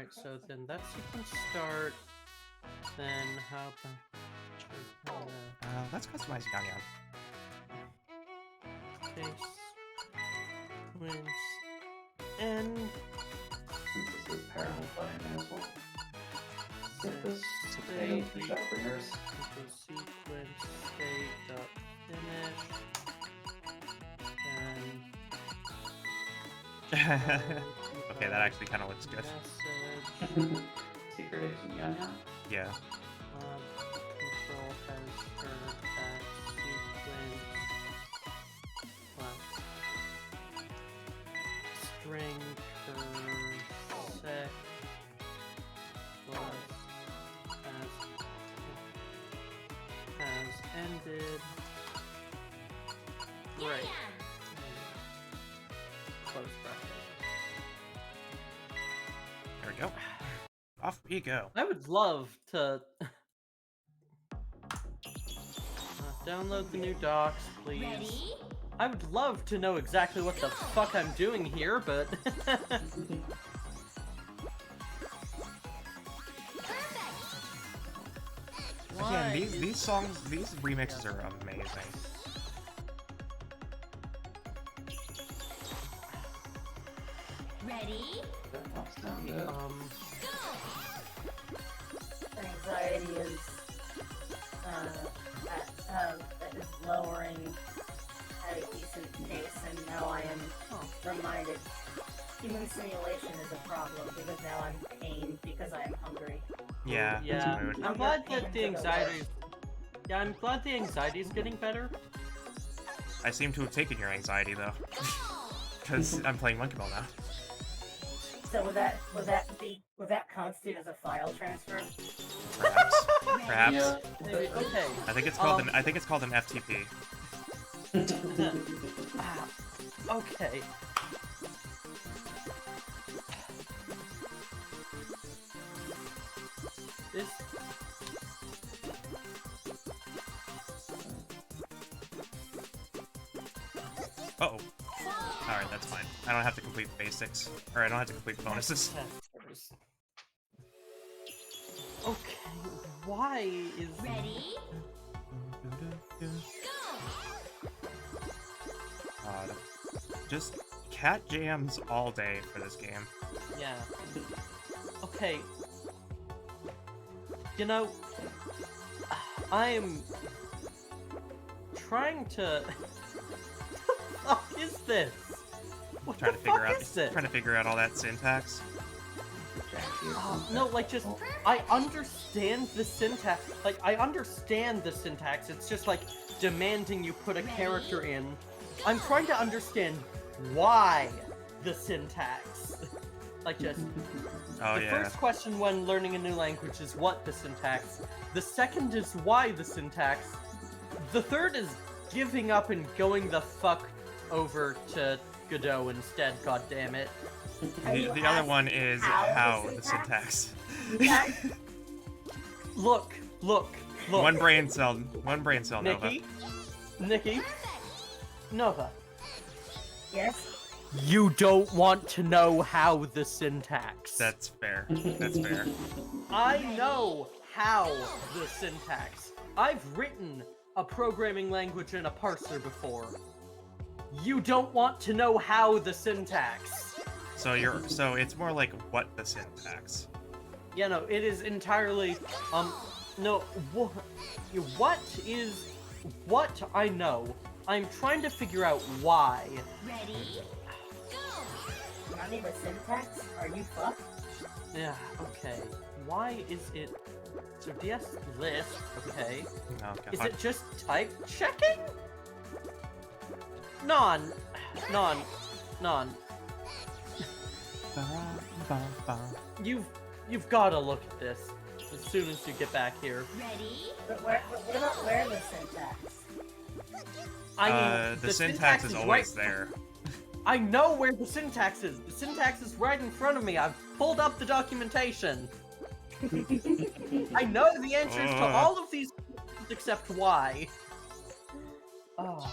Alright, so then that sequence start. Then how about... Let's customize Yanyan. Face, wins, and This is parallel button as well. Get this state, to shop bringers. sequence, state, dot finish, and Okay, that actually kind of looks good. message. Secret agent Yanya. Yeah. Control has heard that sequence. Wow. String per sec plus has ended. Right. Close bracket. There we go. Off we go. I would love to download the new docs, please. Ready? I would love to know exactly what the fuck I'm doing here, but Again, these songs, these remixes are amazing. Ready? Good. Anxiety is lowering at a decent pace, and now I am reminded human simulation is a problem because now I'm pained because I am hungry. Yeah. yeah, Mood. I'm glad that the anxiety. Yeah, I'm glad the anxiety is getting better. I seem to have taken your anxiety though, because I'm playing Monkey Ball now. So would that constitute as a file transfer? Perhaps. Perhaps. Yeah. Okay. I think it's called an FTP. Okay. This. Uh-oh. Alright, that's fine. I don't have to complete the basics. Or I don't have to complete the bonuses. Okay, why is... Ready? God. Just cat jams all day for this game. Yeah. Okay. You know, I'm trying to... What the fuck is this? What Trying the to figure fuck out is this? trying to figure out all that syntax. No, like just, I understand the syntax. Like, I understand the syntax. It's just like demanding you put a character in. I'm trying to understand why the syntax. Like just, Oh the yeah. first question when learning a new language is what the syntax. The second is why the syntax. The third is giving up and going the fuck over to Godot instead, goddammit. The other one is how the syntax. Look. One brain cell Nova. Nikki, Nova. Yes. You don't want to know how the syntax. That's fair. That's fair. I know how the syntax. I've written a programming language in a parser before. You don't want to know how the syntax. So it's more like what the syntax. Yeah, no, it is entirely, no, what is, what I know. I'm trying to figure out why. Ready? Go! I mean the syntax? Are you fucked? Yeah, okay. Why is it, so DS list, okay. Okay. Is it just type checking? Non. You've got to look at this as soon as you get back here. Ready? But what about where the syntax? I mean, the syntax is always right. there. I know where the syntax is. The syntax is right in front of me. I've pulled up the documentation. I know the answers to all of these questions except why. Oh.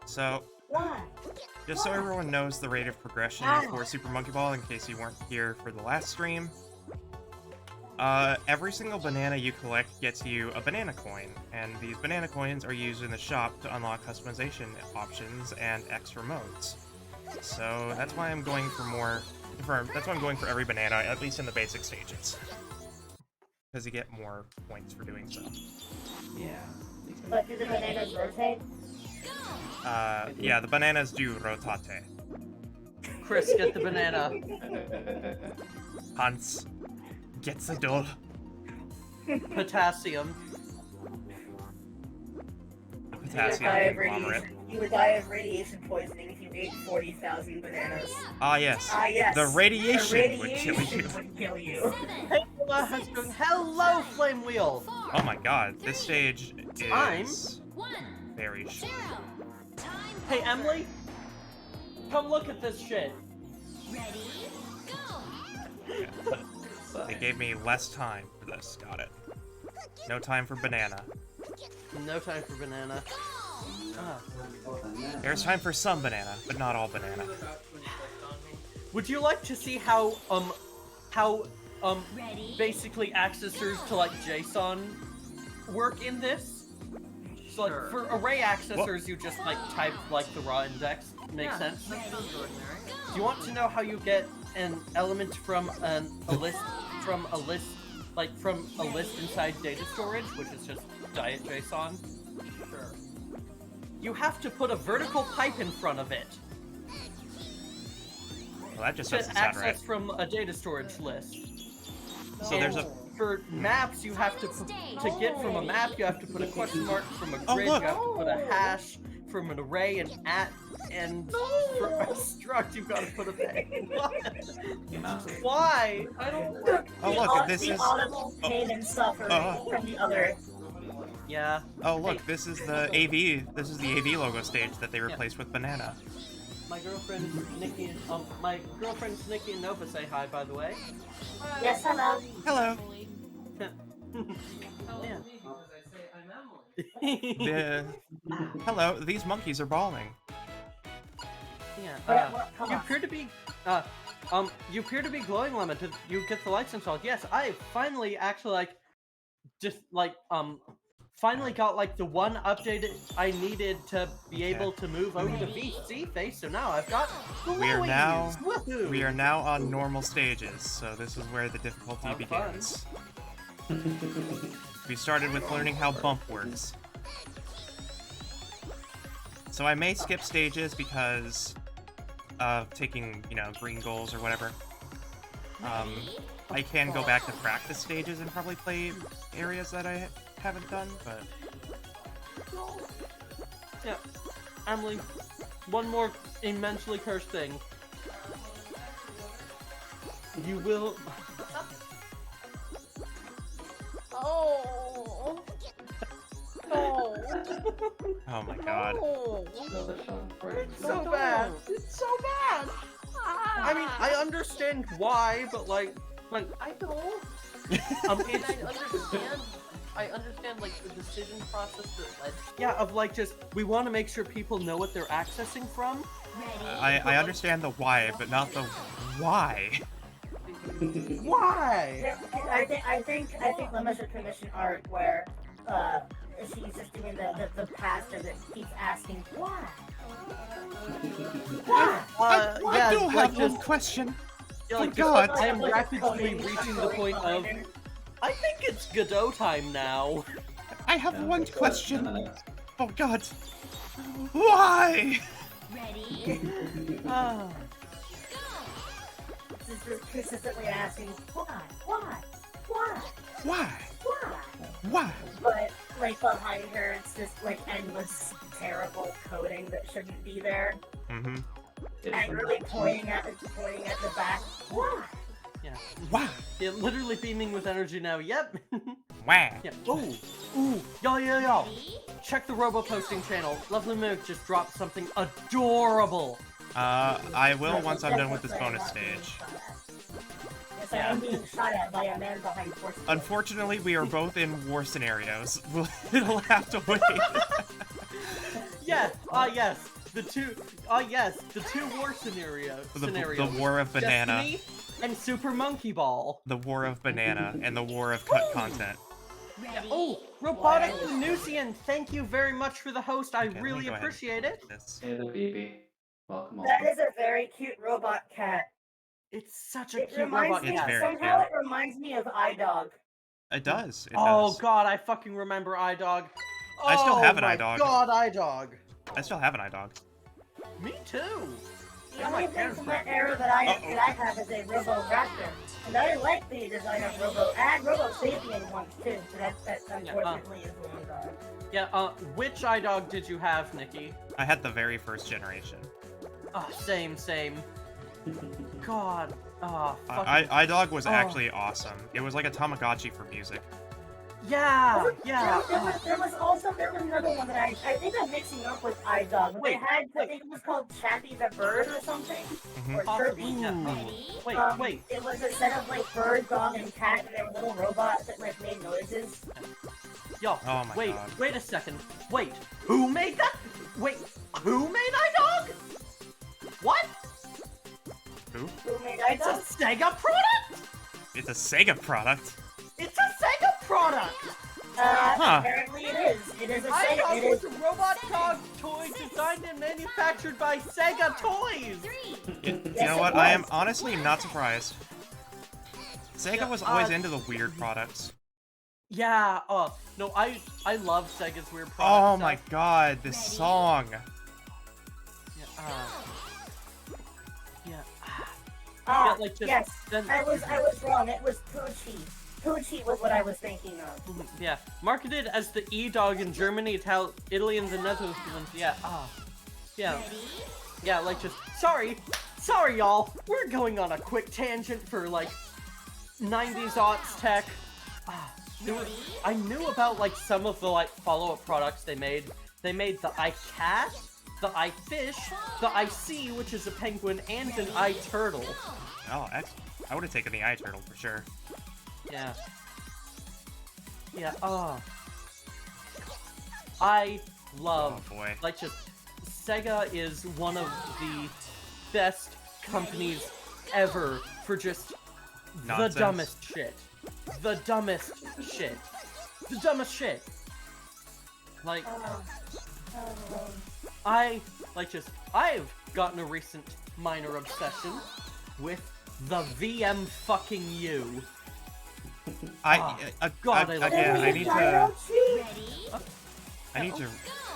So Why? Just so everyone knows the rate of progression for Super Monkey Ball, in case you weren't here for the last stream. Every single banana you collect gets you a banana coin, and these banana coins are used in the shop to unlock customization options and extra modes. So that's why I'm going for that's why I'm going for every banana, at least in the basic stages. Because you get more points for doing so. Yeah. But do the bananas rotate? Yeah, the bananas do rotate. Chris, get the banana. Hans gets the doll. Potassium. Potassium conglomerate. You would die of radiation poisoning if you ate 40,000 bananas. Ah, yes. Ah, yes. The radiation would kill you. Would kill you. Hey, hello, Flame Wheel. Oh my god, this stage Time. is very short. Hey, Emily, come look at this shit. Ready, go! They gave me less time for this. Got it. No time for banana. No time for banana. Ah. There's time for some banana, but not all banana. Would you like to see how basically accessors to like JSON work in this? So like for array accessors, you just like type like the raw index. Makes sense. That sounds ordinary. Do you want to know how you get an element from a list inside data storage, which is just diet JSON? Sure. You have to put a vertical pipe in front of it Well, that just to doesn't sound access right. from a data storage list. So there's a... For maps, you have to get from a map, you have to put a question mark. From a grid, look. you have to put a hash. From an array, an at, and for a struct, you've got to put a thing. Why? I don't. Oh look, this the is... audible pain and suffering from the other. Yeah. Oh look, this is the AV. This is the AV logo stage that they replaced with banana. My girlfriend Nikki. My girlfriends Nikki and Nova say hi, by the way. Yes, hello. Hello. Yeah. Hello, these monkeys are balling. Yeah. You appear to be. You appear to be glowing, Lemon. Did you get the lights installed? Yes, I finally actually finally got like the one update I needed to be able to move over to VC face. So now I've got glowies. Woohoo! We are now on normal stages, so this is where the difficulty Have begins. We started with learning how bump works. So I may skip stages because of taking, green goals or whatever. I can go back to practice stages and probably play areas that I haven't done, but... Yeah. Emily, one more immensely cursed thing. You will... Oh. Oh. Oh my god. It's so bad. It's so bad. I mean, I understand why, but like I don't. it's I understand like the decision process that led. yeah, of like just we want to make sure people know what they're accessing from. I understand the why, but not the why. Why? I think Lemma should commission art where she's just doing the pastor that keeps asking why. Why? I do have just, one question. yeah, like, For God. just, I am rapidly reaching the point of I think it's Godot time now. I have one question. Oh god. Why? Ready, Ah. Just consistently asking why. Why? Why? But like behind her, it's just like endless, terrible coding that shouldn't be there. Mm-hmm. Angrily pointing at the back. Why? Yeah. Why? Yeah, literally beaming with energy now. Yep. Why? Yeah. Ooh. Yo. Check the Robo posting channel. Lovely Moog just dropped something adorable. I will once I'm done with this bonus stage. Yes, I am being shot at by a man behind horses. Unfortunately, we are both in war scenarios. It'll have to wait. Yes. Yes. the two war scenarios. The War of Banana. Destiny and Super Monkey Ball. The War of Banana and the War of Cut Content. Yeah. Oh, Robotic Venusian, thank you very much for the host. I Okay, let me really go ahead and appreciate it. this. Hey, the BB. Welcome That also. is a very cute robot cat. It's such a It cute reminds robot me, It's cat. very somehow cute. it reminds me of iDog. It does. It Oh does. god, I fucking remember iDog. I still have an Oh my iDog. God, iDog. I still have an iDog. Me too. The Yeah, my only thing parents from were- that era that I have is a Robo-Raptor. And I like the design of Robo. I had Robo-Sapien once too, so that unfortunately is long gone. Yeah, which iDog did you have, Nikki? I had the very first generation. Oh, same. God. Oh, fucking... iDog was Oh. actually awesome. It was like a Tamagotchi for music. Yeah. There was another one that I think I'm mixing up with iDog. But Wait, I think it was called Chappie the Bird or something. Or Possibly, Chirpy. yeah. Wait. It was a set of like bird, dog, and cat, and they were little robots that like made noises. Yo, Oh my wait, God. wait a second. Wait, who made that? Wait, who made iDog? What? Who? Who made It's a iDog? Sega product? It's a Sega product. It's a Sega product! Apparently it is. It is a Sega. iDog It was is. a robot dog toy designed and manufactured by Sega Toys! You Yes, know it what? I am was. honestly not surprised. Sega Yeah, was always into the weird products. Yeah, no, I love Sega's weird Oh products. my god, this song. Yeah, Ah, like just- yes. then- I was wrong. It was Poochie. Poochie was what I was thinking of. yeah. Marketed as the E-Dog in Germany, Italy, and the Netherlands. Yeah, yeah. Yeah, like just, sorry, y'all. We're going on a quick tangent for, like, 90s aughts tech. I knew about, like, some of the, like, follow-up products they made. They made the iCat, the iFish, the iSea, which is a penguin, and an iTurtle. Oh, I would have taken the iTurtle for sure. Yeah. Yeah, I love, Oh boy. like, just, Sega is one of the best companies ever for just Nonsense. the dumbest shit. The dumbest shit. The dumbest shit. Like, I've gotten a recent minor obsession with the VM fucking U. God, I love again, it. I need to Ready? I need to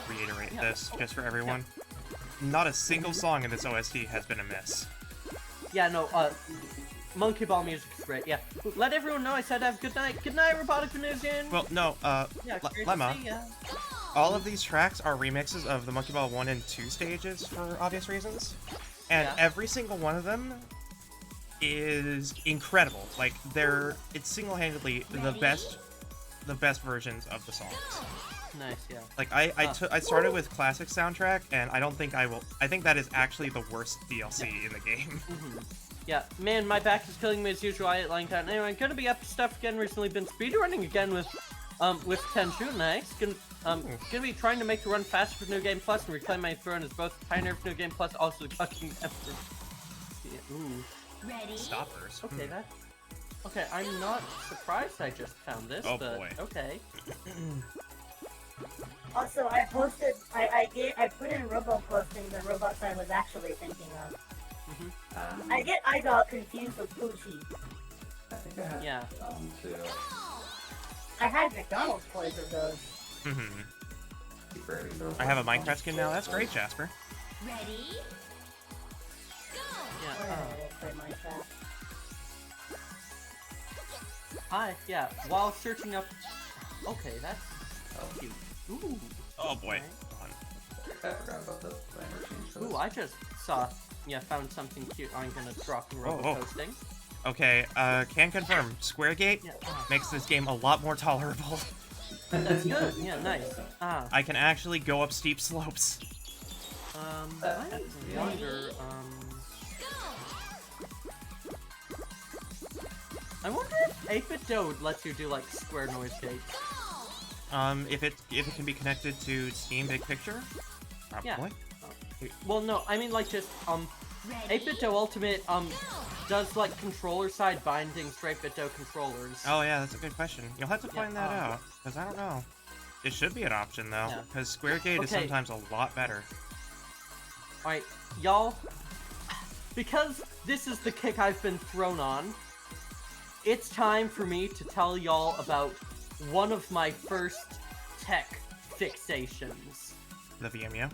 reiterate this just for everyone. Not a single song in this OST has been amiss. Yeah, no, Monkey Ball music is great, yeah. Let everyone know I said have good night. Good night, Robotic Venusian! Well, no, Yeah, great to Lemma, see ya. all of these tracks are remixes of the Monkey Ball 1 and 2 stages for obvious reasons. And Yeah. every single one of them is incredible. Like, it's single-handedly the best versions of the songs. Nice, yeah. Like, I started with classic soundtrack, and I don't think I think that is actually the worst DLC in the game. Yeah, man, my back is killing me as usual. I ain't lying down. Anyway, I'm gonna be up to stuff again. Recently been speedrunning again with Tenchu. Nice. Gonna be trying to make the run faster for New Game Plus and reclaim my throne as both pioneer for New Game Plus, also fucking effort. Yeah, ooh. Ready? Stoppers. Okay, that. Okay, I'm not surprised I just found this, Oh, but boy. okay. Also, I posted. I put in robo posting the robots I was actually thinking of. I get iDog confused with Poochie. I think I had Yeah. too. I had McDonald's toys of those. I have a Minecraft skin now. That's great, Jasper. Ready? Go! Yeah. I will play Minecraft. Yeah. While searching up. Okay, that's cute. Ooh. Oh boy. I forgot about the language change. Ooh, I just found something cute. I'm gonna drop in robo Oh. posting. Okay, can confirm. SquareGate Yeah. makes this game a lot more tolerable. That's good. Yeah, nice. I can actually go up steep slopes. I wonder, I wonder if 8-bit Dode lets you do, like, square noise gates. If it can be connected to Steam Big Picture, probably. Yeah. Well, no, I mean like just 8BitDo Ultimate does like controller side bindings for 8BitDo controllers. Oh yeah, that's a good question. You'll have to find that out, because I don't know. It should be an option though, because SquareGate is sometimes a lot better. Alright, y'all, because this is the kick I've been thrown on, it's time for me to tell y'all about one of my first tech fixations. The VMU?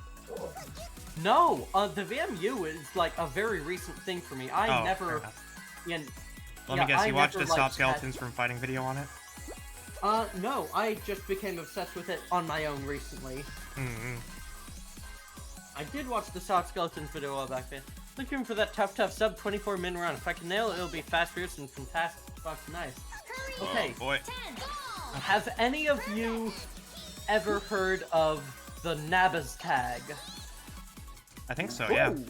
No, the VMU is like a very recent thing for me. I never... Let me guess, you watched the Stop Skeletons from Fighting video on it? No, I just became obsessed with it on my own recently. I did watch the Stop Skeletons video a while back then. Looking for that tough sub 24-min round. If I can nail it, it'll be fast, fierce, and fantastic. Fucking nice. Okay. Oh boy. Have any of you ever heard of the Nabas tag? I think so, yeah. Ooh.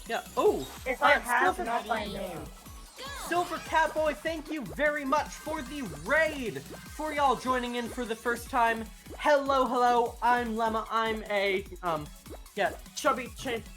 Yeah. Oh. If I have, not by name. Silver Catboy, thank you very much for the raid! For y'all joining in for the first time, hello, I'm Lemma, I'm a, chubby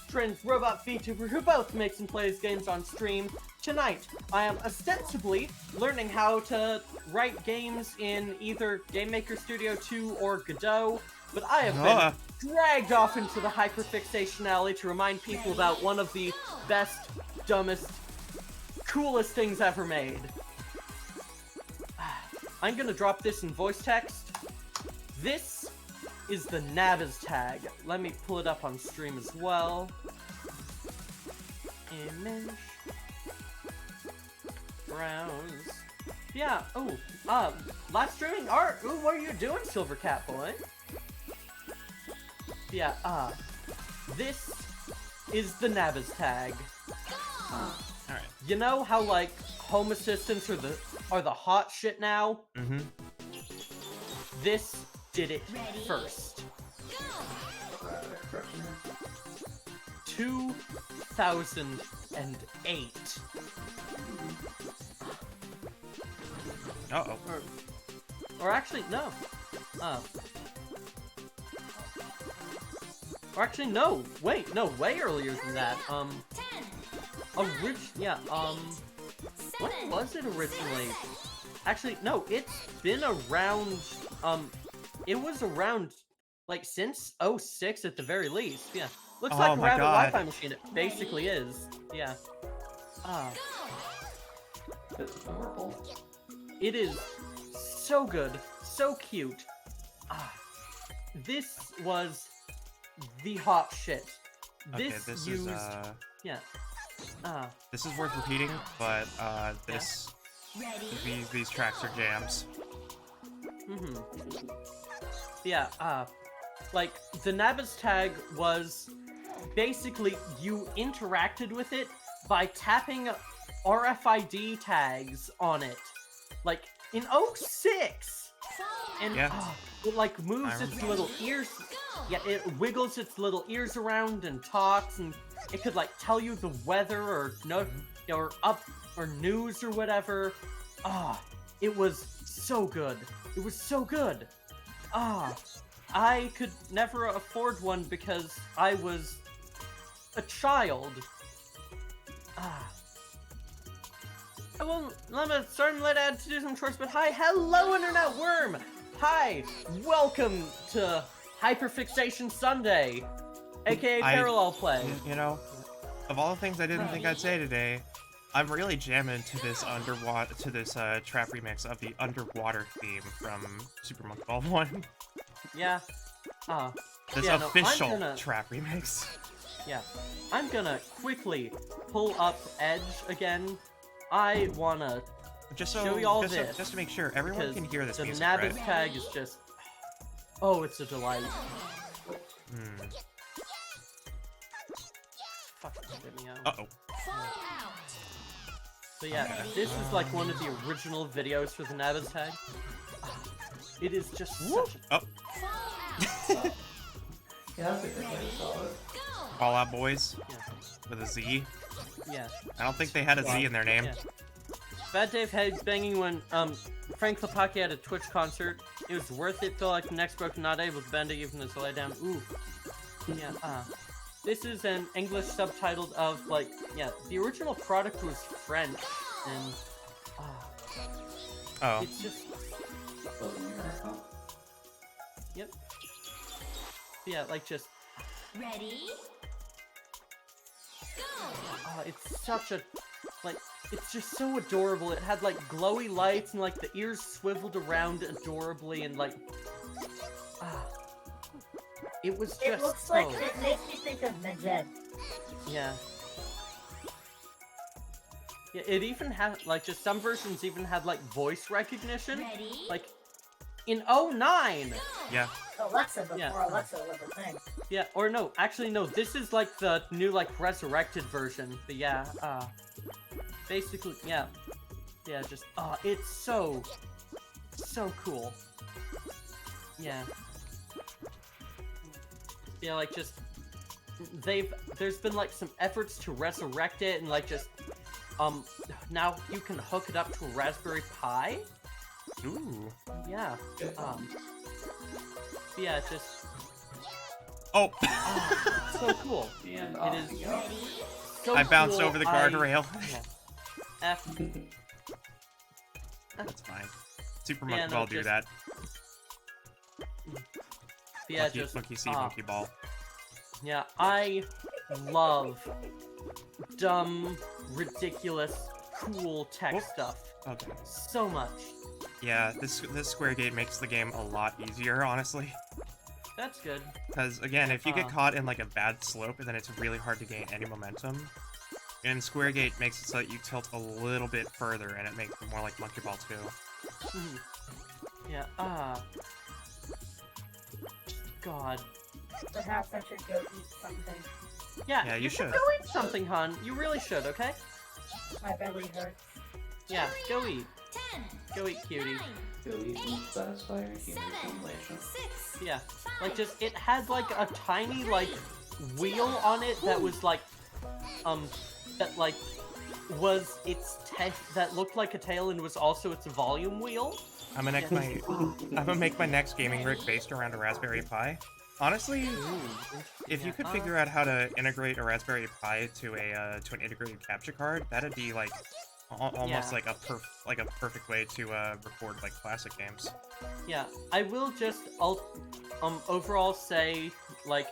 trans robot VTuber who both makes and plays games on stream. Tonight, I am ostensibly learning how to write games in either Game Maker Studio 2 or Godot, but I have been dragged off into the hyperfixation alley to remind people about one of the best, dumbest, coolest things ever made. I'm gonna drop this in voice text. This is the Nabas tag. Let me pull it up on stream as well. Image. Browse. Yeah, live streaming art. Ooh, what are you doing, Silver Cat Boy? Yeah, this is the Nabas tag. Alright. You know how like home assistants are the hot shit now? This did it first. 2008. Uh-oh. Or actually, no. Or actually, no. Wait, no, way earlier than that. When was it originally? Actually, no, it's been around, it was around, like, since 06 at the very least, yeah. Looks like a rabbit Wi-Fi machine, it basically is, yeah. It's adorable. It is so good, so cute. This was the hot shit. This used, this is worth repeating, but these tracks are jams. Yeah, like the Nabas tag was basically you interacted with it by tapping RFID tags on it, like in 06, and it like moves its little ears. Yeah, it wiggles its little ears around and talks, and it could like tell you the weather or or news or whatever. It was so good. It was so good. I could never afford one because I was a child. Well, sorry I'm late to do some chores, but hi, hello Internet Worm! Hi, welcome to Hyperfixation Sunday, aka Parallel Play. You know, of all the things I didn't think I'd say today, I'm really jamming to this trap remix of the underwater theme from Super Monkey Ball 1. Yeah. This official trap remix. Yeah. I'm gonna quickly pull up Edge again. I wanna show you all this. Just to make sure everyone can hear this music, the Nabas tag is just... Oh, it's a delight. Fuck, get me out. Uh-oh. So yeah, this is like one of the original videos for the Nabas tag. It is just such a... Yeah, that's a good way to solve it. Fall Out Boys? Yeah. With a Z? Yeah. I don't think they had a Z in their name. Yeah. Bad Dave headbanging when Frank Lapaki had a Twitch concert. It was worth it. Feel like the next broken not able to bend it even as I lay down. Ooh. Yeah. This is an English subtitled of, like, yeah, the original product was French, and, Oh. it's just, yep. Yeah, like, just, Ready? Go! it's such a, like, it's just so adorable. It had, like, glowy lights, and, like, the ears swiveled around adorably, and, like, it was just It looks so... like it makes me think of Majed. Yeah. Yeah, it even had, like, just some versions even had, like, voice recognition. Ready? Like, in 09! Yeah. Alexa before Yeah. Alexa was a thing. Yeah, or no, actually no, this is, like, the new, like, resurrected version. But yeah, basically, yeah. Yeah, just, it's so cool. Yeah. Yeah, like, just, there's been, like, some efforts to resurrect it, and, like, just, now you can hook it up to a Raspberry Pi? Ooh. Yeah, yeah, just, Oh! so cool. And It off is we go. so I bounced cool, over the guardrail. Yeah. F. That's fine. Super Yeah, Monkey no, Ball do just- that. Yeah, Monkey, just, monkey see, monkey ball. yeah, I love dumb, ridiculous, cool tech Whoop. stuff Okay. so much. Yeah, this Square Gate makes the game a lot easier, honestly. That's good. Because, again, if you get Uh. caught in, like, a bad slope, then it's really hard to gain any momentum. And Square Gate makes it so that you tilt a little bit further, and it makes it more like Monkey Ball 2. Mhm. Yeah, God. Perhaps I should go eat something. Yeah, Yeah, you should. Go eat something, hon. You really should, okay? My belly hurts. Yeah, go eat. 10, Go eat, cutie. 9, Go eat and satisfy your human 7, accumulation. 6, Yeah. 5, Like, just, it had, like, a tiny, like, wheel on it that was, like, that, like, was its that looked like a tail and was also its volume wheel. I'm gonna make my next gaming rig based around a Raspberry Pi. Honestly, if you could figure out how to integrate a Raspberry Pi to an integrated capture card, that'd be like almost Yeah. like a perfect way to record like classic games. Yeah, I will just overall say, like,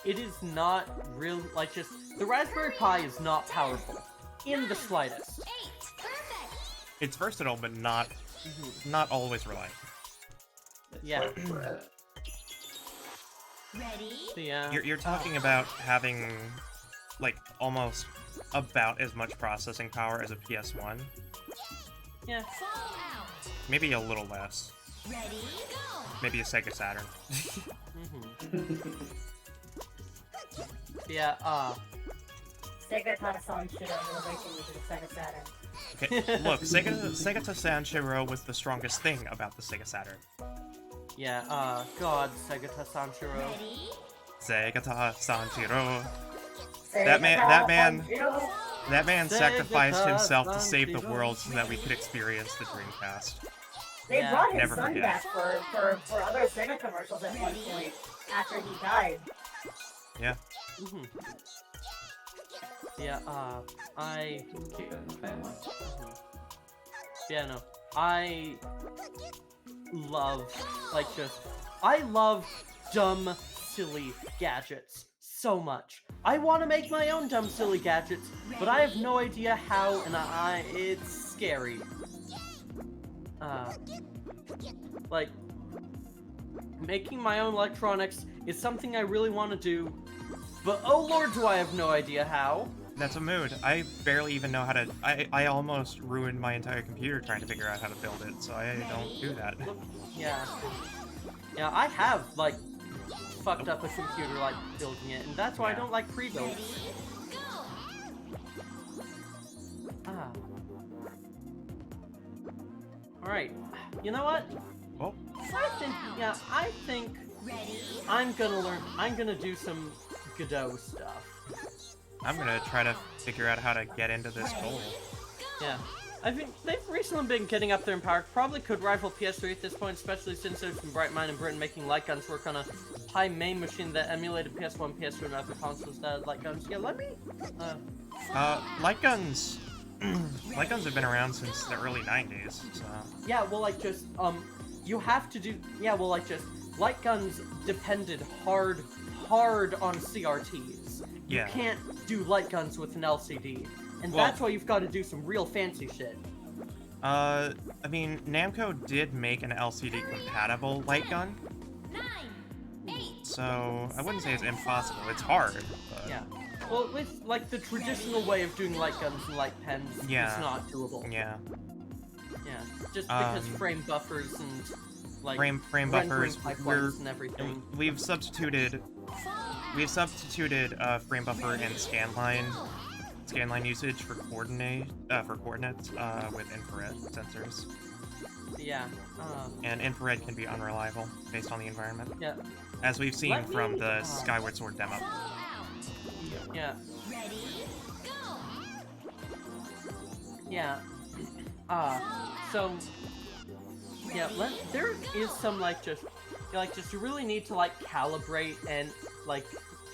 it is not real, like, just, the Raspberry Pi is not powerful in the slightest. 8, perfect! It's versatile, but not always reliable. It's Yeah. like bread. Ready? So, yeah. You're talking about having like almost about as much processing power as a PS1, Yeah. Fall out! maybe a little less. Ready? Go! Maybe a Sega Saturn. Yeah, Sega Tata-san should have racing with the Sega Saturn. Okay, look, Sega Sanshiro was the strongest thing about the Sega Saturn. yeah, God, Segata Sanshiro. Ready? Sega Sanshiro. Sega That man Tata-san, That man Sega sacrificed himself to save the Sanshiro. world so that we could experience the Dreamcast. They Yeah. brought his Never son forget. back for other Sega commercials at one point after he died. Yeah. Mhm. Yeah, I... Keep it in the family. Yeah, no. I love, like, just... I love dumb, silly gadgets so much. I want to make my own dumb, silly gadgets, but I have no idea how, and it's scary. Like, making my own electronics is something I really want to do, but oh lord do I have no idea how. That's a mood. I barely even know how to... I almost ruined my entire computer trying to figure out how to build it, so I don't do that. Look, yeah. Yeah, I have, like, fucked up a computer, like, building it, and that's why I Yeah. don't like pre-builds. Ready? Go! Alright, you know what? Oh, I think Ready? I'm gonna do some Godot stuff. I'm gonna try to figure out how to get into this goal. Yeah. I think they've recently been getting up there in power. Probably could rival PS3 at this point, especially since there's been bright mind in Britain making light guns work on a high main machine that emulated PS1, PS2, and other consoles that had light guns. Yeah, let me. Light guns. Light guns have been around since the early 90s, so... Yeah, well, like, just, you have to do... Yeah, well, like, just, light guns depended hard on CRTs. Yeah. You can't do light guns with an LCD. And Well- that's why you've got to do some real fancy shit. I mean, Namco did make an LCD-compatible light gun, 9, 8, so I wouldn't say it's impossible. It's hard, but... Yeah. Well, with, like, the traditional way of doing light guns and light pens, Yeah. it's not doable. Yeah. Yeah. Just because Um, frame buffers and, like, Frame rendering buffers, pipelines and everything. we've substituted frame buffer and scanline usage for coordinates with infrared sensors. Yeah. And infrared can be unreliable based on the environment, Yeah. as we've seen Let from me- the Skyward Sword demo. Yeah. ready, go! Yeah. So yeah, there is some just you really need to like calibrate and like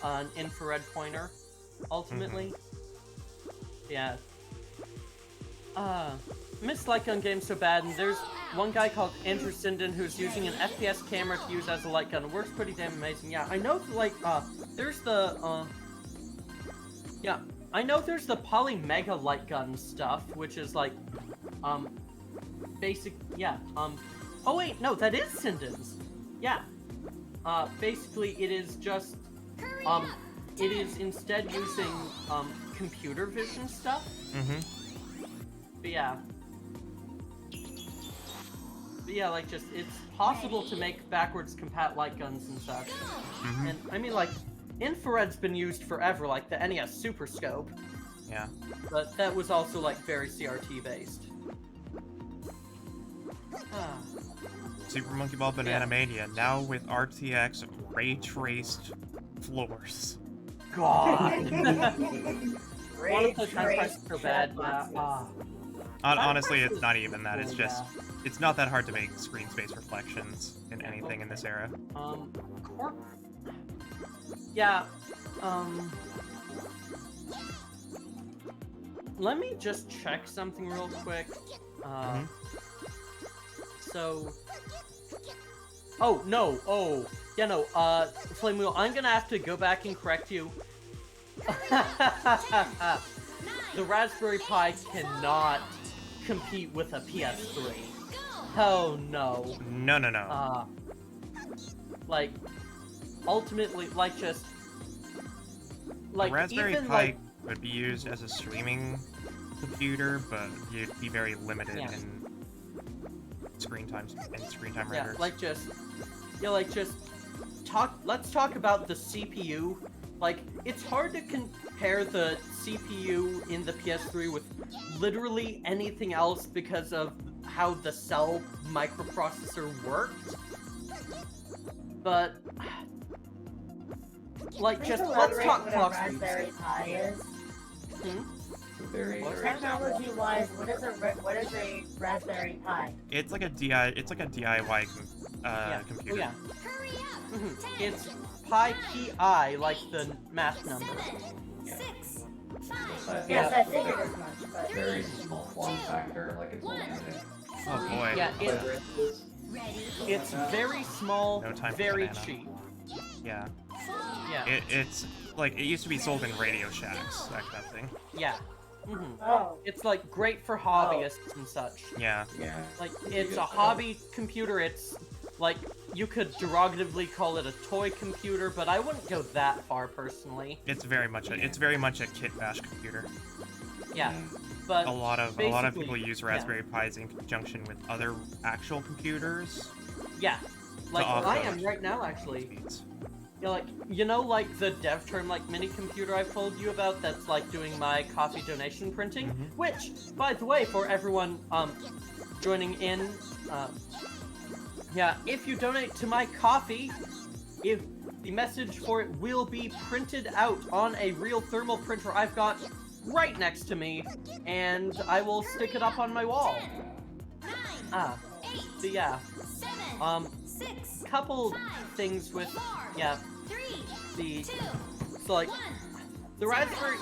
an infrared pointer ultimately. Yeah. Miss light gun games so bad, and there's one guy called Andrew Sinden who's using an FPS camera to use as a light gun. It works pretty damn amazing. Yeah, I know there's the yeah, I know there's the Poly Mega light gun stuff, which is like, basic, yeah, oh wait, no, that is Sinden's. Yeah. Basically it is just, it is instead using, computer vision stuff. Mm-hmm. But yeah. But yeah, like just, it's possible to make backwards compat light guns and such. Mm-hmm. And, I mean, like, infrared's been used forever, like the NES Super Scope. Yeah. But that was also, like, very CRT-based. Super Monkey Ball Banana Mania, now with RTX ray-traced floors. God! Ray One of the time trace prices so bad, chat yeah. boxes. Honestly, it's not even that. It's just, it's not that hard to make screen space reflections in anything in this era. Corp... Yeah, let me just check something real quick. So... Oh, no, yeah, no, Flame Wheel, I'm gonna have to go back and correct you. The Raspberry Pi cannot compete with a PS3. Oh, no. No. Like, ultimately, like, just... Like, the Raspberry even, Pi like... would be used as a streaming computer, but you'd be very limited Yeah. in screen time Yeah, renders. like, just... Yeah, like, just... Let's talk about the CPU. Like, it's hard to compare the CPU in the PS3 with literally anything else because of how the cell microprocessor worked. But... Like, Please just, let's elaborate talk what clock a speeds. Raspberry Pi is. Very, very Technology-wise, what is a Raspberry Pi? It's like a DIY computer. Oh, yeah. Hurry up! Mm-hmm. It's Pi Pi, like the math number. 6, 5, Yes, I figured as much, but... very small form factor, like it's only Oh boy. Yeah, ready, it's very small, No time for very banana. cheap. Yeah. Yeah, It's like, it used to be sold in Radio Shacks, that kind of thing. yeah. Mm-hmm. Oh, It's like great for hobbyists and such. Yeah. Yeah. Like, it's a hobby computer, it's like, you could derogatively call it a toy computer, but I wouldn't go that far personally. It's very much a kit bash computer. Yeah, but A lot of basically, people use Raspberry Pis in conjunction with other actual computers. yeah, like I offload am right now actually. speeds. Yeah, like, you know, like the dev term, like mini computer I've told you about that's like doing my coffee donation printing, Mhm. which, by the way, for everyone joining in, yeah, if you donate to my coffee, if the message for it will be printed out on a real thermal printer I've got right next to me, and I will stick it up on my wall. 9, Ah, 8, but yeah, 7, 6, couple 5, things with, 4, yeah, 3, the, 2, so like, 1. the Raspberry,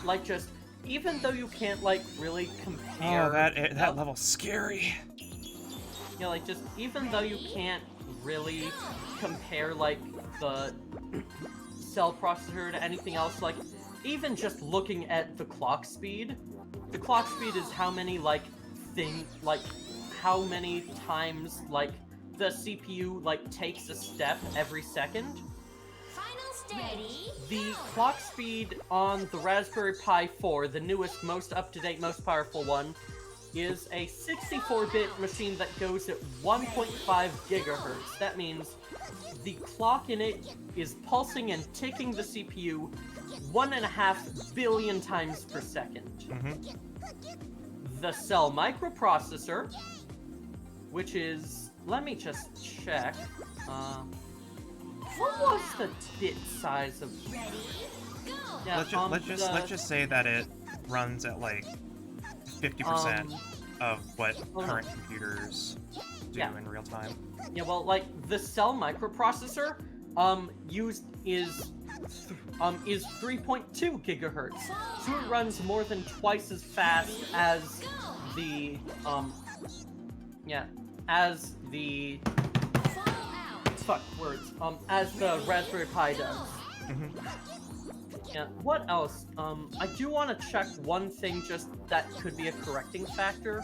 like just, even though you can't, like, really compare... Oh, that level's scary. You know, like, just, even though you can't really compare, like, the cell processor to anything else, like, even just looking at the clock speed is how many, like, how many times, like, the CPU, like, takes a step every second. Final stage. The clock speed on the Raspberry Pi 4, the newest, most up-to-date, most powerful one, is a 64-bit machine that goes at 1.5 gigahertz. That means the clock in it is pulsing and ticking the CPU 1.5 billion times per second. The cell microprocessor, which is... Let me just check. What was the bit size of... Ready, go. Yeah, Let's just say that it runs at like 50% of what current computers do in real time. Yeah, well, like, the cell microprocessor, is 3.2 gigahertz. So it runs more than twice as fast as the, as the... as the Raspberry Pi does. Yeah, what else? I do want to check one thing just that could be a correcting factor.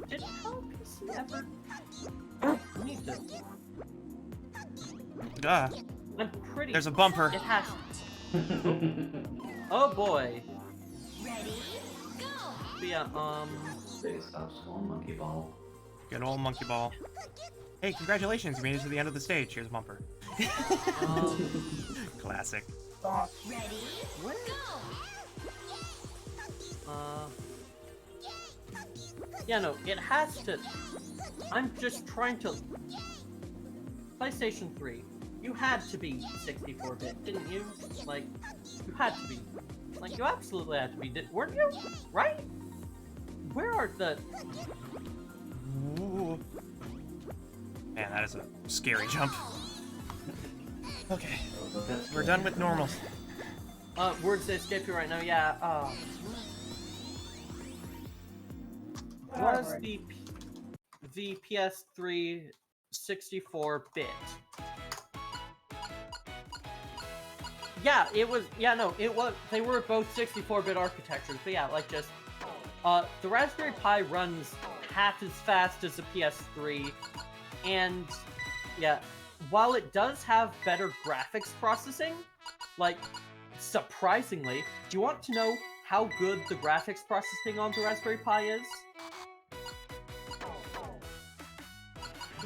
Did PC ever... I need to... Duh. I'm pretty... There's a bumper. It has to. Oh boy. Ready, go. But yeah, Say stop scrolling, monkey ball. Good old monkey ball. Hey, congratulations, you made it to the end of the stage. Here's a bumper. Classic. Ready, where? go. Yeah, no, it has to... I'm just trying to... PlayStation 3, you had to be 64-bit, didn't you? Like, you had to be. Like, you absolutely had to be, weren't you? Right? Where are the... Ooh. Man, that is a scary jump. Okay, we're done with normals. Words that escape you right now, yeah, was the PS3 64-bit? Yeah, it was, yeah, no, it was, they were both 64-bit architectures, but yeah, like, just, the Raspberry Pi runs half as fast as a PS3, and, yeah, while it does have better graphics processing, like, surprisingly, do you want to know how good the graphics processing on the Raspberry Pi is?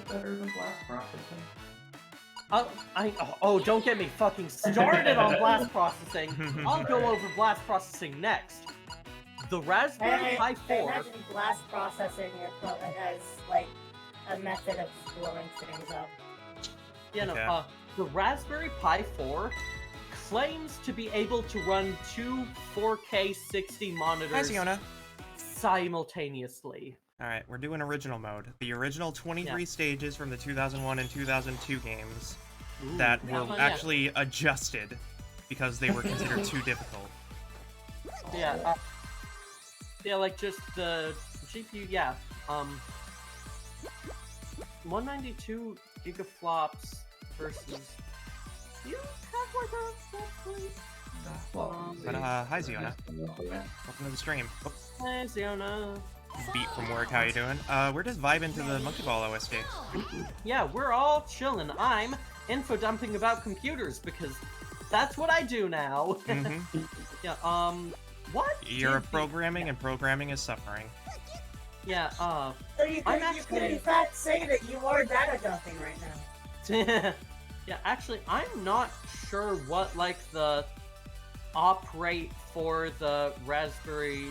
Better than blast processing. Don't get me fucking started on blast processing. I'll go over blast processing next. The Raspberry Pi 4... I imagine blast processing as, like, a method of blowing things up. Yeah, no, Okay. the Raspberry Pi 4 claims to be able to run two 4K 60 Hi, monitors Siona. simultaneously. Alright, we're doing original mode. The original 23 stages from the 2001 and 2002 games Ooh. that were Yeah. actually adjusted because they were considered too difficult. Yeah, yeah, like, just the GPU, yeah, 192 gigaflops versus... Do you have, like, a flop point? But, hi, Ziona. Welcome to the stream. Oh, Hey, Ziona. beat from work, how you doing? We're just vibing to the Monkey Ball OST. Yeah, we're all chillin'. I'm info-dumping about computers, because that's what I do now. Yeah, what? You're programming, and programming is suffering. Yeah, So you I'm could, actually- you could in fact say that you are data dumping right now. yeah, actually, I'm not sure what, like, the op rate for the Raspberry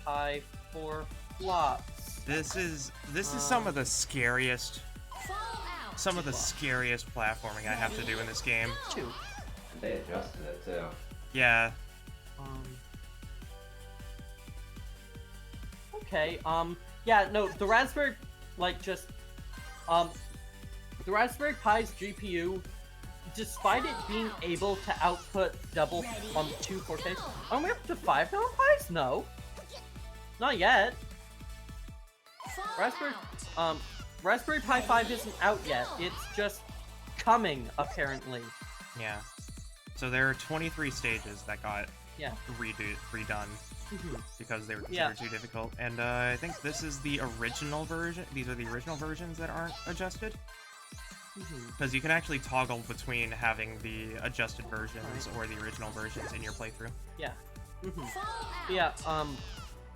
Pi 4 flops. This is some of the scariest Fall out. platforming I have to do in this game. they adjusted it too. Yeah. Okay, yeah, no, the Raspberry, like, just, the Raspberry Pi's GPU, despite it being able to output double, 2 4Ks, are we up to 5 million Pis? No. Not yet. Raspberry Pi 5 isn't out yet, it's just coming, apparently. Yeah. So there are 23 stages that got Yeah. redone Mhm. because they were Yeah. considered too difficult. And I think this is the original version. These are the original versions that aren't adjusted. Mhm. Because you can actually toggle between having the adjusted versions or the original versions in your playthrough. Yeah. Mhm. Yeah,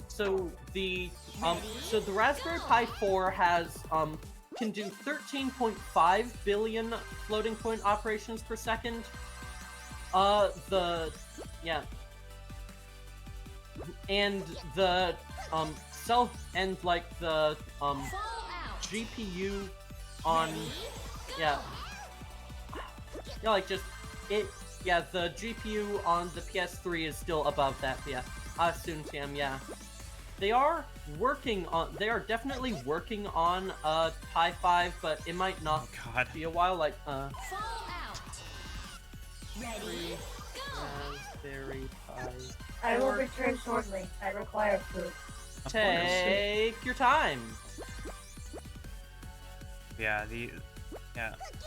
so the Raspberry Pi 4 has, can do 13.5 billion floating point operations per second. Yeah. And the, GPU on, yeah, like, just, the GPU on the PS3 is still above that, yeah. Suntiem, yeah. They are definitely working on, Pi 5, but it might not Oh god. be a while, like, Ready? Raspberry Pi. I will return shortly. I require food. Of course. Take your time. Yeah,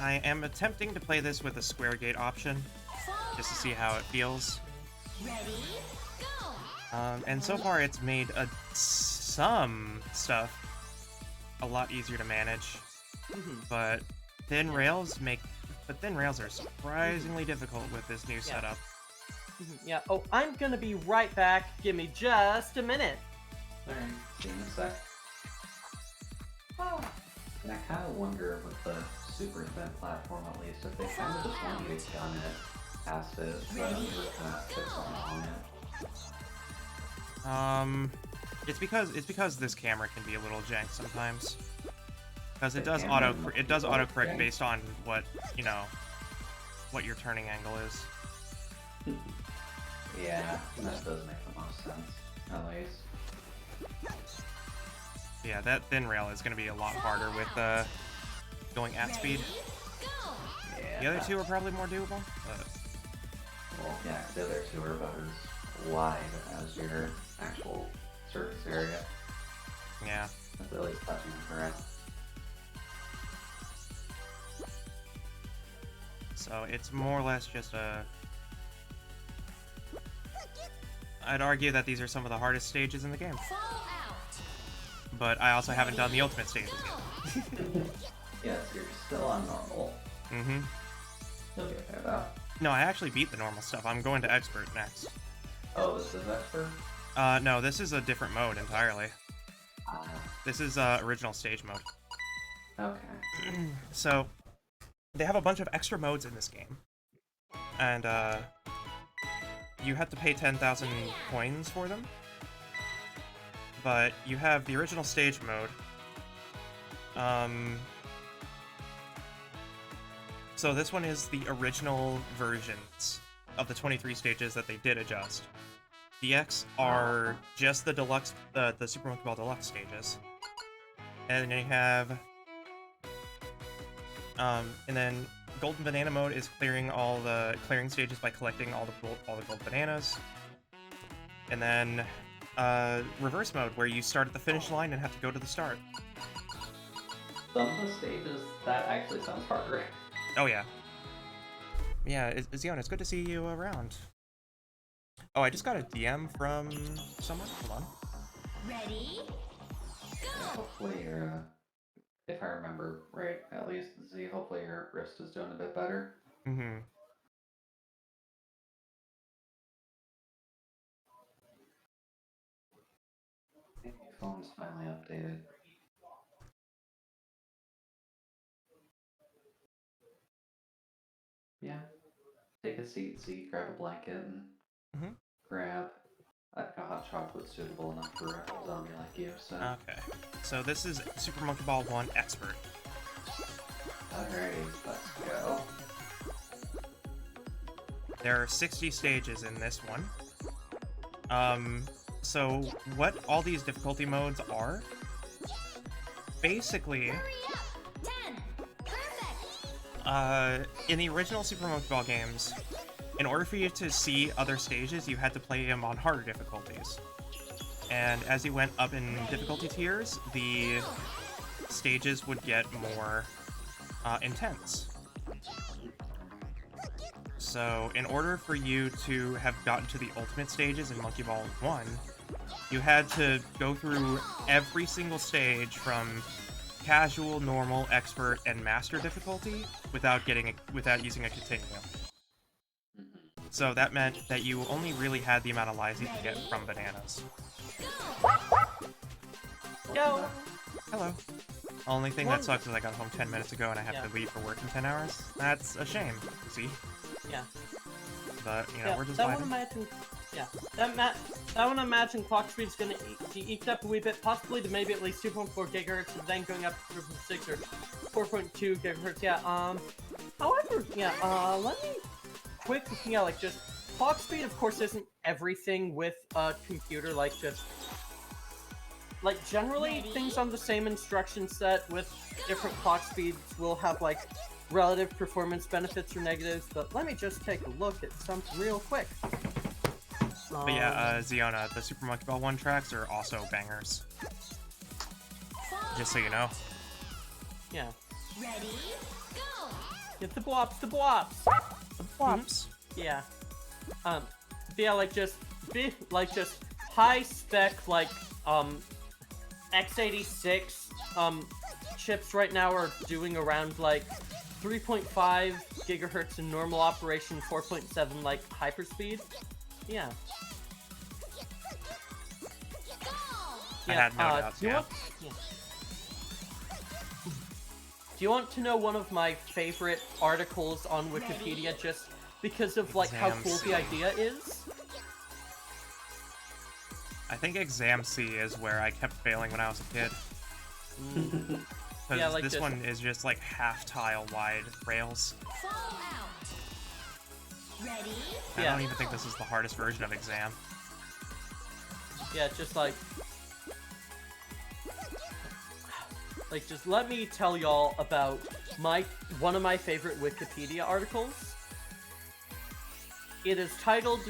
I am attempting to play this with a square gate option, just to see how it feels. Ready? Go! And so far it's made some stuff a lot easier to manage, but thin rails are surprisingly difficult with this new setup. Yeah, oh, I'm gonna be right back. Give me just a minute. Alright, see you in a sec. And I kind of wonder with the super thin platform at least, if they kind of just want you to gun it past it, rather than just kind of put something on it. It's because this camera can be a little jank sometimes. Because it The does camera autocorrect jank. based on what what your turning angle is. Yeah, that does make the most sense, at least. Yeah, that thin rail is going to be a lot harder with going at speed. Yeah. The other two are probably more doable, but Well, yeah, 'cause the other two are about as wide as your actual surface area. yeah. That's at least touching the ground. So it's more or less just a... I'd argue that these are some of the hardest stages in the game. But I also haven't done the ultimate stages yet. Yes, you're still on normal. Mm-hmm. You'll get there though. No, I actually beat the normal stuff. I'm going to expert next. Oh, this is expert? No, this is a different mode entirely. Ah, This is original stage mode. okay. So, they have a bunch of extra modes in this game. And, you have to pay 10,000 coins for them. But you have the original stage mode. So this one is the original versions of the 23 stages that they did adjust. The X are just the deluxe, the Super Monkey Ball Deluxe stages. And then you have, and then Golden Banana mode is clearing stages by collecting all the gold bananas. And then, reverse mode, where you start at the finish line and have to go to the start. Some of the stages, that actually sounds harder. Oh yeah. Yeah, Zion, it's good to see you around. Oh, I just got a DM from someone. Hold on. Ready? Yeah, hopefully your, if I remember right, at least, Z, hopefully your wrist is doing a bit better. Mm-hmm. Maybe your phone's finally updated. Yeah. Take a seat, Z, grab a blanket, and grab a hot chocolate suitable enough for a zombie like you, so. Okay. So this is Super Monkey Ball 1 Expert. Alrighty, let's go. There are 60 stages in this one. So what all these difficulty modes are, basically, Hurry up! 10. Perfect. in the original Super Monkey Ball games, in order for you to see other stages, you had to play them on harder difficulties. And as you went up in difficulty tiers, the stages would get more intense. So, in order for you to have gotten to the ultimate stages in Monkey Ball 1, you had to go through every single stage from casual, normal, expert, and master difficulty without using a continuum. So that meant that you only really had the amount of lives you could get from bananas. Yo! Hello. Only thing that sucks is I got home 10 minutes ago and I have to leave for work in 10 hours. That's a shame, see? Yeah. But, you know, Yeah, we're just that vibing. one imagine, yeah, that one imagine clock speed's gonna be eked up a wee bit, possibly to maybe at least 2.4 gigahertz, and then going up to 3.6 or 4.2 gigahertz. Yeah. However, yeah. Let me quick, yeah, like just clock speed. Of course, isn't everything with a computer. Like generally things on the same instruction set with different clock speeds will have like relative performance benefits or negatives, but let me just take a look at something real quick. But yeah, Ziona, the Super Monkey Ball 1 tracks are also bangers. Just so you know. Yeah. Ready? Go! Get the bwops, the bwops! The bwops. Yeah. Yeah, like just high spec, like, x86, chips right now are doing around, like, 3.5 gigahertz in normal operation, 4.7 like hyperspeed. Yeah. I had no doubts, do you want to know one of my favorite articles on Wikipedia just because of like how cool the idea is? I think Exam C is where I kept failing when I was a kid. Because Yeah, like this one is just like half tile wide rails. Fall out. Ready? I Yeah. don't even think this is the hardest version of Exam. Yeah, just like just let me tell y'all about one of my favorite Wikipedia articles. It is titled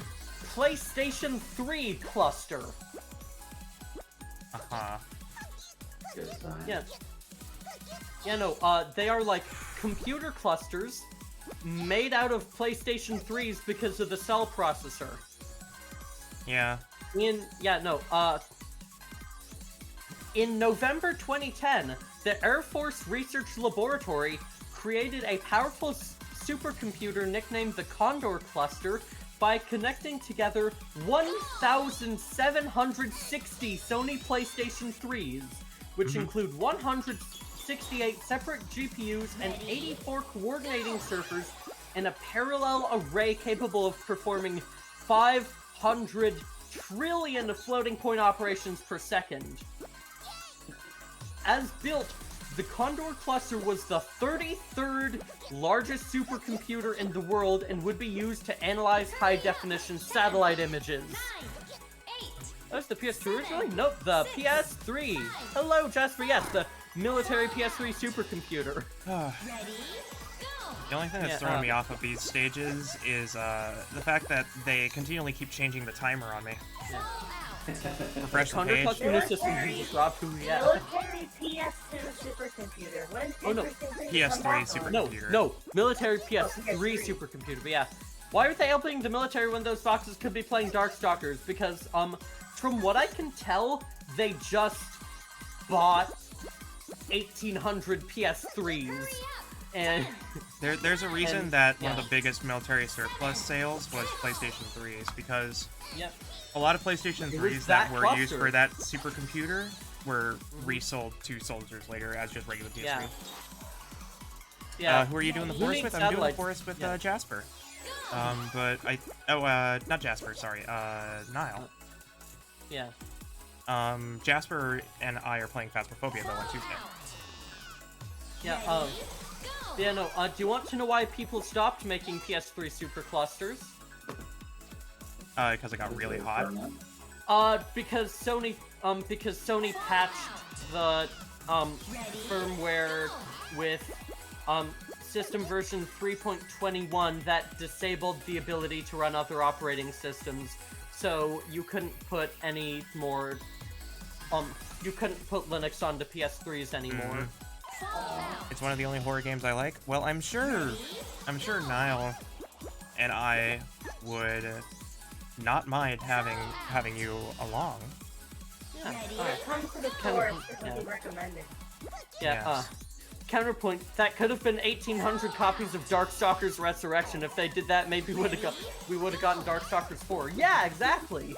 PlayStation 3 Cluster. Uh-huh. Good sign. Yeah. Yeah, no, they are like computer clusters made out of PlayStation 3s because of the cell processor. Yeah. In November 2010, the Air Force Research Laboratory created a powerful supercomputer nicknamed the Condor Cluster by connecting together 1,760 Sony PlayStation 3s, which include 168 separate GPUs and 84 coordinating servers in a parallel array capable of performing 500 trillion floating point operations per second. As built, the Condor Cluster was the 33rd largest supercomputer in the world and would be used to analyze high-definition satellite images. 9, 8, That was the PS2 originally? Nope, the PS3. Hello, Jasper. Yes, the military PS3 supercomputer. ready? Go! The only thing that's Yeah, throwing me off of these stages is the fact that they continually keep changing the timer on me. Fall out. Refresh the Condor page. Cluster new system uses Rob who yeah. Military PS2 supercomputer. When Oh, no. interesting things PS3 come out super- on. No, no, military PS3 supercomputer, but yeah. Why are they helping the military when those boxes could be playing Darkstalkers? Because, from what I can tell, they just bought 1,800 PS3s. And, There's a reason And- that one yeah. of the biggest military surplus sales was PlayStation 3s, because yep. a lot of PlayStation It was 3s that that were used cluster. for that supercomputer were resold to soldiers later as just regular PS3. Yeah. Yeah. Who are you doing the Who forest needs with? I'm doing the satellites? forest with Yeah. Jasper. But not Jasper, sorry, Niall. Yeah. Jasper and I are playing Phasmophobia though on Tuesday. Yeah, yeah, no, do you want to know why people stopped making PS3 superclusters? Because it got really hot. Because Sony patched the firmware with system version 3.21 that disabled the ability to run other operating systems, so you couldn't put any more you couldn't put Linux onto PS3s anymore. It's one of the only horror games I like. Well, I'm sure Niall and I would not mind having you along. Yeah. Come to the forest, it would be recommended. Yeah. Yes. Counterpoint. That could have been 1,800 copies of Darkstalkers Resurrection. If they did that, maybe we would have gotten Darkstalkers 4. Yeah, exactly.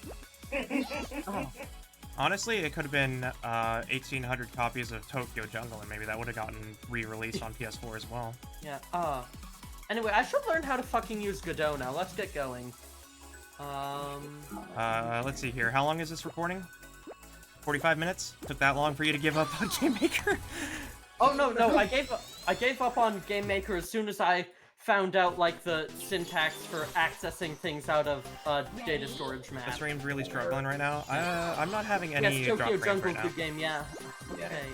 Oh. Honestly, it could have been 1,800 copies of Tokyo Jungle, and maybe that would have gotten re-released on PS4 as well. Yeah. Anyway, I should learn how to fucking use Godot now. Let's get going. Let's see here. How long is this recording? 45 minutes? Took that long for you to give up on Game Maker? Oh no, I gave up on Game Maker as soon as I found out like the syntax for accessing things out of data storage map. The stream's really struggling right now. I'm not having any Yes, drop Tokyo frames Jungle, right now. good game, yeah. Okay.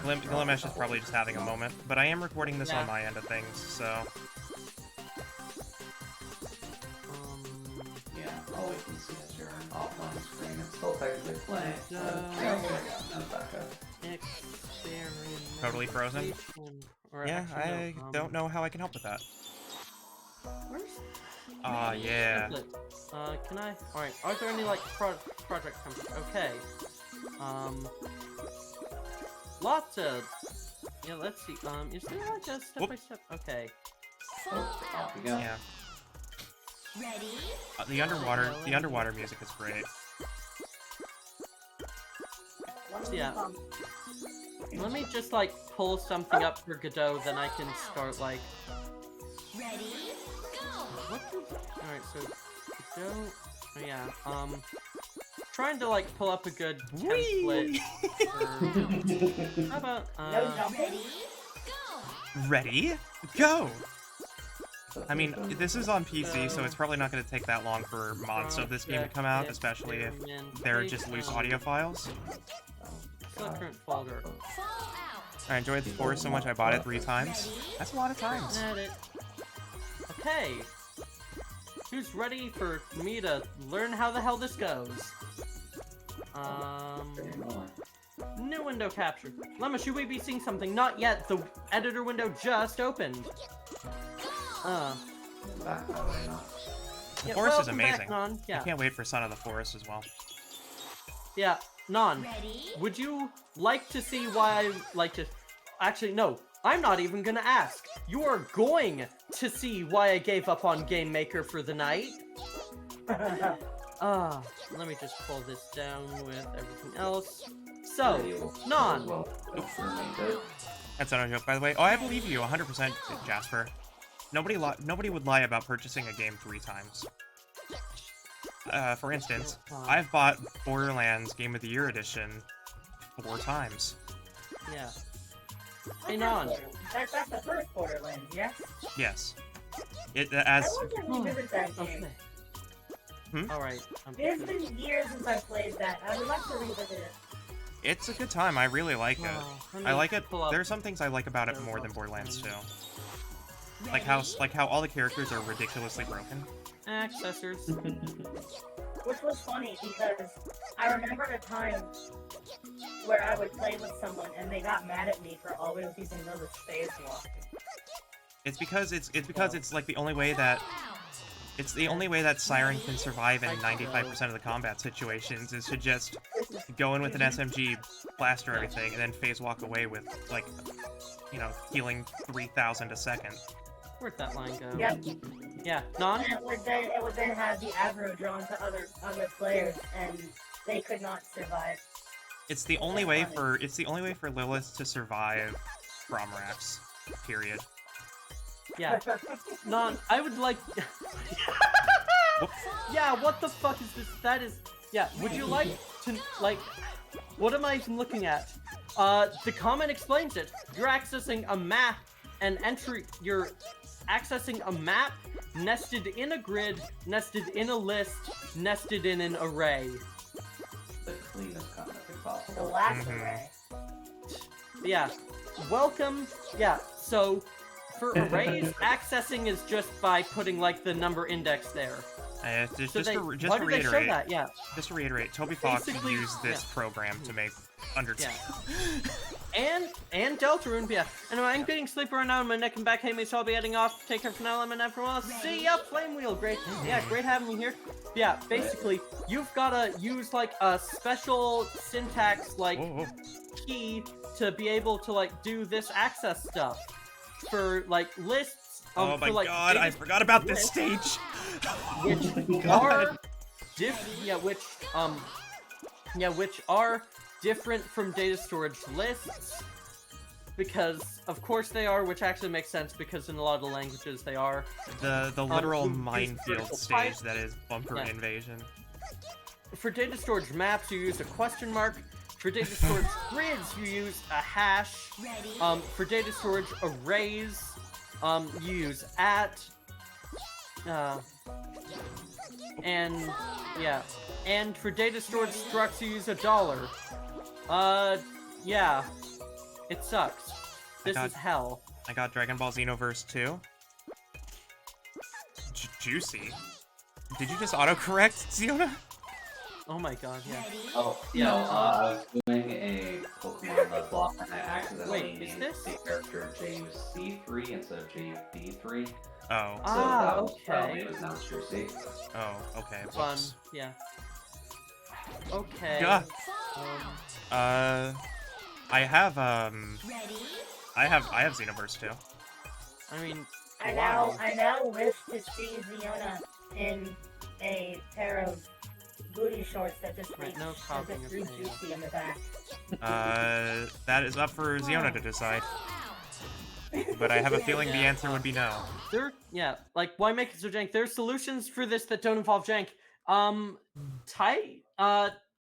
Glimesh is probably just having a moment, but I am recording this on my end of things, so. Yeah, all we can see is your offline screen. It's still technically playing. No backup. Totally frozen? Yeah, I don't know how I can help with that. Where's... yeah. Can I... Alright, are there any, like, project companies? Okay. Lots of... Yeah, let's see. Is there, like, a step-by-step? Okay. Off you go. Yeah. Ready? The underwater music is great. Yeah. Let me just, like, pull something up for Godot, then I can start, like... Ready? Go! What is... Alright, so... Godot... Oh, yeah, trying to, like, pull up a good template for... How about, No jumping? Ready? Go! I mean, this is on PC, so it's probably not going to take that long for mods of this game to come out, especially if they're just loose audio files. Select current folder. I enjoyed the forest so much I bought it 3 times. That's a lot of times. Edit. Okay. Who's ready for me to learn how the hell this goes? New window captured. Lemma, should we be seeing something? Not yet. The editor window just opened. The forest is amazing. Non. Yeah. I can't wait for Son of the Forest as well. Yeah, Non. Ready? Would you like to see why I like to... Actually, no. I'm not even gonna ask. You are going to see why I gave up on Game Maker for the night. Let me just pull this down with everything else. So, Non. That's not a joke, by the way. Oh, I believe you 100%, Jasper. Nobody would lie about purchasing a game 3 times. For instance, I've bought Borderlands Game of the Year Edition 4 times. Yeah. Hey, Non. That's the first Borderlands, yes? Yes. It as. I want to revisit that game. Alright. It's been years since I played that. I would like to revisit it. It's a good time. I really like it. I like it. There are some things I like about it more than Borderlands 2. Like how all the characters are ridiculously broken. Accessors. Which was funny because I remember a time where I would play with someone and they got mad at me for always using those spacewalk. It's because it's like the only way that Siren can survive in 95% of the combat situations is to just go in with an SMG, blaster everything, and then phase walk away with, like, you know, healing 3,000 a second. Where'd that line go? Yep. Yeah, Non? And it would then have the aggro drawn to other players, and they could not survive. It's the only way for Lilith to survive Bromrax. Period. Yeah. Non, I would like... Yeah, what the fuck is this? That is... Yeah, would you like to, like... What am I even looking at? The comment explains it. You're accessing a map and you're accessing a map nested in a grid, nested in a list, nested in an array. The cleanest concept The possible. last Mhm. array. Yeah. Welcome. Yeah. So for arrays, accessing is just by putting like the number index there. Just, So just, they, to, just why to did they show reiterate, that? Yeah. just to reiterate, Toby Fox Basically, used this yeah. program to make Undertale. And Deltarune, yeah. Anyway, I'm getting sleepy right now, and my neck and back hate me, so I'll be heading off. Take care for now, I'm everyone. See ya, Flame Wheel. Great. Yeah, great having you here. Yeah, basically, you've gotta use like a special syntax like Whoa, whoa. key to be able to like do this access stuff for like lists. Oh my for, like, god, I biggest forgot about this lists, stage! which God. are which are different from data storage lists, because of course they are, which actually makes sense because in a lot of the languages they are. The literal you use minefield vertical stage pipe. that is bumper Yeah. invasion. For data storage maps, you use a question mark. For data storage grids, you use a hash. Ready? For data storage arrays, you use @. And yeah. And for data storage structs, you use $1. Yeah. It sucks. This got- is hell. I got Dragon Ball Xenoverse 2. Juicy. Did you just autocorrect, Ziona? Oh my god, yeah. Ready? Oh, Yeah, I was doing a Pokemon block and I accidentally Wait, is named this- the character JC3 instead of JB3. So Oh. Ah, that was probably okay. was now Juicy. Oh, okay. Fun, Whoops. yeah. Okay. Yeah. Um, I have, Ready? I have Xenoverse 2. I mean, I wow. now wish to see Ziona in a pair of booty shorts that just Right, reach, no that copying just of reach Mania. juicy in the back. That is up for Ziona to decide. But I have a feeling the answer would be no. Yeah, like, why make it so jank? There's solutions for this that don't involve jank.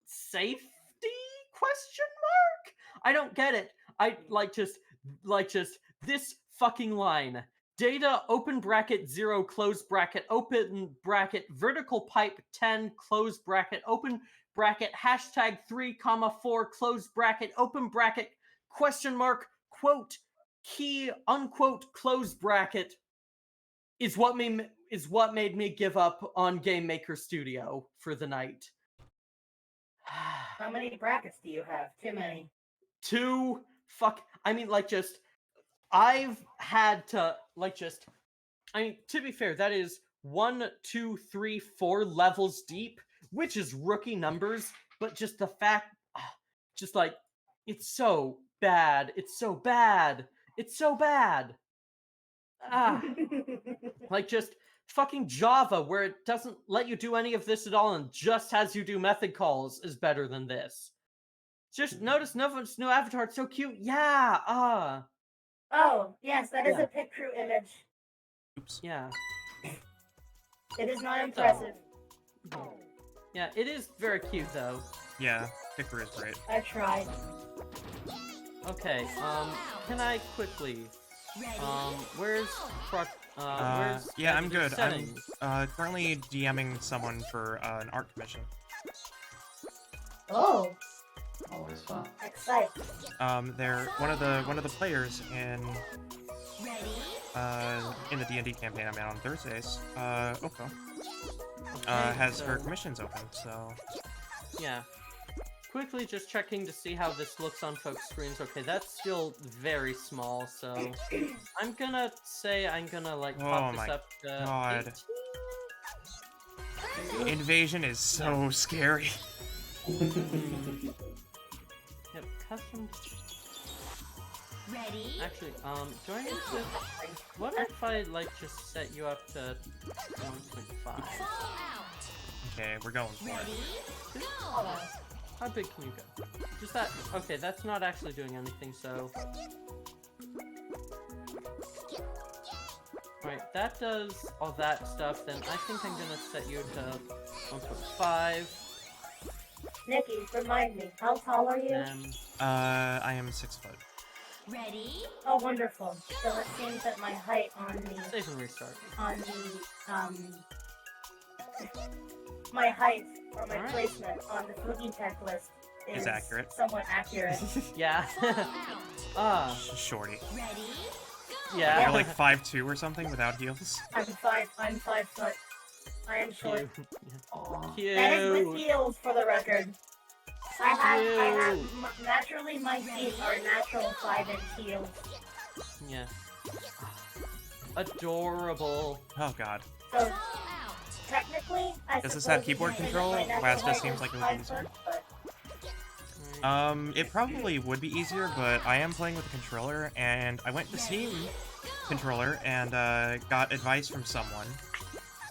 Safety? Question mark? I don't get it. I, just, this fucking line. Data, open bracket, 0, close bracket, open bracket, vertical pipe, 10, close bracket, open bracket, hashtag 3, 4, close bracket, open bracket, question mark, quote, key, unquote, close bracket, is what made me give up on Game Maker Studio for the night. How many brackets do you have? Too many. I've had to, to be fair, that is 1, 2, 3, 4 levels deep, which is rookie numbers, but just the fact, it's so bad, it's so bad, it's so bad. Fucking Java, where it doesn't let you do any of this at all and just has you do method calls, is better than this. Just notice Nova's new avatar, it's so cute. Yeah, Oh, yes, that is Yeah. a pit crew image. Oops. yeah. It is not impressive. Yeah, it is very cute though. Yeah, Picker is great. I tried. Okay, can I quickly, Ready? where's Yeah, I'm good. settings? I'm currently DMing someone for an art commission. Oh, Always fun. excite. They're one of the players Ready? in the D&D campaign I'm in on Thursdays. Oko, Okay, has her so- commissions open, so Yeah. Quickly just checking to see how this looks on folks' screens. Okay, that's still very small, so I'm gonna say pop Oh this my up to God. 18. Invasion is so scary. Yep, custom. Ready? Actually, do I need to? What if I just set you up to 1.5? Okay, we're going for it. Ready? How big can you go? Just that. Okay, that's not actually doing anything. So, right, that does all that stuff. Then I think I'm gonna set you to 1.5. Nikki, remind me, how tall are you? Then I am 6 foot. Ready? Oh, wonderful. So it seems that my height on the Save and restart. my height or my Alright. placement on the Foogie Tech list is accurate. somewhat accurate. Yeah. Shorty. Ready? Yeah. You're like 5'2" or something without heels. I'm 5 foot. I am short. Cute. Aw. That is with Cute. heels, for the record. I have Cute. naturally my feet are natural 5-inch heels. Yeah. Adorable. Oh god. So technically, I Does this suppose have keyboard you can say control? that my natural Whereas this height seems is like it would be 5 easier. foot, but It probably would be easier, but I am playing with a controller, and I went to Steam controller and got advice from someone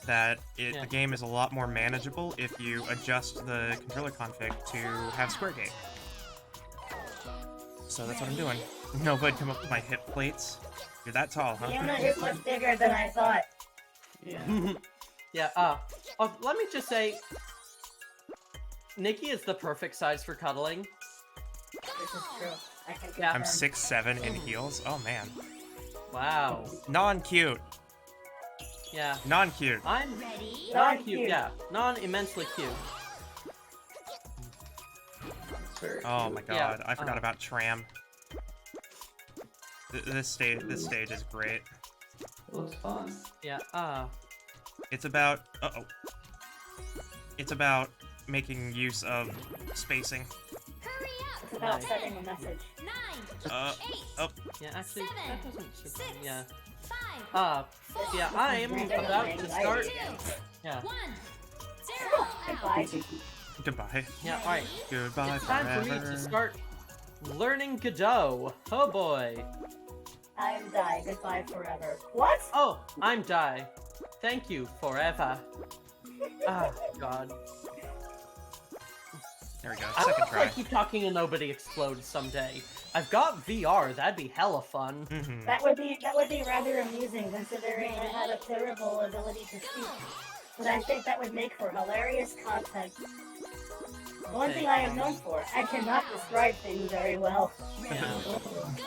that Yeah. the game is a lot more manageable if you adjust the controller config to have square gate. So that's what I'm doing. Nobody come up with my hip plates. You're that tall, huh? Fiona is much bigger than I thought. Yeah. Yeah, let me just say, Nikki is the perfect size for cuddling. This is true. I can Yeah. I'm confirm. 6'7" in heels. Oh man. Wow. Non-cute. Yeah. Non-cute. I'm Ready? non-cute, yeah. Non-immensely cute. It's very Oh cute. my Yeah, god, I forgot about Tram. This stage is great. It looks fun. Yeah, It's about It's about making use of spacing. Hurry up! It's about Nice. sending a message. 9, Uh 8, oh, yeah, actually, that doesn't... 6, Yeah. 5, Yeah, I am about to start... 2, Yeah. 1, 0. Goodbye. goodbye. Yeah, alright. Goodbye It's time for me forever. to start learning Godot. Oh boy. I'm Die. Goodbye forever. What? Oh, I'm Die. Thank you forever. Ah, God. There we go. I Second hope I try. keep talking and nobody explodes someday. I've got VR. That'd be hella fun. Mhm. That would be rather amusing considering I had a terrible ability to speak. But I think that would make for hilarious content. One thing I am known for, I cannot describe things very well.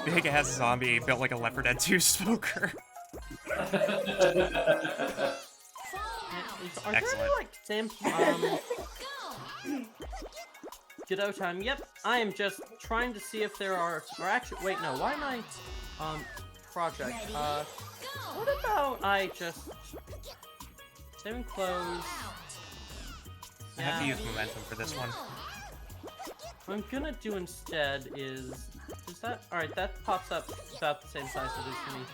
Big ass zombie built like a Leopard Dead 2 smoker. Are there any, Excellent. like, Godot time? Yep, I am just trying to see if there are... Or actually, wait, no, why am I... project. What about I just... Save and close... I have to Yeah. use momentum for this one. What I'm gonna do instead is that alright? That pops up about the same size it is for me.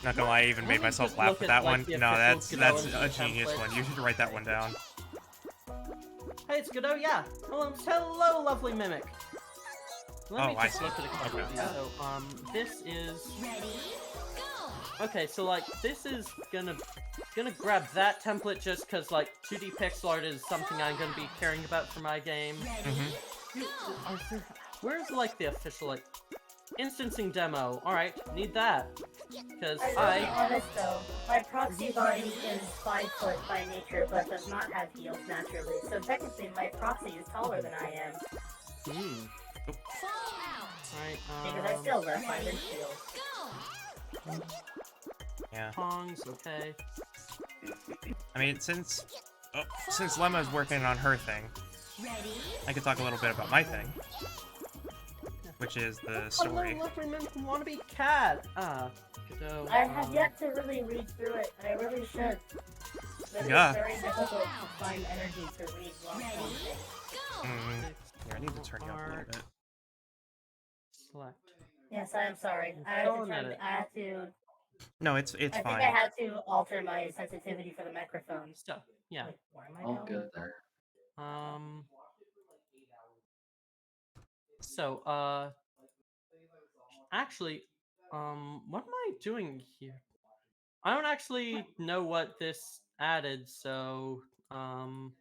Not gonna lie, I even Let made me myself just laugh look with at, that like, one. the No, official that's Godot a genius template. one. You should write that one down. Hey, it's Godot. Yeah. Hello, lovely mimic. Let me Oh, I just see. look at a couple Okay. of these. So, this is Ready? Go! okay. So, like, this is gonna grab that template just because, like, 2D pixel art is something I'm gonna be caring about for my game. Ready? Mhm. Where's like the official like instancing demo? All right, need that because I will be honest though, my proxy body is 5 foot by nature, but does not have heels naturally. So technically, my proxy is taller than I am Fall out! Right. because I still wear 5-inch heels. Go! Yeah. Pongs. Okay. I mean, since Lemma's working on her thing, Ready? I could talk a little bit about my thing, which is the story. Hello, lovely mimic wannabe cat. Godot. I have yet to really read through it. I really should. But Yeah. it's very difficult to find energy to read long Ready? form things. Go! Here, I need to turn you up a little bit. Select. Yes, I am sorry. I had Go to on turn. edit. I had to. No, it's I think I fine. had to alter my sensitivity for the microphone. So yeah. Wait, where am I All going? good there. So actually, what am I doing here? I don't actually know what this added, so you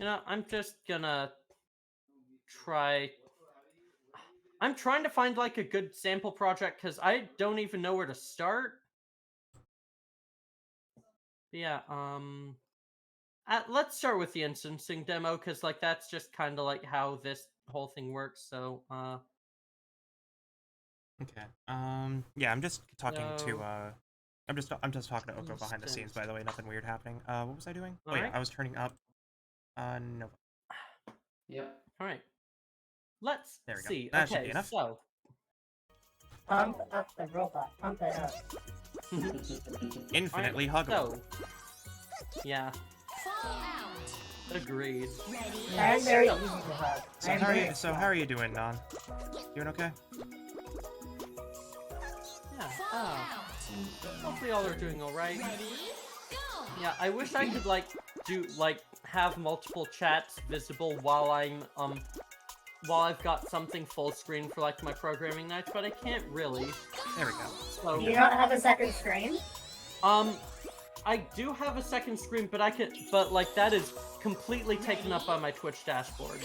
know, I'm just gonna try. I'm trying to find like a good sample project because I don't even know where to start. But yeah, let's start with the instancing demo because like that's just kind of like how this whole thing works. So Okay. Yeah, I'm just talking to So- I'm just talking to Oko behind the scenes, by the way. Nothing weird happening. What was I doing? Oh yeah, Alright. I was turning up. No. Yep. Alright. Let's There we go. see. That should Okay, be enough. so Pump up the robot. Pump it up. Infinitely huggable. so yeah, Fall out. agreed. Ready? I'm very easy to hug. So I'm how are very you? So how are you doing, Non? Doing okay? Yeah. Fall out. Hopefully all are doing alright. Ready? Go. Yeah, I wish I could have multiple chats visible while I've got something full screen for like my programming nights, but I can't really. There we go. So Do you not have a second screen? I do have a second screen, but like that is completely taken up by my Twitch dashboard.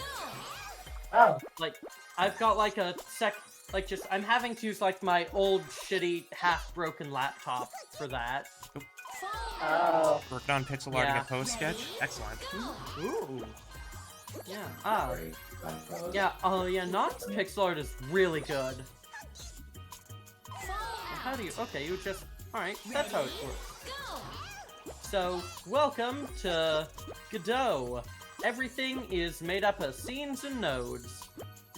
Oh. Like, I've got like I'm having to use like my old shitty half-broken laptop for that. Fall out. Oh. Working on pixel arting Yeah. a post sketch. Excellent. Ooh. Yeah. Great. Yeah. Oh, yeah. Non's pixel art is really good. Fall How do you? Okay, you just. All right. That's how it works. Go. So, welcome to Godot. Everything is made up of scenes and nodes.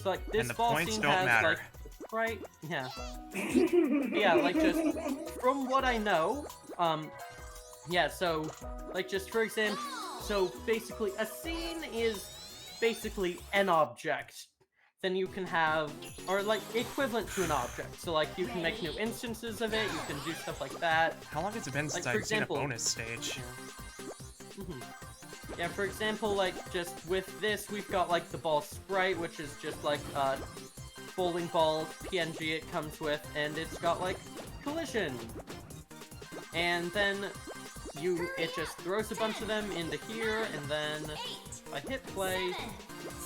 So, like, this And the ball points scene don't has, matter. like, right? Yeah. Yeah, like, just, from what I know, yeah, so, like, just for example, so, basically, a scene is basically an object. Then you can have, or, like, equivalent to an object. So, like, you can make new instances of it, you can do stuff like that. How long has it been since Like, for I've seen a example- bonus stage? Mhm. Yeah, for example, like, just with this, we've got, like, the ball sprite, which is just, like, bowling ball PNG it comes with, and it's got, like, collision. And then it just throws a bunch of them into here, and then if I hit play,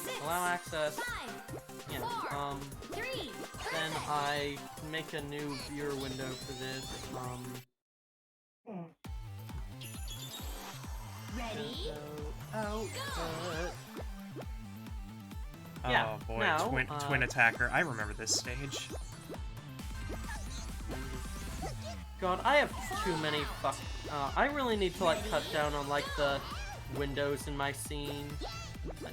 6, allow access, 5, yeah, 4, 3, then I make a new viewer window for this, ready? output. Oh Yeah, boy, now, twin attacker. I remember this stage. God, I have too many I really need to, like, cut down on, like, the windows in my scene.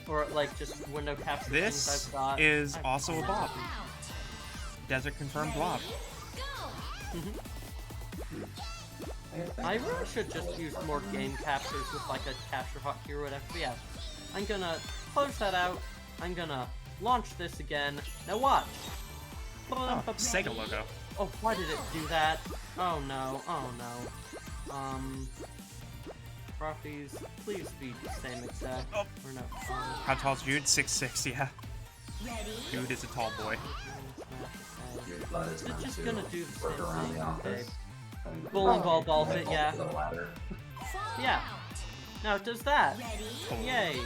Or, like, just window capture things This I've got. is also a blob. Desert confirmed blob. I really should just use more game captures with, like, a capture hotkey or whatever. But yeah, I'm gonna close that out. I'm gonna launch this again. Now watch! Oh, Sega logo. Oh, why did it do that? Oh no, oh no. Properties, please be the same exact. Oh. Or no. How tall's Jude? 6'6", yeah. Ready? Jude is a tall boy. Your blood is It's meant just to gonna do the work same around thing, the office. Bowling ball balls it, Fall yeah. to the ladder. Fall Yeah. Now it does that. Ready? Yay.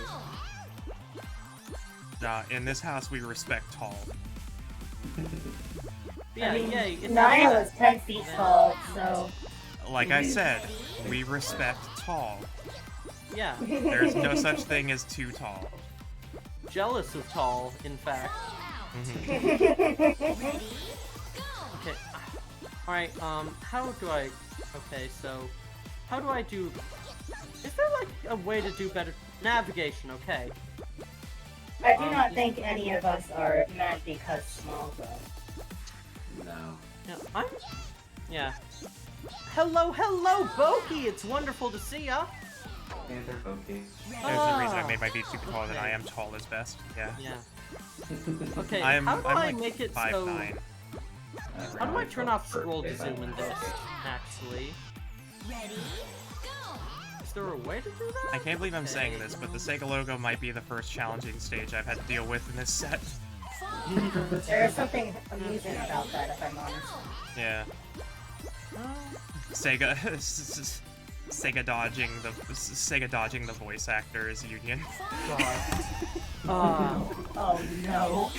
In this house, we respect tall. Yeah, I mean, yay. It's Naya awesome. was 10 feet tall, so. Like I said, we respect tall. Yeah. There's no such thing as too tall. Jealous of tall, in fact. Mhm. Okay. Alright, how do I... Okay, so... How do I do... Is there, like, a way to do better... Navigation, okay. I do not think any of us are mad because small, though. No. Yeah, Yeah. Hello, hello, Boki! It's wonderful to see ya! And they're focused. There's the reason I made my VTuber taller than I am. Tall is best. Yeah. Yeah. Okay, I'm how do I'm I like make it 5'9". so... How do I turn off scroll to zoom in this, actually? Ready? Go! Is there a way to do that? I can't believe I'm saying this, but the Sega logo might be the first challenging stage I've had to deal with in this set. There is something amusing about that, if I'm honest. Yeah. Sega dodging the voice actors union. Oh no.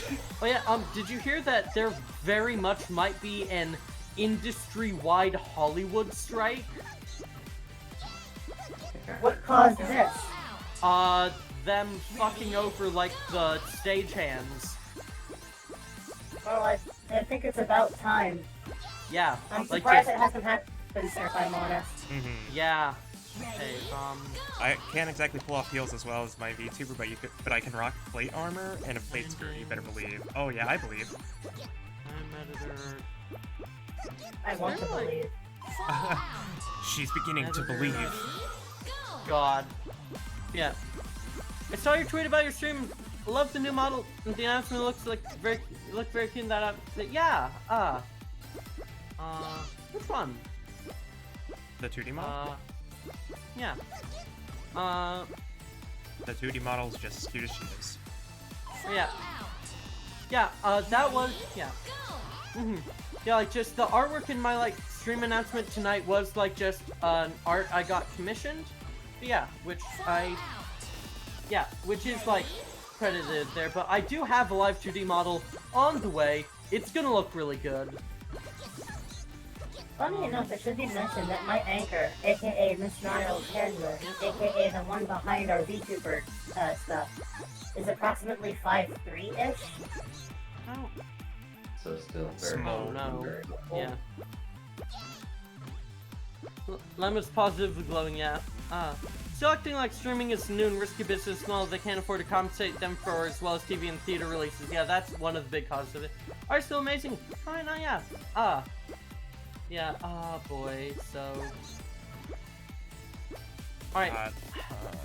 Oh yeah, did you hear that there very much might be an industry-wide Hollywood strike? What caused this? Them fucking over, like, the stagehands. Well, I I think it's about time. Yeah. I'm like surprised just- it hasn't happened, sir, if I'm honest. Yeah. Okay, I can't exactly pull off heals as well as my VTuber, but I can rock plate armor and a plate skirt, you better believe. Oh yeah, I believe. time editor. I want to believe. She's beginning to Editor. believe. God. Yeah. I saw your tweet about your stream. Love the new model. The announcement looks like very keen that up. Yeah. Which one? The 2D model? Yeah. The 2D model's just as cute as she is. Yeah. Yeah, that was, yeah. Yeah, like, just the artwork in my, like, stream announcement tonight was, like, just an art I got commissioned. Yeah, which is, like, credited there. But I do have a live 2D model on the way. It's gonna look really good. Funny enough, it should be mentioned that my anchor, aka Mr. Niles Handler, aka the one behind our VTuber stuff, is approximately 5'3"-ish. Oh, So still very Small. cool, No. very cool. yeah. Lemon's positively glowing, yeah. Still acting like streaming is new and risky business model they can't afford to compensate them for, as well as TV and theater releases. Yeah, that's one of the big causes of it. Are still amazing? Fine, yeah. Yeah, boy, so... Alright,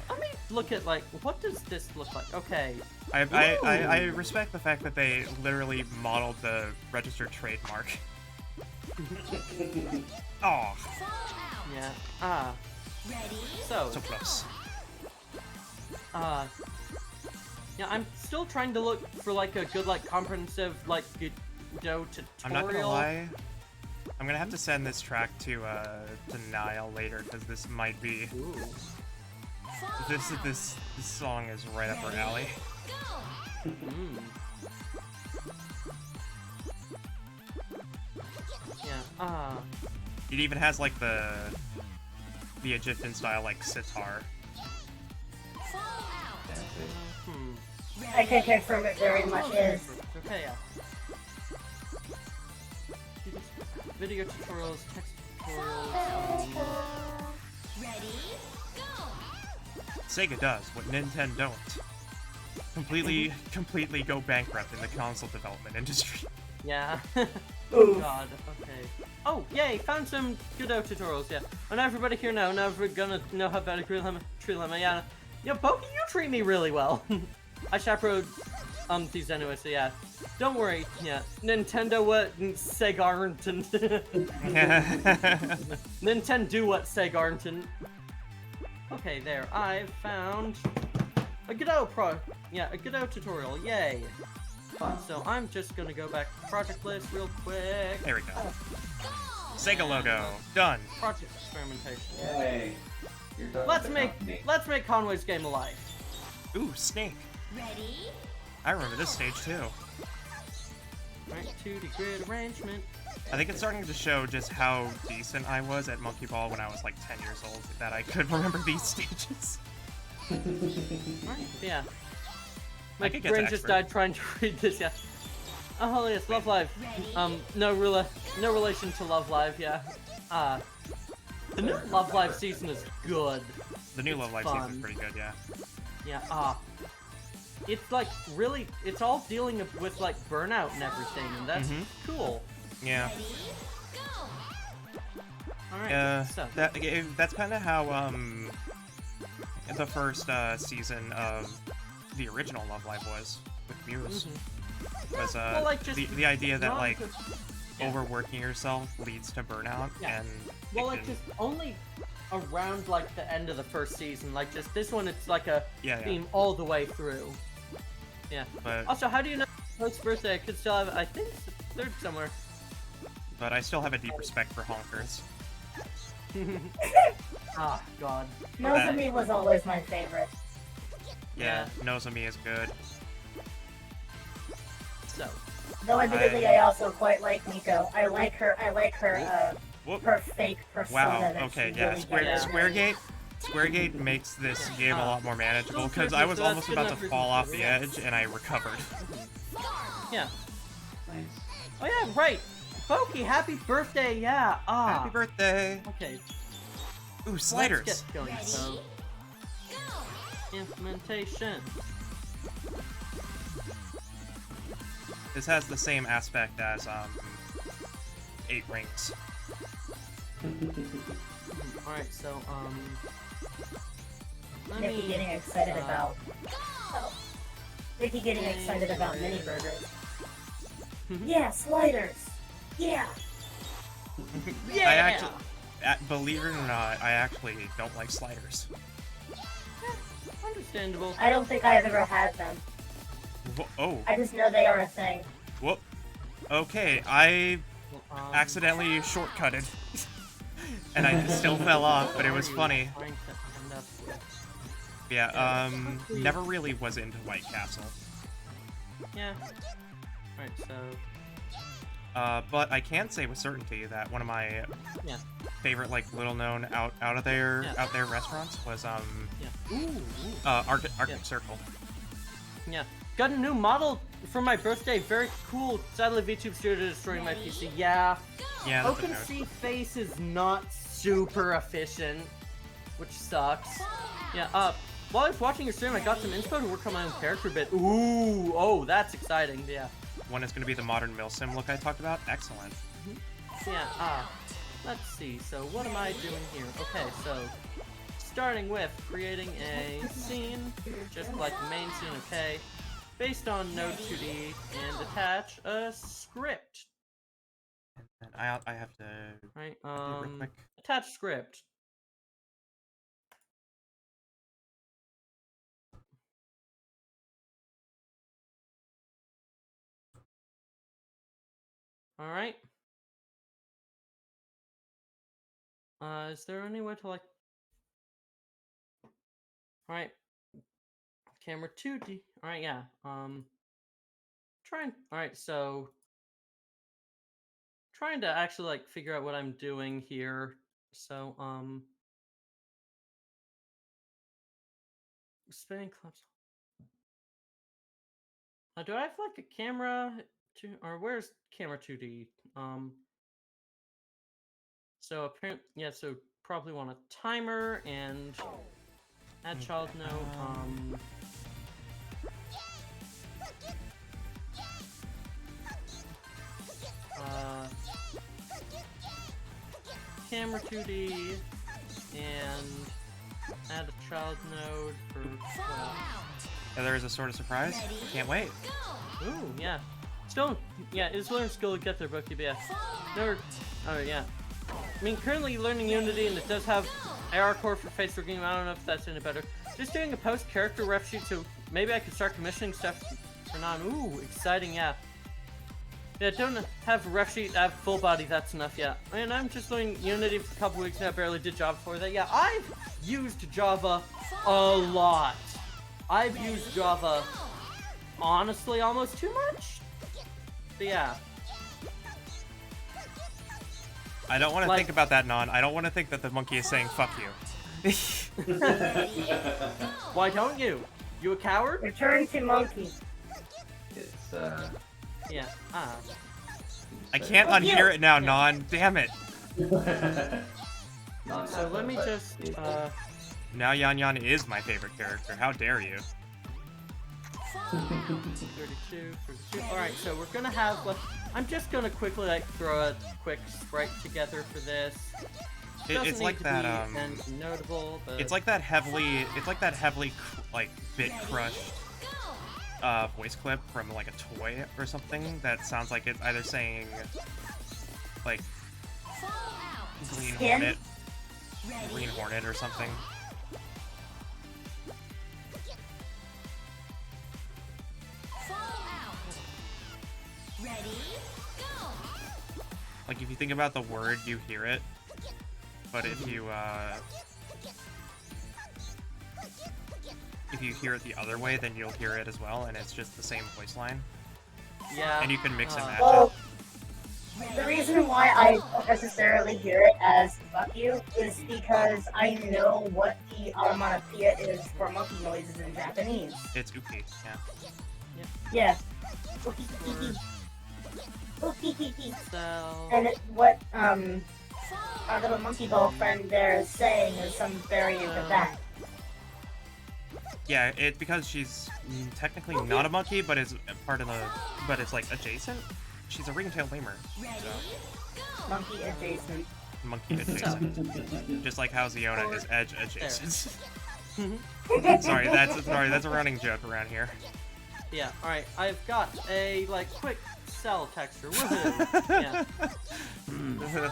let me look at, like, what does this look like? Okay. I respect the fact that they literally modeled the registered trademark. Oh, Yeah, Ready? so... so close. Yeah, I'm still trying to look for, like, a good, like, comprehensive, like, Godot tutorial. I'm not gonna lie. I'm gonna have to send this track to Niall later, because this might be... Ooh. This song is right up her alley. Mm. Yeah, It even has, like, the Egyptian style, like, sitar. Fancy. I can confirm it very much is. Okay, yeah. Video tutorials, text tutorials, Ready? Go! Sega does what Nintendo don't. Completely go bankrupt in the console development industry. yeah. Oof. God, okay. Oh, yay, found some Godot tutorials, yeah. And everybody here now we're gonna know how bad a tree lemma, yeah. Yeah, Pokey, you treat me really well. I chaperoned these anyway, so yeah. Don't worry, yeah. Nintendo what Sega aren't. Nintendo what Sega aren't. Okay, there. I found a Godot a Godot tutorial, yay. So I'm just gonna go back to project list real quick. There we go. Sega logo done. Project experimentation. Yay. You're done Let's with the make company. Conway's game alive. Ooh, Snake. Ready? I remember this stage too. Right, 2D grid arrangement. I think it's starting to show just how decent I was at Monkey Ball when I was like 10 years old, that I could remember these stages. Right, yeah. I My could get brain to just expert. died trying to read this, yeah. Oh yes, Love Live. No relation to Love Live, yeah. The new Love Live season is good. The new It's Love Live fun. season's pretty good, yeah. Yeah, it's like really, it's all dealing with like burnout and everything, and that's cool. Yeah. Alright, so. That's kind of how the first season of the original Love Live was with Muse. Was Well, like, just the idea that not like just- overworking yourself leads to burnout, Yeah. and Well, it like, can- just only around, like, the end of the first season. Like, just this one, it's like a Yeah, yeah. theme all the way through. Yeah. but Also, how do you know Post birthday? I could still have, I think it's the third somewhere. I still have a deep respect for honkers. Ah, God. Nozomi was always my favorite. Yeah, Nozomi is good. So, Though admittedly, I also quite like Miko. I like her, Whoop. her fake persona. Wow. that Okay. she Yeah. really does. Squaregate makes this game a lot more manageable Still because tricky, I was so that's almost good about to enough reason fall to off the relax. edge and I recovered. yeah. Nice. Oh yeah, right. Pokey, happy birthday, yeah. Happy birthday! Okay, Ooh, sliders! let's get going. So, Go. implementation. This has the same aspect as 8 rings. Alright, so, let Nikki me, getting excited about. Oh. Nikki getting excited about mini burgers. Yeah, sliders. Yeah. yeah! I actually, believe it or not, I actually don't like sliders. Understandable. I don't think I've ever had them. Oh, I just know they are a thing. whoop. Okay, I Um, accidentally shortcutted. And I still fell off, but it was funny. trying to end up with- Yeah, never really was into White Castle. Yeah. Alright, so, But I can say with certainty that one of my yeah. favorite, like, little known out there restaurants was, Yeah. Ooh. Arctic Yeah. Circle. Yeah. Got a new model for my birthday. Very cool. Sadly, VTube's here to destroy my PC. Yeah. Yeah, that's a note. OpenSea face is not super efficient, which sucks. Yeah, while I was watching your stream, I got some inspo to work on my own character bit. Ooh, oh, that's exciting, yeah. One is going to be the modern milsim look I talked about. Excellent. Yeah, let's see, so what am I doing here? Okay, so, starting with creating a scene, just like the main scene, okay, based on Node 2D, and attach a script. And I have to Right, do it real quick. attach script. Alright. Is there any way to, like... Alright. Camera 2D. Alright, yeah. Alright, so... Trying to actually, like, figure out what I'm doing here. So, spinning clips. Do I have, like, a camera or where's camera 2D? So apparently, yeah, so probably want a timer and add child note, camera 2D and add a child node for Yeah, there is a sort of surprise. Can't wait. ooh, yeah. Still, yeah, it's learning skill to get there, but yeah. Never, oh yeah. I mean, currently learning Unity, and it does have AR core for face rigging. I don't know if that's any better. Just doing a post character ref sheet, so maybe I could start commissioning stuff for non. Ooh, exciting, yeah. Yeah, don't have a ref sheet, I have full body, that's enough, yeah. And I'm just learning Unity for a couple weeks now, barely did Java for that. Yeah, I've used Java a lot. I've used Java, honestly, almost too much. But yeah. I don't want to Like- think about that, Non. I don't want to think that the monkey is saying fuck you. Why don't you? You a coward? Return to monkey. It's, Yeah, I can't unhear it now, Non. Damn it. So let me just, Now Yan Yan is my favorite character. How dare you? 32. Alright, so we're gonna have, like, I'm just gonna quickly, like, throw a quick sprite together for this. It's like that, notable, but... It's like that heavily, like, bit crushed, voice clip from, like, a toy or something that sounds like it's either saying, like, Green Hornet or something. Ready? Go! Like, if you think about the word, you hear it. But if you hear it the other way, then you'll hear it as well, and it's just the same voice line. Yeah. And you can mix and match Well, it. the reason why I don't necessarily hear it as fuck you is because I know what the onomatopoeia is for monkey noises in Japanese. It's uki, yeah. Yeah. So... And what our little monkey ball friend there is saying is some variant of that. Yeah, it's because she's technically not a monkey, but is part of the, but it's like adjacent. She's a ring-tailed lemur, so Monkey adjacent. monkey adjacent. Just like how Ziona is edge adjacent. sorry, that's a running joke around here. Yeah, alright, I've got a, like, quick cell texture. Woohoo! Yeah.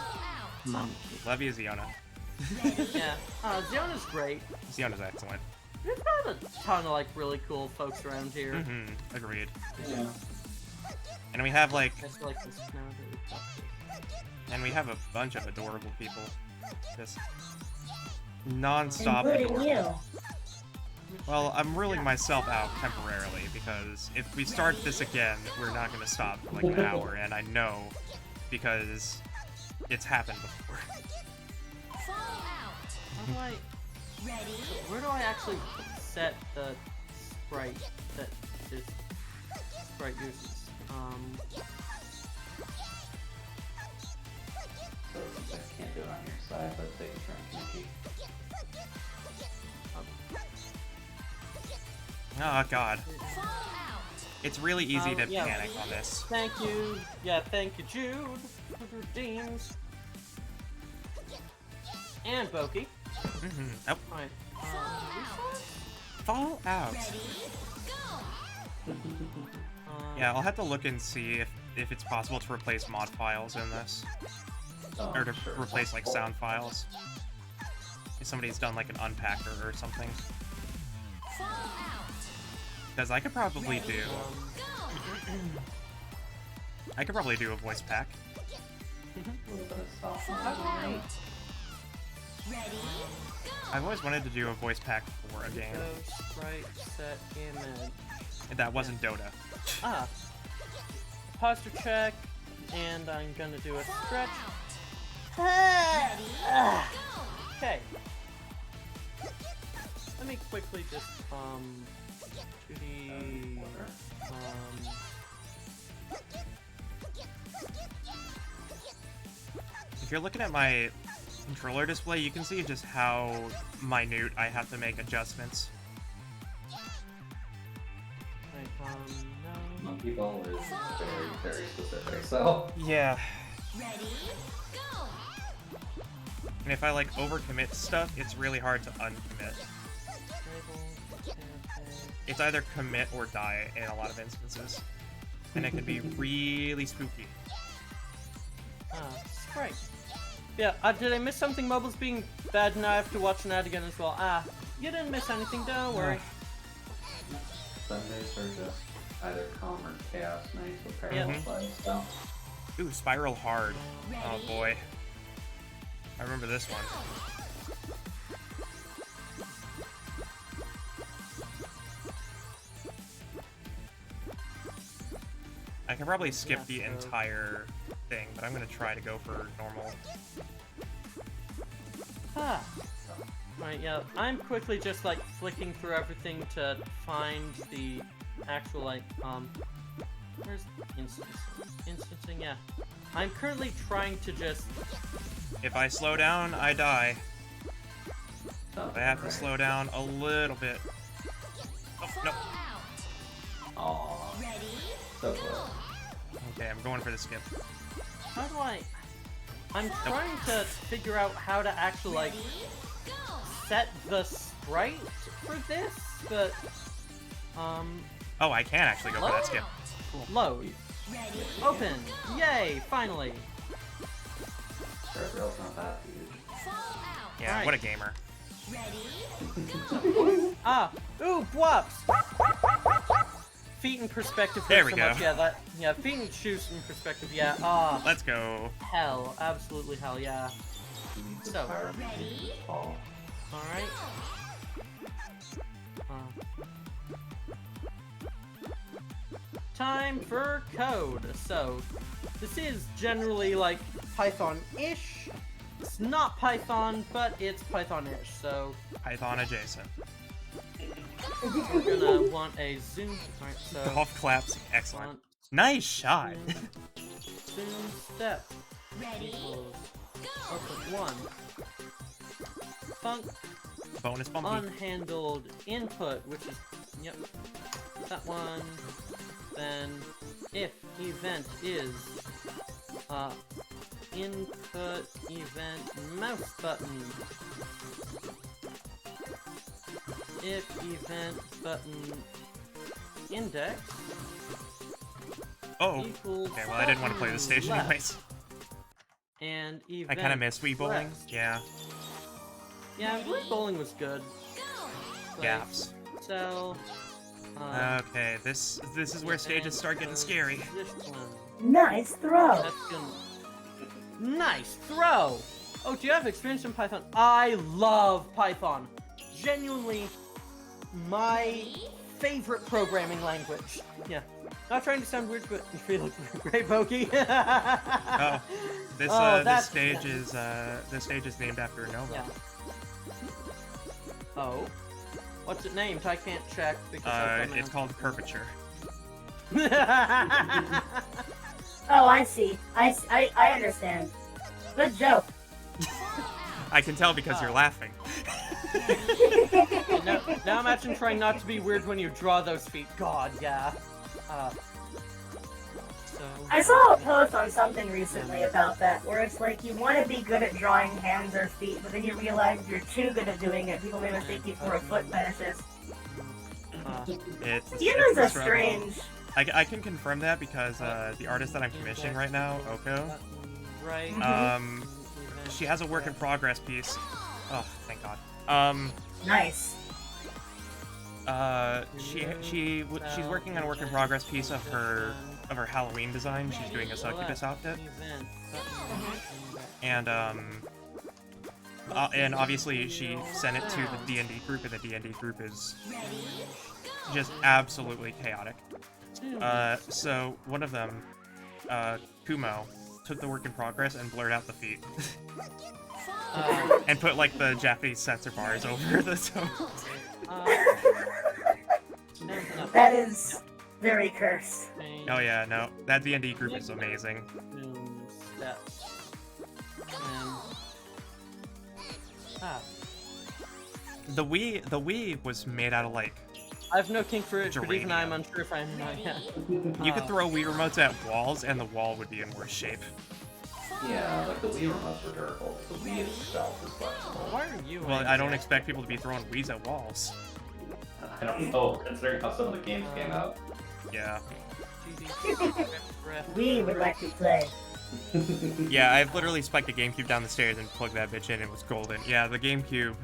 Monkey. Love you, Ziona. Yeah. Ziona's great. Ziona's excellent. We've got a ton of, like, really cool folks around here. Mm-hmm. Agreed. Yeah. And we have like, I feel like this now. and we have a bunch of adorable people. Just non-stop Including adorable. you. Well, I'm ruling myself out temporarily because if we start this again, we're not going to stop for like an hour, and I know because it's happened before. How do I... Where do I actually set the sprite that this sprite uses? So since I can't do it on your side, let's take a turn, Mickey. Oh god. It's really easy to yeah. panic on this. Thank you. Yeah, thank you, Jude. For redeems. And Boki. Oh, Alright. fall out. Yeah, I'll have to look and see if it's possible to replace mod files in this. Oh, Or to sure. replace like sound files. If somebody's done like an unpacker or something. Because I could probably do... I could probably do a voice pack. A little bit of soft Alright. I've always wanted to do a voice pack for a game. So, sprite, set, image. That wasn't Dota. Ah. Posture check. And I'm gonna do a stretch. Okay. Let me quickly just, 2D, If you're looking at my controller display, you can see just how minute I have to make adjustments. right, no. Monkey ball is very, very specific, so... Yeah. And if I like overcommit stuff, it's really hard to uncommit. It's either commit or die in a lot of instances. And it can be really spooky. Sprite. Yeah, did I miss something? Mobile's being bad and I have to watch an ad again as well. You didn't miss anything, don't worry. Sundays are just either calm or chaos nights with parallel play, so... Ooh, Spiral Hard. Oh boy. I remember this one. I can probably skip the entire thing, but I'm gonna try to go for normal. Right, yeah, I'm quickly just like flicking through everything to find the actual like, where's instancing, yeah. I'm currently trying to just... If I slow down, I die. Oh, I have to right. slow down a little bit. Oh, no. Aww. So close. Okay, I'm going for the skip. How do I... I'm trying to figure out how to actually, like, set the sprite for this, but, Oh, I can actually go for that skip. load. Open! Yay! Finally! Guardrail's not that huge. Yeah, Alright. what a gamer. Ooh, bwops! Feet in perspective There hurt we so go. much, yeah, feet and shoes in perspective, yeah, Let's go. hell, absolutely hell, yeah. So, Fall. alright. Time for code. So, this is generally like Python-ish. It's not Python, but it's Python-ish, so Python adjacent. we're gonna want a zoom. Alright, so Golf claps. Excellent. want Nice shot. Zoom step Ready? equals Go! output 1. Func Bonus bumpy. unhandled input, which is, yep, that one. Then if event is input event mouse button. If event button index Oh, equals okay, well I didn't want to play this stage left. anyways. And I event kind of miss Wii Bowling. rest. Yeah, Yeah, Wii Bowling was good. Like, gaps. So, Okay, this is where stages start getting scary. This one. Nice throw. That's gonna... Nice throw! Oh, do you have experience in Python? I love Python. Genuinely, my favorite programming language. Yeah. Not trying to sound weird, but you feel great, Pokey. Oh, this Oh, this that's- stage is named after Nova. Yeah. Oh. What's it named? I can't check because It's called Curvature. Oh, I see. I understand. Good joke. I can tell because you're laughing. now imagine trying not to be weird when you draw those feet. God, yeah. So... I saw a post on something recently about that, where it's like you want to be good at drawing hands or feet, but then you realize you're too good at doing it. People may mistake you for a foot fetishist. Humans are strange. I can confirm that because the artist that I'm commissioning right now, Oko, Right. she has a work in progress piece. Oh, thank God. Nice. She's working on a work in progress piece of her Halloween design. She's doing a succubus outfit, and obviously she sent it to the D&D group, and the D&D group is just absolutely chaotic. So one of them, Kumo, took the work in progress and blurred out the feet. And put like the Japanese censor bars over the toes. That is very cursed. Oh yeah, no, that D&D group is amazing. The Wii was made out of like. I have no kink for it, but even geranium. I'm unsure if I'm not yet. You could throw Wii remotes at walls, and the wall would be in worse shape. Yeah, like the Wii remotes were durable. The Wii itself is flexible. Why are you? Well, I don't expect people to be throwing Wiis at walls. I don't know, considering how some of the games came out. Yeah. We would like to play. Yeah, I've literally spiked a GameCube down the stairs and plugged that bitch in, and it was golden. Yeah, the GameCube.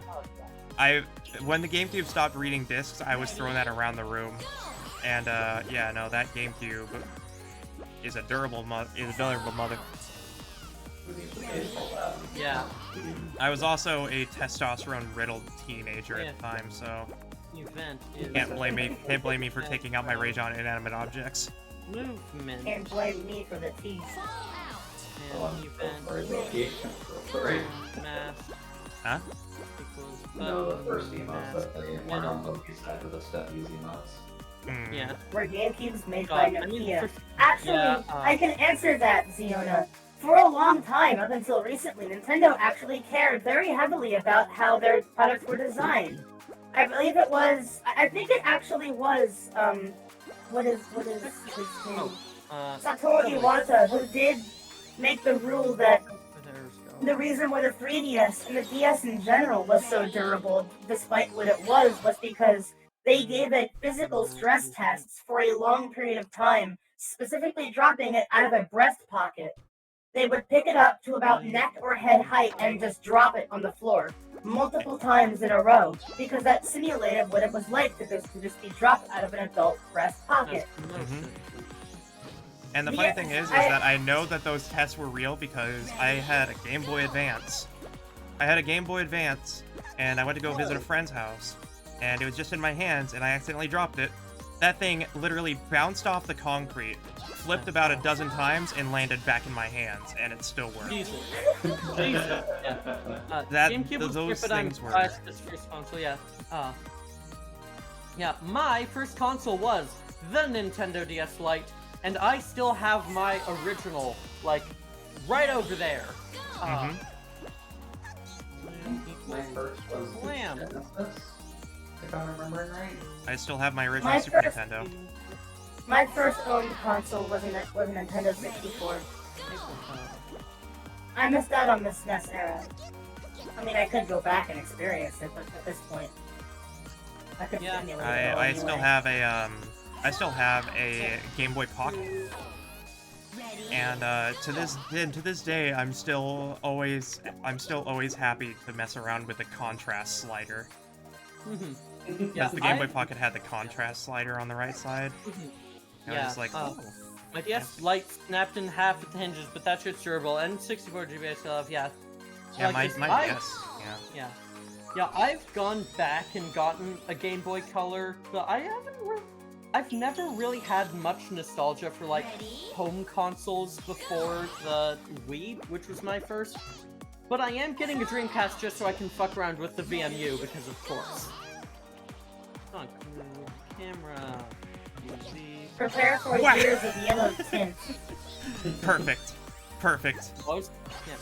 When the GameCube stopped reading discs, I was throwing that around the room. And yeah, no, that GameCube is a durable mother. Yeah. I was also a testosterone-riddled teenager at the time, so Event is can't blame me for taking out my rage on inanimate objects. movement. Can't blame me for the teeth. And event mass Huh? equals No, the button, first emotes that they mass, weren't on Loki's side of the step easy emotes. Mm. Yeah. Were GameCubes made God, by I mean, Nokia? for- Actually, yeah, I can answer that, Ziona. For a long time, up until recently, Nintendo actually cared very heavily about how their products were designed. I believe it was, I think it actually was, what is his name? Satoru Iwata, who did make the rule that the reason why the 3DS and the DS in general was so durable, despite what it was because they gave it physical stress tests for a long period of time, specifically dropping it out of a breast pocket. They would pick it up to about neck or head height and just drop it on the floor multiple times in a row, because that simulated what it was like to just be dropped out of an adult breast pocket. Mhm. And the funny thing is that I know that those tests were real because I had a Game Boy Advance. And I went to go visit a friend's house, and it was just in my hands, and I accidentally dropped it. That thing literally bounced off the concrete, flipped about a dozen times, and landed back in my hands, and it still worked. Jesus. Jesus. Yeah. GameCube was those good, but I'm things were- biased as first console, yeah. Yeah, my first console was the Nintendo DS Lite. and I still have my original, like, right over there. Mhm. My first was the Slam. Genesis, if I'm remembering right. I still have my original My Super first- Nintendo. My first owned console was a Nintendo 64. I missed out on the SNES era. I mean, I could go back and experience it, but at this point, I could Yeah. emulate it all I still anyway. have a Game Boy Pocket, and to this day, I'm still always happy to mess around with the contrast slider. Mhm. Because the Game Boy Pocket had the contrast slider on the right side. And I Yeah, was like, oh. My DS Lite snapped in half with the hinges, but that shit's durable. And 64 GB I still have, yeah. Yeah, Like, my I- DS, yeah. Yeah. Yeah, I've gone back and gotten a Game Boy Color, but I've never really had much nostalgia for, like, home consoles before the Wii, which was my first. But I am getting a Dreamcast just so I can fuck around with the VMU, because of course. Oh, cool. Camera. UV. Prepare for Wow. years of yellow tint. Perfect. Perfect. Close? Yeah.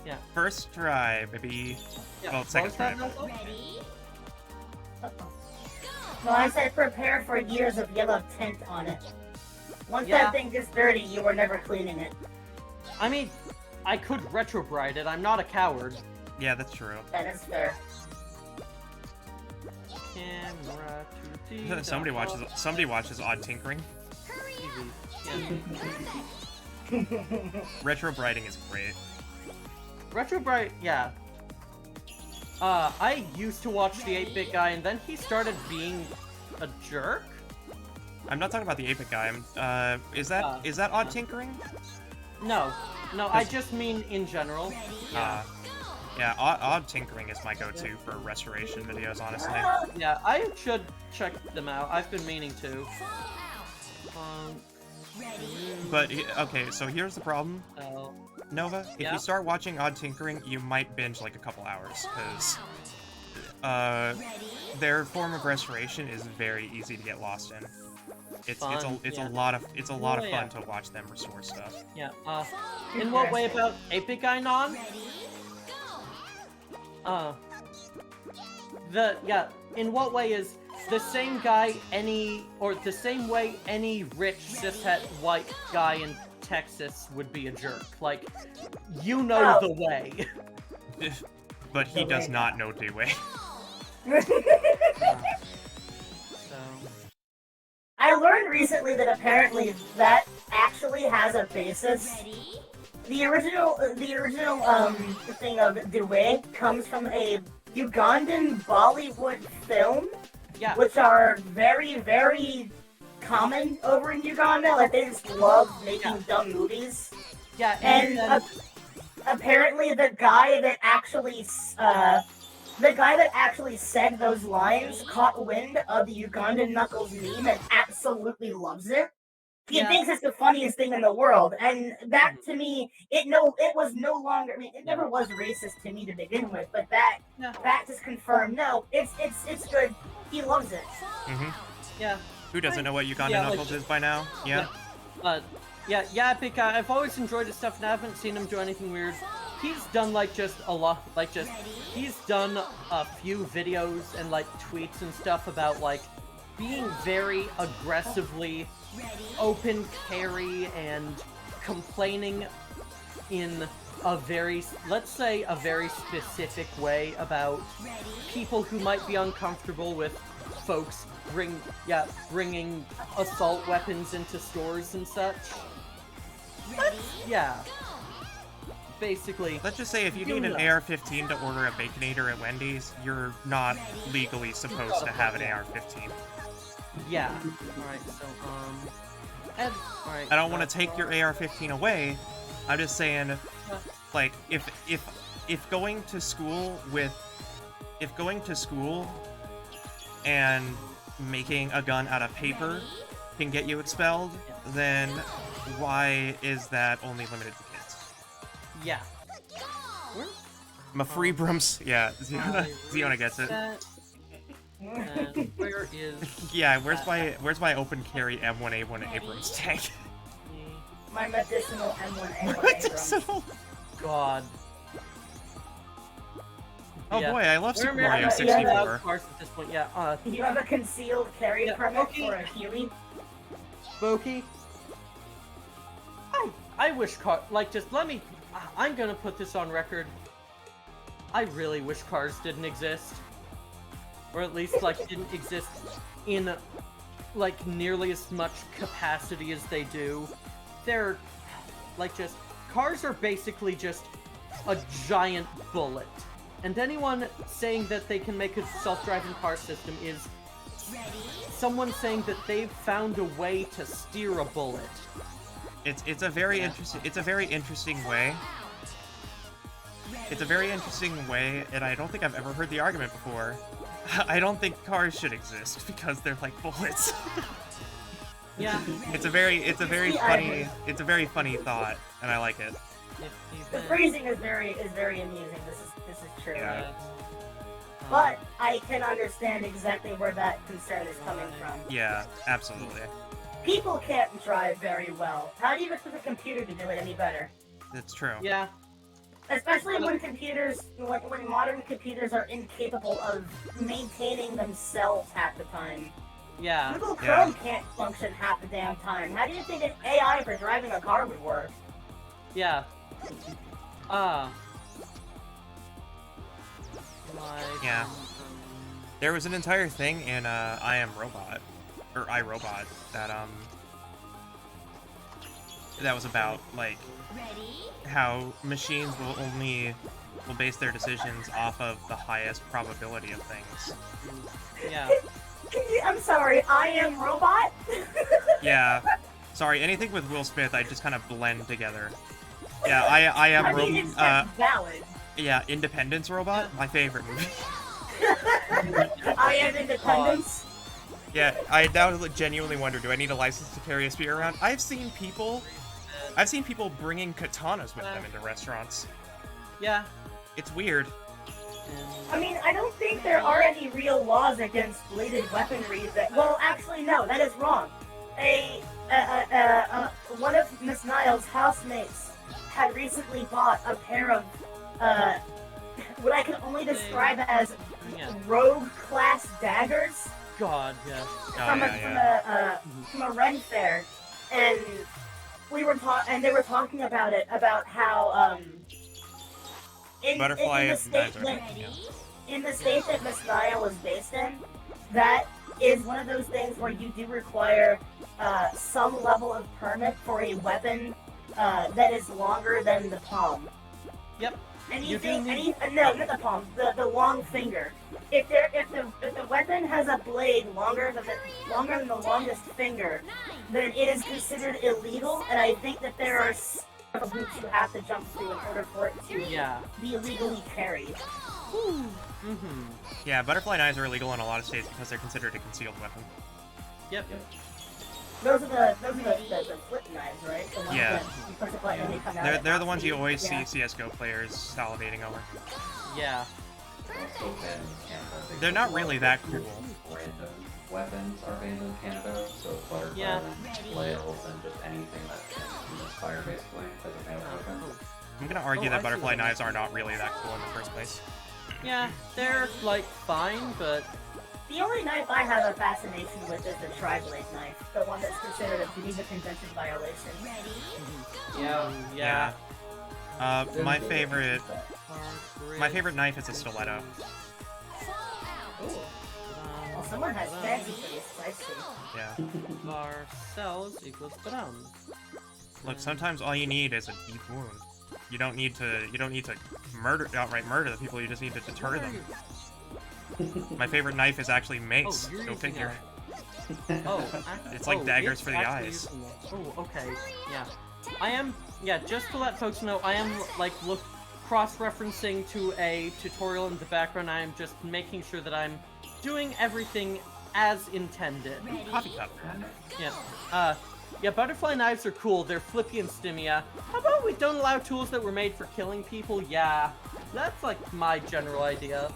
Yeah. First try, baby. Yeah. Well, What second was that, try. Nozo? Ready? No, I said prepare for years of yellow tint on it. Once Yeah. that thing gets dirty, you were never cleaning it. I mean, I could retrobrite it. I'm not a coward. Yeah, that's true. That is fair. Camera 2D. Somebody watches Odd Tinkering. Yeah. Retrobrighting is great. Retrobrite, yeah. I used to watch the 8-bit guy, and then he started being a jerk. I'm not talking about the 8-bit guy. Is that Odd Tinkering? No, I just mean in general. Yeah, Odd Tinkering is my go-to for restoration videos, honestly. Yeah, I should check them out. I've been meaning to. But, okay, so here's the problem. So, Nova, if Yeah? you start watching Odd Tinkering, you might binge like a couple hours, because their form of restoration is very easy to get lost in. It's Fun, a yeah. lot of fun yeah. to watch them restore stuff. yeah, in what way about 8-bit guy non? In what way is the same guy the same way any rich cishet white guy in Texas would be a jerk? Like, you know the way. But he does not know Dewey. So, I learned recently that apparently that actually has a basis. Ready? The original thing of Dewey comes from a Ugandan Bollywood film, yeah. which are very, very common over in Uganda. Like, they just love making dumb movies. Yeah, And apparently the guy that actually said those lines caught wind of the Ugandan Knuckles meme and absolutely loves it. He Yeah. thinks it's the funniest thing in the world, and that to me, it was no longer. I mean, it never was racist to me to begin with, but that just confirmed. No, it's good. He loves it. yeah. Who doesn't know what Uganda Yeah, like- Knuckles is by now? Yeah? Big guy. I've always enjoyed his stuff and I haven't seen him do anything weird. He's done he's done a few videos and like tweets and stuff about like being very aggressively open carry and complaining in a very, let's say, a very specific way about people who might be uncomfortable with folks bringing assault weapons into stores and such. Yeah. Basically. Let's just say if you need an AR-15 to order a Baconator at Wendy's, you're not legally supposed to have an AR-15. Yeah. Alright, so, alright. I don't want to take your AR-15 away. I'm just saying, like, if going to school and making a gun out of paper can get you expelled, then why is that only limited to kids? Yeah. I'm a free Brums. Yeah, Ziona gets it. And where is Yeah, where's my open carry M1A1 Abrams tank? My medicinal M1A1 Abrams. Medicinal. God? Oh Yeah. boy, I love Super Where am I? Mario Yeah, 64. cars at this point. Yeah. You have a concealed carry Yeah, permit okay. for a Huey? Spooky. I wish just let me. I'm gonna put this on record. I really wish cars didn't exist, or at least didn't exist in nearly as much capacity as they do. They're just cars are basically just a giant bullet, and anyone saying that they can make a self-driving car system is someone saying that they've found a way to steer a bullet. It's a very interesting way. It's a very interesting way, and I don't think I've ever heard the argument before. I don't think cars should exist because they're like bullets. Yeah. It's a very funny thought, and I like it. The phrasing is very amusing. This is true. Yeah. But I can understand exactly where that concern is coming from. Yeah, absolutely. People can't drive very well. How do you expect a computer to do it any better? It's true. Yeah. Especially when modern computers are incapable of maintaining themselves half the time. Yeah. Google Chrome can't function half the damn time. How do you think an AI for driving a car would work? Yeah. Yeah. There was an entire thing in I Am Robot, or iRobot, that was about how machines will base their decisions off of the highest probability of things. Yeah. I'm sorry, I Am Robot? Yeah. Sorry, anything with Will Smith, I just kind of blend together. Yeah, I Am I mean, it's valid. Yeah, Independence Robot, my favorite movie. I Am Independence? Yeah, I now genuinely wonder, do I need a license to carry a spear around? I've seen people bringing katanas with them into restaurants. Yeah. It's weird. I mean, I don't think there are any real laws against bladed weaponry that... Well, actually, no, that is wrong. One of Miss Niles' housemates had recently bought a pair of, what I can only describe as rogue-class daggers. God, yeah. From a Ren fair, and they were talking about it, about how in the state that Miss Naya was based in, that is one of those things where you do require some level of permit for a weapon that is longer than the palm. Yep. Not the palm, the long finger. If the weapon has a blade longer than the longest finger, then it is considered illegal, and I think that there are several hoops you have to jump through in order for it to be legally carried. Yeah, butterfly knives are illegal in a lot of states because they're considered a concealed weapon. Yep. Those are the flip knives, right? The ones Yeah. that you press a button and they come out. They're the ones you always see CSGO players salivating over. Yeah. They're not really that cool. Random weapons are banned in Canada, so butterfly, flails, and just anything that can misfire basically as a melee weapon. I'm gonna argue that butterfly knives are not really that cool in the first place. Yeah, they're fine, but The only knife I have a fascination with is the tri-blade knife, the one that's considered a Geneva Convention violation. yeah. My favorite knife is a stiletto. Well, someone has fancy taste, I see. Yeah. Var cells equals brown. Look, sometimes all you need is a deep wound. You don't need to outright murder the people. You just need to deter them. My favorite knife is actually mace. Go figure. It's like daggers for the eyes. Oh, okay. Yeah. I am. Yeah. Just to let folks know, I am cross-referencing to a tutorial in the background. I am just making sure that I'm doing everything as intended. Coffee cup. Yeah. Yeah, butterfly knives are cool. They're flippy and stimmy. How about we don't allow tools that were made for killing people? Yeah. That's my general idea.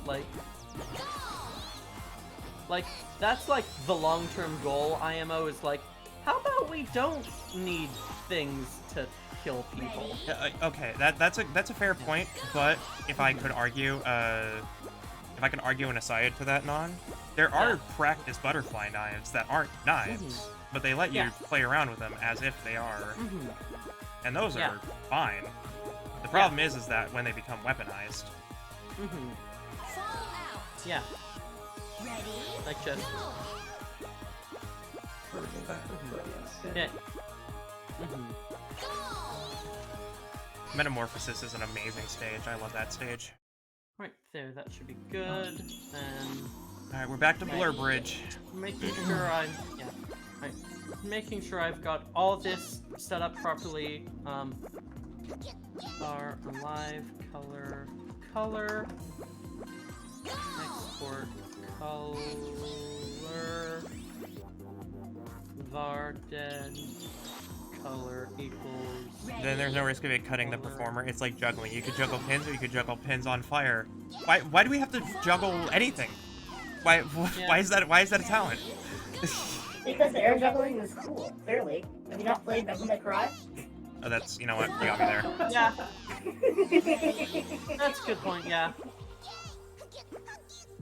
Like, that's like the long-term goal, IMO, is like, how about we don't need things to kill people? Okay, that's a fair point, but if I could argue, an aside to that, there are practice butterfly knives that aren't knives, but they let you play around with them as if they are, and those are fine. The problem is that when they become weaponized. Yeah. Like just. Yeah. Metamorphosis is an amazing stage. I love that stage. Right there, that should be good. And Alright, we're back to Blur Bridge. making sure making sure I've got all this set up properly. Are alive, color, export, color, var dead, color equals. Then there's no risk of it cutting the performer. It's like juggling. You could juggle pins, or you could juggle pins on fire. Why do we have to juggle anything? Why is that a talent? Because air juggling is cool, clearly. Have you not played Devil May Cry? Oh, that's, you know what, you got me there. Yeah. That's a good point, yeah.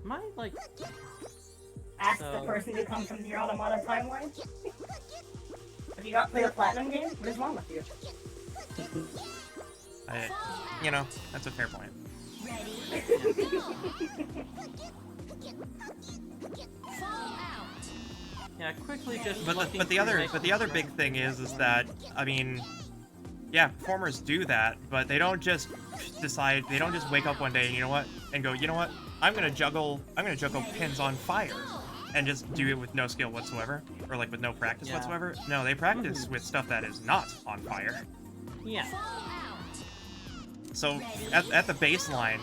Am I, like... Ask the person who comes from the Automata timeline. Have you not played a Platinum game? What is wrong with you? You know, that's a fair point. Yeah, quickly just But the other big thing is that, I mean, yeah, performers do that, but they don't just decide, they don't just wake up one day and you know what, I'm gonna juggle pins on fire and just do it with no skill whatsoever, or like with no practice whatsoever. No, they practice with stuff that is not on fire. Yeah. So at the baseline,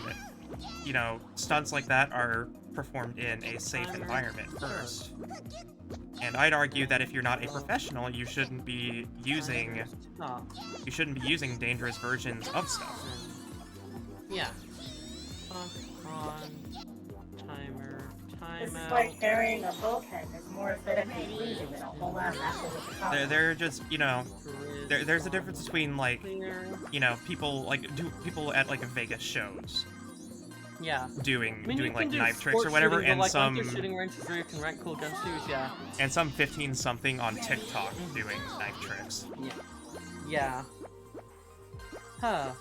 you know, stunts like that are performed in a safe environment first. And I'd argue that if you're not a professional, you shouldn't be using dangerous versions of stuff. Yeah. On timer, This is timeout. like carrying a bullpen. It's more aesthetically pleasing than a whole ass apple with a collar. They're just, you know, there's a difference between, like, you know, people at like Vegas shows. Yeah. Doing I mean, like do knife tricks or sports whatever, shooting, and but, like, some like shooting ranges where you can rent cool guns too, yeah. and some 15-something on TikTok doing knife tricks. Yeah. Yeah. Huh.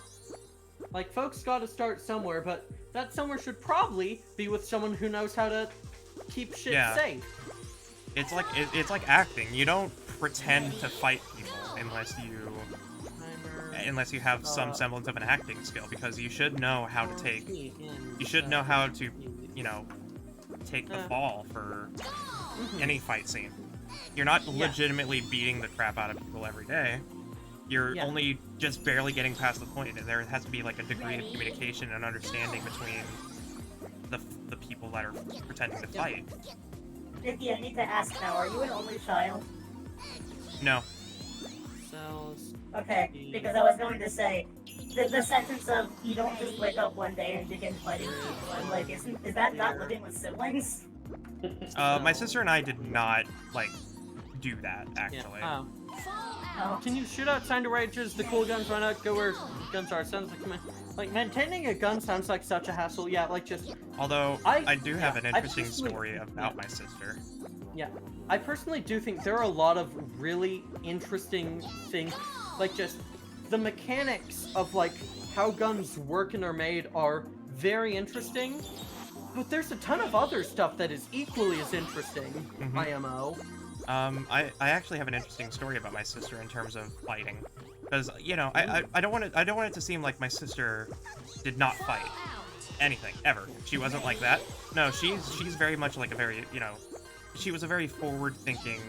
Like, folks gotta start somewhere, but that somewhere should probably be with someone who knows how to keep shit safe. It's like acting. You don't pretend to fight people unless you have some semblance of an acting skill, because you should know how to take you know, take the fall for any fight scene. You're not legitimately beating the crap out of people every day. You're only just barely getting past the point, and there has to be like a degree of communication and understanding between the people that are pretending to fight. Vicky, I need to ask now, are you an only child? No. Cells. Okay, because I was going to say, the sentence of, you don't just wake up one day and begin fighting people, I'm like, is that not living with siblings? My sister and I did not, like, do that, actually. Yeah. Oh. Can you shoot out sign to rages? The cool guns run out, go where guns are. Sounds like maintaining a gun sounds like such a hassle. Yeah, like just. Although I do have an interesting personally- story about my sister. Yeah, I personally do think there are a lot of really interesting things, like just the mechanics of like how guns work and are made are very interesting. But there's a ton of other stuff that is equally as interesting. IMO. I actually have an interesting story about my sister in terms of fighting, because you know I don't want it to seem like my sister did not fight anything ever. She wasn't like that. No, she's very much like a very, you know, she was a very forward-thinking.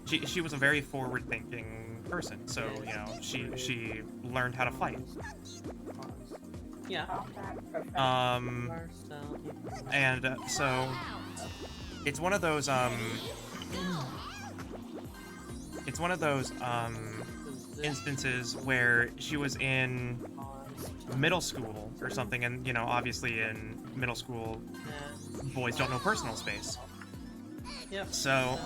She was a very forward-thinking person. So you know she learned how to fight. Yeah. And so it's one of those instances where she was in middle school or something, and you know, obviously in middle school, boys don't know personal space. Yep. So,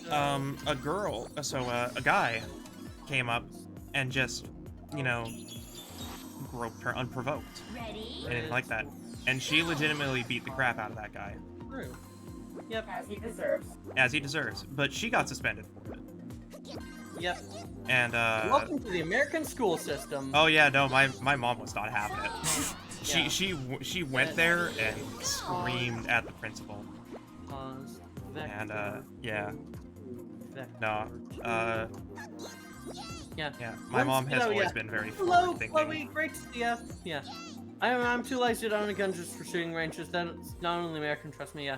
a guy came up and just, you know, groped her unprovoked. Ready? I didn't like that. And she legitimately beat the crap out of that guy. True. Yep. As he deserves. As he deserves. But she got suspended for it. Yep. And, Welcome to the American school system. oh yeah, no, my mom was not having it. Yeah. She went there and screamed at the principal. Pause. And, yeah. Vector. No, Yeah. yeah, my mom has Oh, always yeah. been very Hello, forward-thinking. Chloe. Great to see ya. Yeah. I'm too lazy to own a gun just for shooting ranges. That's not only American, trust me. Yeah.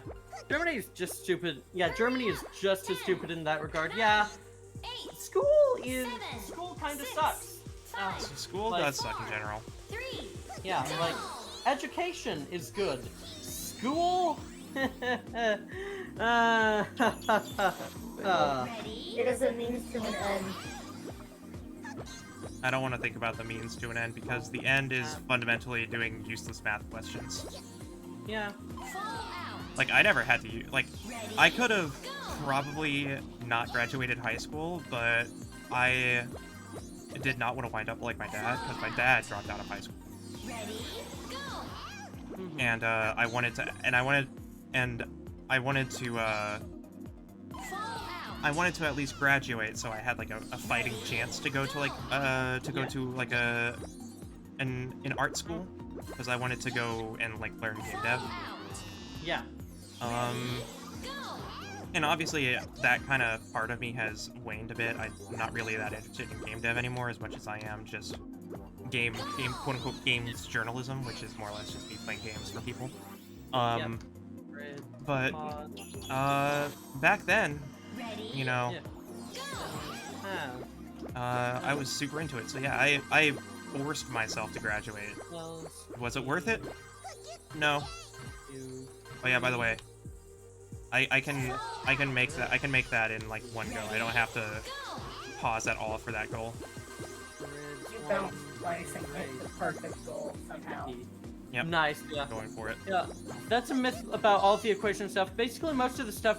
Germany is just stupid. Yeah, Germany is just as stupid in that regard. Yeah. School kind of sucks. School Like- does suck in general. 3, Yeah, like education is good. School. ready? It is a means to an end. I don't want to think about the means to an end because the end is fundamentally doing useless math questions. Yeah. Fall out. Like, I never had to like, I could have probably not graduated high school, but I did not want to wind up like my dad because my dad dropped out of high school. Ready? Go. And I wanted to Fall out. I wanted to at least graduate, so I had like a fighting chance to go to like go to like an art school because I wanted to go and like learn game dev. Yeah. And obviously that kind of part of me has waned a bit. I'm not really that interested in game dev anymore as much as I am just game quote unquote games journalism, which is more or less just me playing games for people. Red, But pause. back then, Ready? you know, I was super into it. So yeah, I forced myself to graduate. Was it worth it? No. Oh yeah, by the way, I can make that in like one go. I don't have to pause at all for that goal. You found twice and hit the perfect goal somehow. Yep. Nice, yeah. Going for it. Yeah, that's a myth about all the equation stuff. Basically, most of the stuff,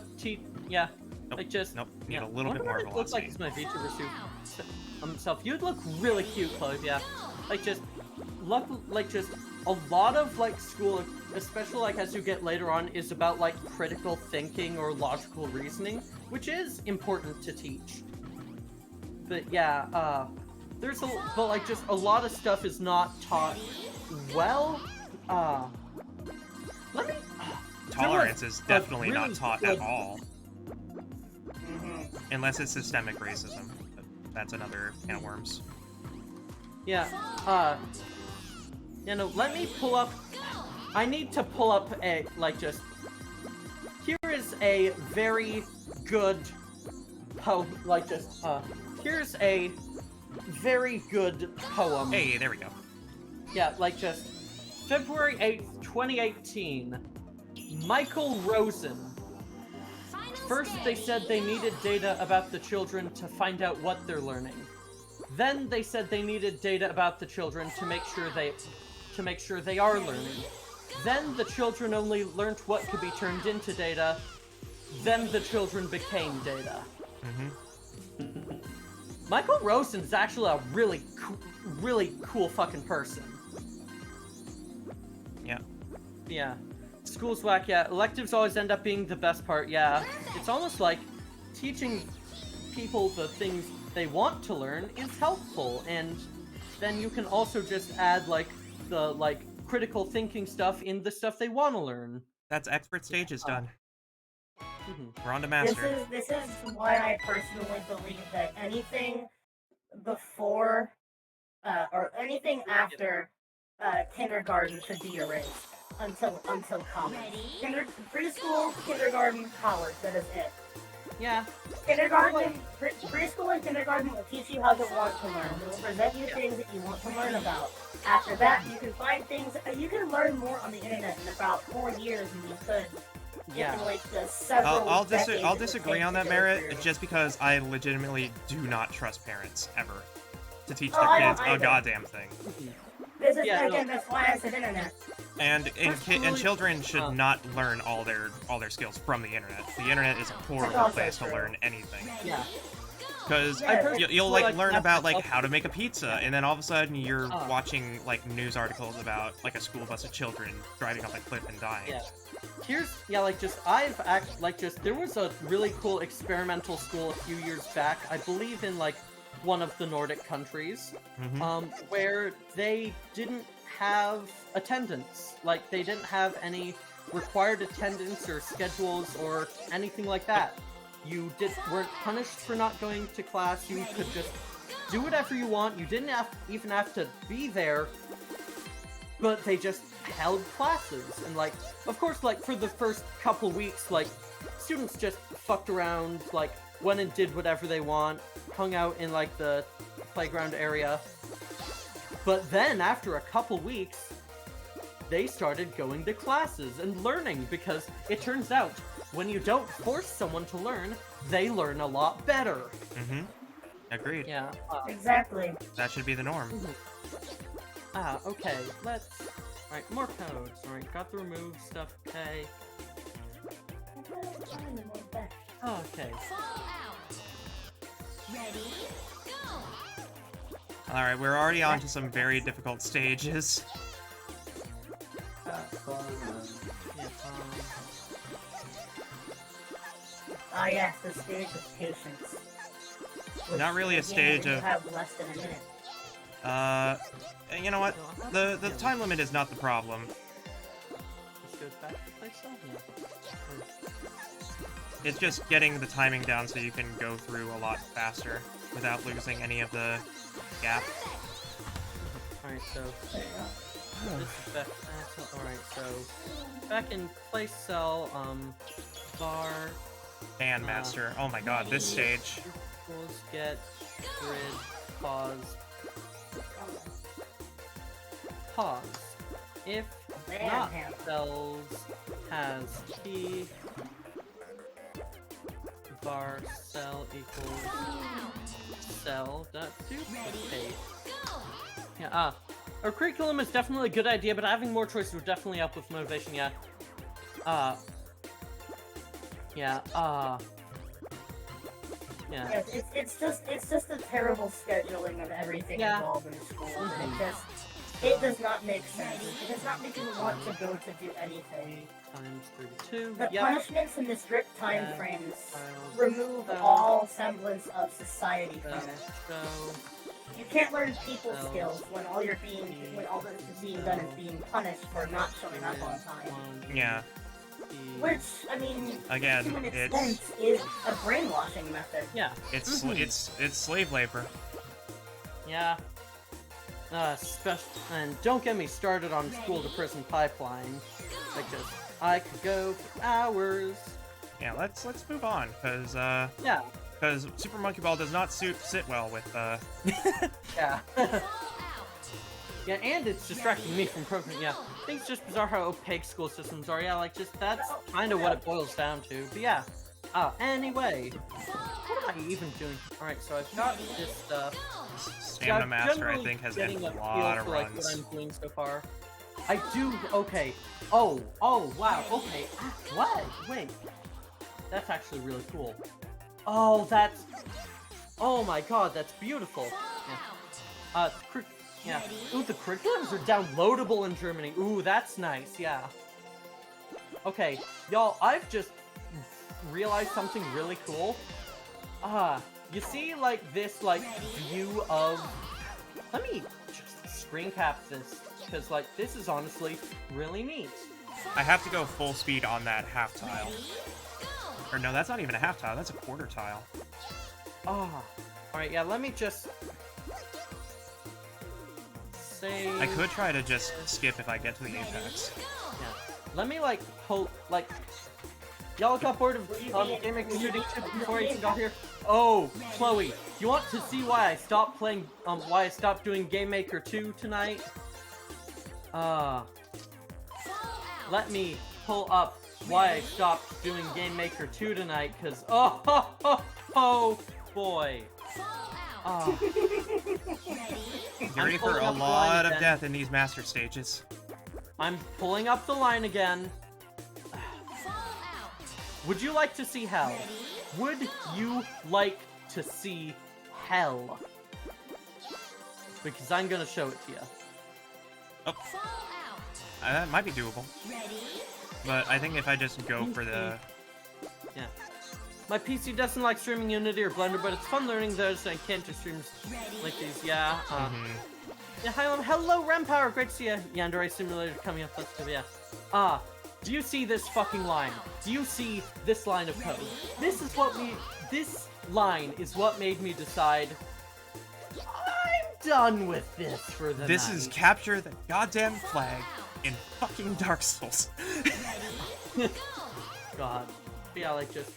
yeah, Nope. like just... Nope. Need yeah. a little bit more Wonder what it looks like velocity. is my VTuber suit himself. You'd look really cute, Chloe, yeah. Like, just a lot of, like, school, especially, like, as you get later on, is about, like, critical thinking or logical reasoning, which is important to teach. But, yeah, but, like, just a lot of stuff is not taught well. Let me... Tolerance is definitely really not taught good- at all. Unless it's systemic racism. But that's another can of worms. Yeah, you know, let me pull up... I need to pull up a, like, just... Here is a very good here's a very good poem. Hey, there we go. Yeah, like, just... February 8th, 2018. Michael Rosen. First, they said they needed data about the children to find out what they're learning. Then they said they needed data about the children to make sure they are learning. Then the children only learnt what could be turned into data. Then the children became data. Michael Rosen's actually a really cool fucking person. Yeah. Yeah. School's whack, yeah. Electives always end up being the best part, yeah. It's almost like teaching people the things they want to learn is helpful, and then you can also just add, like, the, like, critical thinking stuff in the stuff they want to learn. That's expert stages done. Mhm. We're on to master. This is why I personally believe that anything before or anything after kindergarten should be erased until college. Preschool, kindergarten, college. That is it. Yeah. Kindergarten, preschool and kindergarten will teach you how to want to learn. They will present you things that you want to learn about. After that, you can find things. You can learn more on the internet in about 4 years than you could. Yeah. In, like, the several I'll decades it would disagree take on to that go merit through. just because I legitimately do not trust parents ever to teach Oh, their I don't kids a either. goddamn thing. This Yeah, no. again, that's why I said internet. And Personally, children should uh, not learn all their skills from the internet. The internet is a horrible also place to true. learn anything. Yeah. Because Yeah, you'll like, like learn that's about like myself. how to make a pizza, and then all of a sudden you're Uh. watching like news articles about like a school bus of children driving off a cliff and dying. Yeah. There was a really cool experimental school a few years back, I believe in like one of the Nordic countries, Mhm. where they didn't have attendance. Like, they didn't have any required attendance or schedules or anything like that. You weren't punished for not going to class. You could just do whatever you want. You didn't even have to be there, but they just held classes. And, like, of course, like, for the first couple weeks, like, students just fucked around, like, went and did whatever they want, hung out in, like, the playground area. But then, after a couple weeks, they started going to classes and learning, because it turns out, when you don't force someone to learn, they learn a lot better. Mhm. Agreed. Yeah. Exactly. That should be the norm. Okay, Alright, more codes. Alright, got the remove stuff, okay. Okay. Fall out. Ready, go. All right, we're already on to some very difficult stages. Have fun. Yeah, Ah, yes, the stage of patience. Which, Not really a again, stage you of- have less than a minute. You know what? The time limit is not the problem. this goes back to play cell? Yeah. It's just getting the timing down so you can go through a lot faster without losing any of the gap. Alright, so There you go. this is back. Alright, so back in place cell, bar. Bandmaster. Oh my god, this stage. Equals get grid pause. Pause. If not Bam. cells has key var cell equals cell dot duplicate. Yeah, our curriculum is definitely a good idea, but having more choices would definitely help with motivation, yeah. Yeah, yeah. Yes, it's just a terrible scheduling of everything Yeah. involved in school, and it does not make sense. It does not make you want to go to do anything. Times 32. The Yep. punishments and the strict time Yeah. frames Tiles. remove So- all semblance of society from it. So, You can't learn people So- skills when all that's being done is being punished for not showing up on time. Yeah. Which, I mean, Again, to an it's- extent, is a brainwashing method. yeah. It's Mhm. it's slave labor. Yeah. And don't get me started on school to prison pipeline. Because I could go for hours. Yeah, let's move on, because Yeah. Super Monkey Ball does not sit well with Yeah. Yeah, and it's distracting me from programming. Yeah. I think it's just bizarre how opaque school systems are. Yeah, like, just that's kind of what it boils down to. But yeah. Anyway. What am I even doing? Alright, so I've got this stuff. Stamina I'm Master. I generally think has getting had a feel lot of for, like, what runs. I'm doing so far. I do. Okay. Oh, wow. Okay. What? Wait. That's actually really cool. Oh, that's. Oh my god, that's beautiful. Yeah. Yeah. Ooh, the curriculums are downloadable in Germany. Ooh, that's nice. Yeah. Okay, y'all. I've just realized something really cool. You see, like, this, like, view of... Let me just screen cap this, because, like, this is honestly really neat. I have to go full speed on that half tile. Or no, that's not even a half tile. That's a quarter tile. Alright, yeah, let me just... Save... I could try to just skip if I get to the apex. Yeah. Let me, like, like... Y'all got bored of Game Maker shooting before I even got here? Oh, Chloe, you want to see why I stopped playing, why I stopped doing Game Maker 2 tonight? Let me pull up why I stopped doing Game Maker 2 tonight, cause, oh boy. Oh, Get ready for pulling a up the line lot of again. death in these master stages. I'm pulling up the line again. Fallout. Would you like to see hell? Would you like to see hell? Because I'm gonna show it to you. Fallout. That might be doable. Ready? But I think if I just go for the... Yeah. My PC doesn't like streaming Unity or Blender, but it's fun learning those, and I can't do streams like these. Yeah. Yeah, hello, Rempower. Great to see you. Yeah, Android Simulator coming up. Let's go. Yeah. Do you see this fucking line? Do you see this line of code? This line is what made me decide I'm done with this for the This night. is capture the goddamn flag in fucking Dark Souls. God. Yeah, like just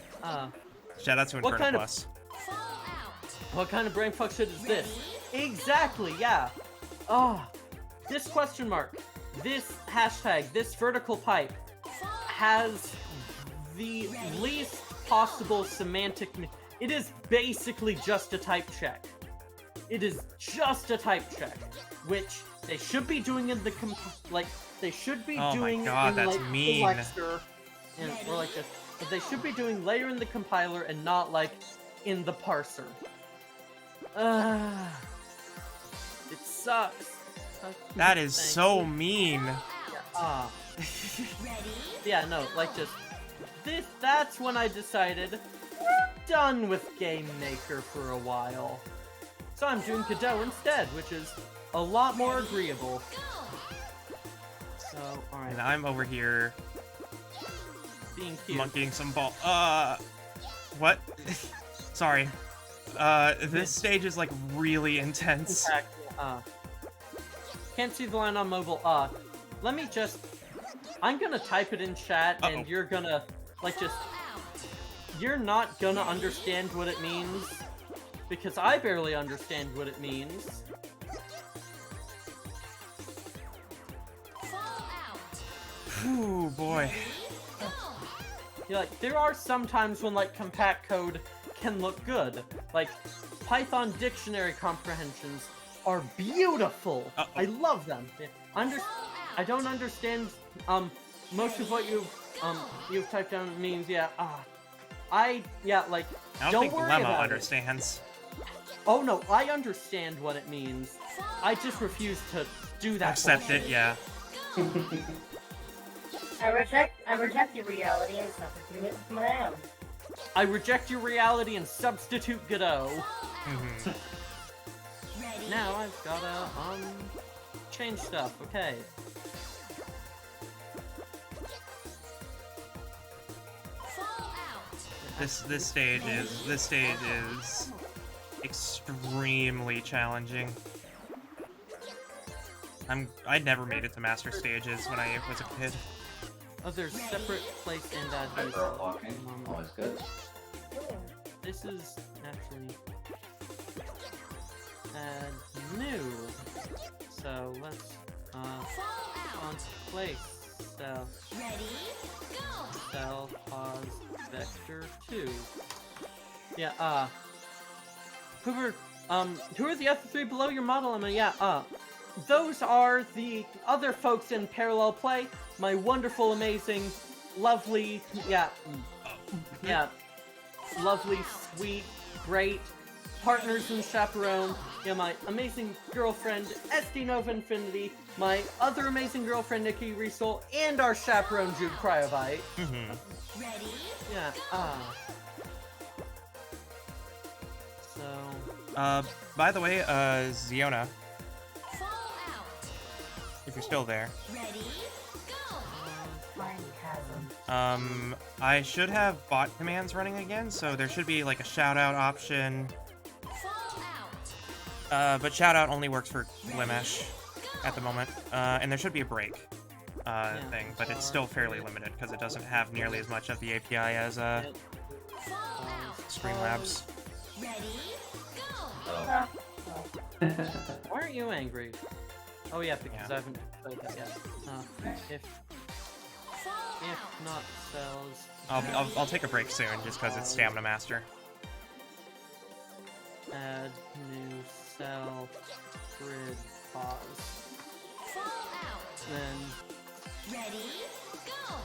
Shout out to What Inferno kind of- Plus. what kind of brainfuck shit is this? Exactly, yeah. This question mark, this hashtag, this vertical pipe has the least possible semantic. It is basically just a type check. It is just a type check, which they should be doing in the they should be Oh my doing God, in that's like mean. Elixir, or like this, but they should be doing later in the compiler and not like in the parser. It sucks. That is Thank so you. mean. Yeah, no, like just this. That's when I decided we're done with Game Maker for a while. So I'm doing Godot instead, which is a lot more agreeable. So, alright, And I'm over here being cute. monkeying some ball. What? Sorry. This stage is like really intense. Can't see the line on mobile. Let me just. I'm gonna type it in chat, and Uh-oh. you're gonna like just. You're not gonna understand what it means, because I barely understand what it means. Ooh, boy. Yeah, like there are some times when like compact code can look good. Like Python dictionary comprehensions are beautiful. Uh-oh. I love them. Yeah, I don't understand most of what you've typed down means. Yeah. Like I don't don't think worry Lemma about understands. Oh no, I understand what it means. I just refuse to do that. Accept bullshit. it, yeah. I reject your reality and substitute it with my own. I reject your reality and substitute Godot. Mhm. Now I've gotta change stuff. Okay. This stage is extremely challenging. I never made it to master stages when I was a kid. Oh, there's separate place and add these. Hyper walking, always good. This is actually add new. So let's on place cell pause vector 2. Yeah, who are the other three below your model? I mean, yeah, those are the other folks in parallel play. My wonderful, amazing, lovely, lovely, sweet, great partners in Chaperone. Yeah, my amazing girlfriend, SD Nova Infinity, my other amazing girlfriend, Nikki Riesel, and our chaperone, Jude Cryovite. Mhm. Yeah, so... By the way, Ziona, if you're still there, I should have bot commands running again, so there should be like a shout-out option. But shout-out only works for Glimesh at the moment, and there should be a break thing, but it's still fairly limited because it doesn't have nearly as much of the API as Streamlabs. Oh. Why aren't you angry? Oh yeah, because Yeah. I haven't played that yet. If not cells... I'll take a break soon just because it's Stamina Master. Add new cell. Grid. Pause. Fall out. Then Ready? Go.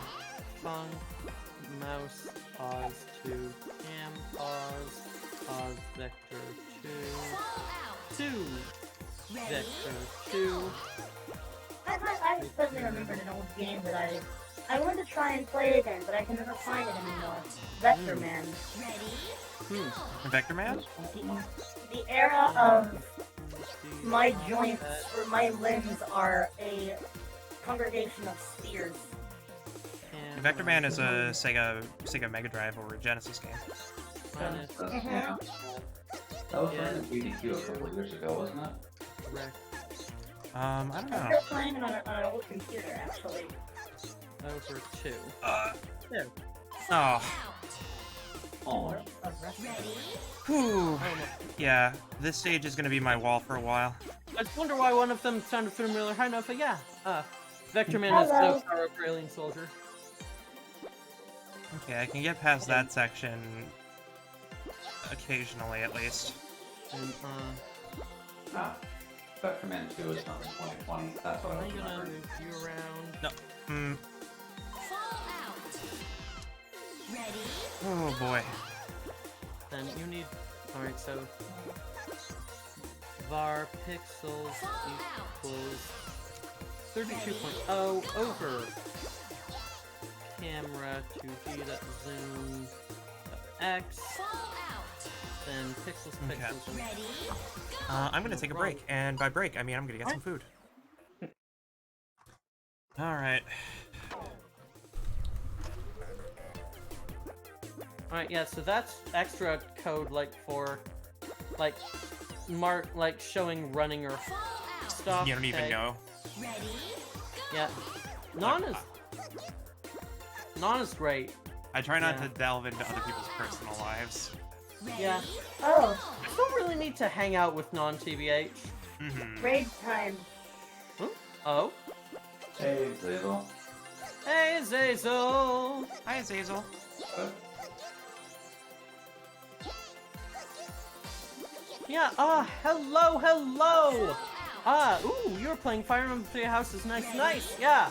func mouse pause to cam pause. Pause vector 2. Fall out. 2. Ready? Vector 2. I suddenly remembered an old game that I wanted to try and play again, but I can never find it anymore. Vector Man. Ready? Vector Man? The era of my joints or my limbs are a congregation of spheres. Vector Man is a Sega Mega Drive or a Genesis game. Minus That was run at BDQ a couple of years ago, wasn't it? correct I don't I'm know. still playing it on an old computer, actually. over 2. There. Oh. Out. Almost. Ready? Whew. Yeah, this stage is gonna be my wall for a while. I just wonder why one of them sounded familiar. Hi, Nova. Yeah. Vector Man has no Hello. power over Alien Soldier. Okay, I can get past that section occasionally, at least. And, Vector Man 2 is not in 2020. That's what I I'm was gonna remembering. move you around. No. Fall out. Ready? Oh boy. Then you need. Alright, so. var pixels equals 32.0 over camera 2D.zoom x. Fall out. Then pixels, Okay. pixels. Ready? I'm gonna take a break, and by break, I mean I'm gonna get some food. Alright. Alright, yeah, so that's extra code, like, for, like, showing running or Fall out. stuff. You don't even okay? know. Ready? Yeah. Non is great. I try not Yeah. to delve into other people's personal lives. Ready? Yeah. Oh, I don't really need to hang out with non-TBH. Mm-hmm. raid time. Oh? Hey, Zazel. Hey, Zazel! Hi, Azazel. Yeah, hello, hello! Ooh, you're playing Fire Emblem Three Houses. Nice, nice, yeah!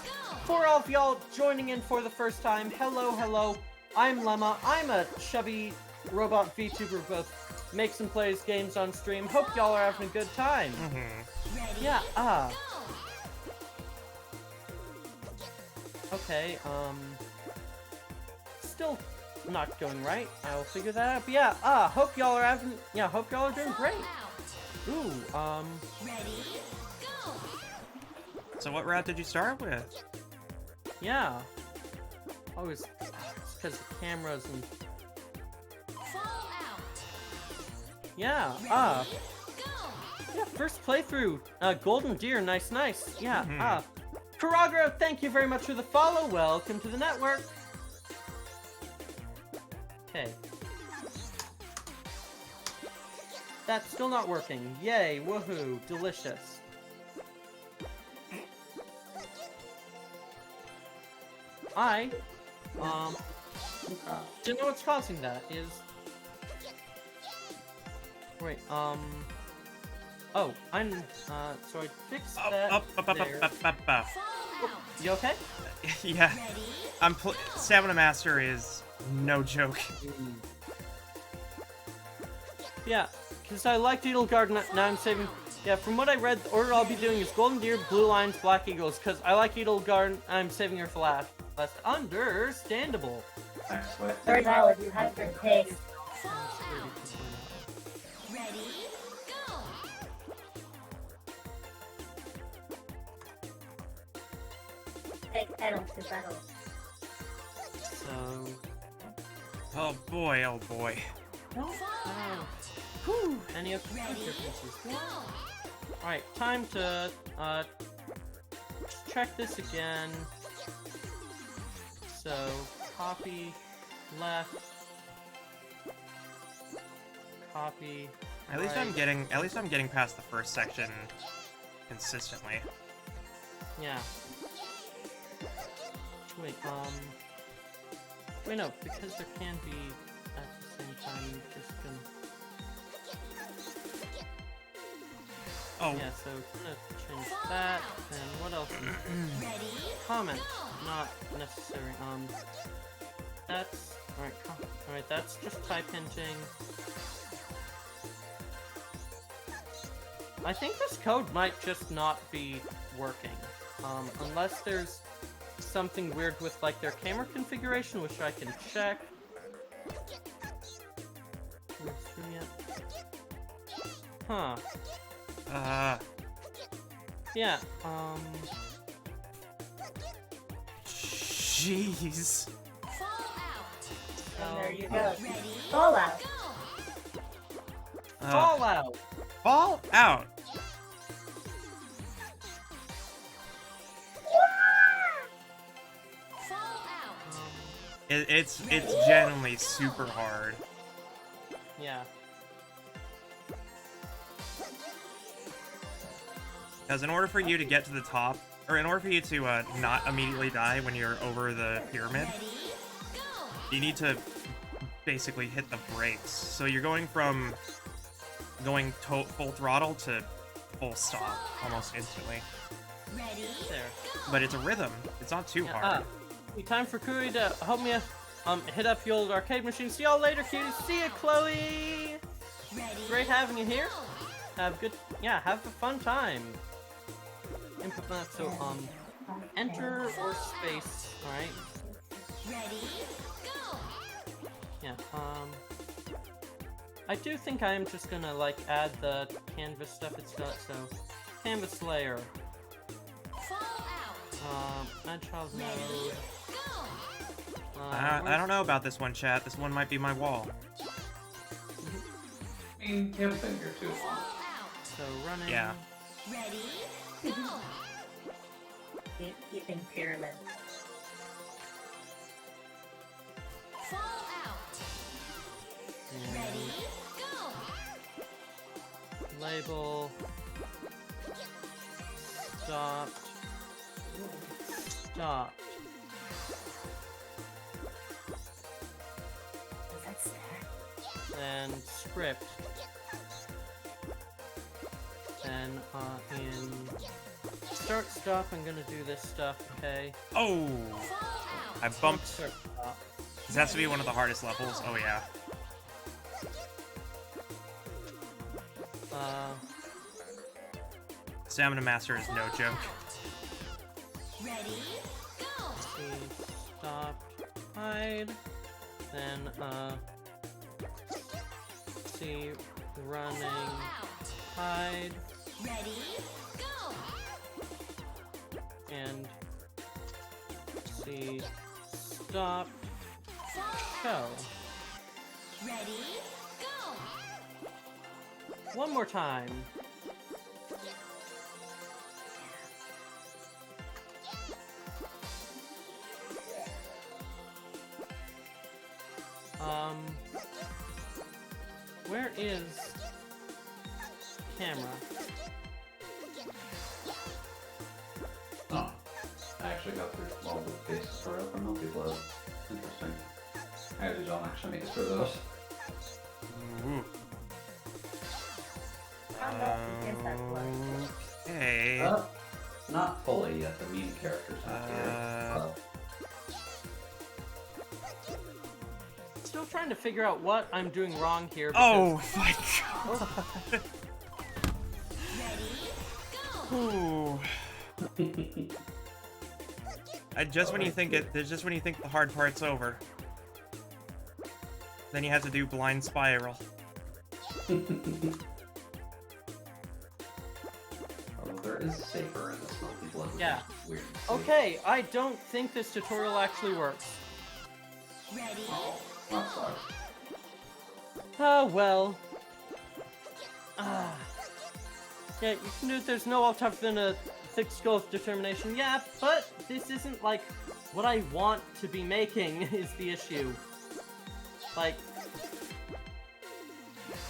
For all of y'all joining in for the first time, hello, hello. I'm Lemma. I'm a chubby robot VTuber, both makes and plays games on stream. Hope y'all are having a good time. Mm-hmm. Ready? Yeah, Go. okay, still not going right. I'll figure that out. But yeah, hope y'all are doing great. Fall out. Ooh, Ready? Go. So what route did you start with? yeah. Always, it's because of cameras and, Fall out. yeah, Ready? Go. yeah, first playthrough, Golden Deer, nice, nice, yeah, Mhm. Karagro, thank you very much for the follow, welcome to the network. Okay. That's still not working, yay, woohoo, delicious. Do you know what's causing that? Is wait, oh, I'm so I fixed that. Up. there. Fall out. You okay? Yeah, Ready? Stamina Master is no joke. Yeah, because I liked Edelgard, now I'm saving. Yeah, from what I read, the order I'll be doing is Golden Deer, Blue Lions, Black Eagles, because I like Edelgard, I'm saving her for last. That's understandable. Next way. Very valid, you have your taste. Ready? Go. Take pedal to pedal. So, Oh boy, oh boy. Fall out. whew, any other Ready? differences? Go. Alright, time to, check this again. So, copy, left, copy, At least I'm getting past the first section consistently. yeah. Wait, wait, no, because there can be, at the same time, just gonna... Oh, Yeah, so gonna change that. And what else? Comment. Not necessary. That's alright. Alright, that's just type hinting. I think this code might just not be working. Unless there's something weird with like their camera configuration, which I can check. Huh. Yeah, Jeez. And there you go. Fallout. Fallout! Fall out. It's genuinely super hard. Yeah. Because in order for you to get to the top, or in order for you to not immediately die when you're over the pyramid, you need to basically hit the brakes. So you're going from full throttle to full stop almost instantly. There. But it's a rhythm. It's not too Yeah, hard. time for Kui to help me hit up the old arcade machine. See y'all later, cuties. See ya, Chloe. Great having you here. Have a fun time. Input that. So enter or space. All right. Yeah. I do think I am just gonna like add the canvas stuff it's got. So canvas layer. Add child mode. I don't know about this one, chat. This one might be my wall. I mean, you haven't been here too long. So running. Yeah. Keeping pyramid. Label. Stop. Stop. Is that stack? And script. Then in start stop, I'm gonna do this stuff. Okay. Oh! I bumped. Start stop. This has to be one of the hardest levels. Oh yeah. Stamina Master is no joke. See, stop, hide. Then see, running, hide. And see, stop, show. One more time. Where is camera? Oh, I actually got through all the base tutorial from multiplayer. Interesting. I usually don't actually make it through those. Ooh. Okay. Not fully yet. The main character's not here. Still trying to figure out what I'm doing wrong here. Oh my god. Ooh. Just when you think the hard part's over, then you have to do blind spiral. Oh, there is safer in this multiplayer. Yeah. Weird. Okay, I don't think this tutorial actually works. Oh, that sucks. Oh well. Yeah, you can do it. There's no all tougher than a thick skull's determination. Yeah, but this isn't like what I want to be making is the issue. Like,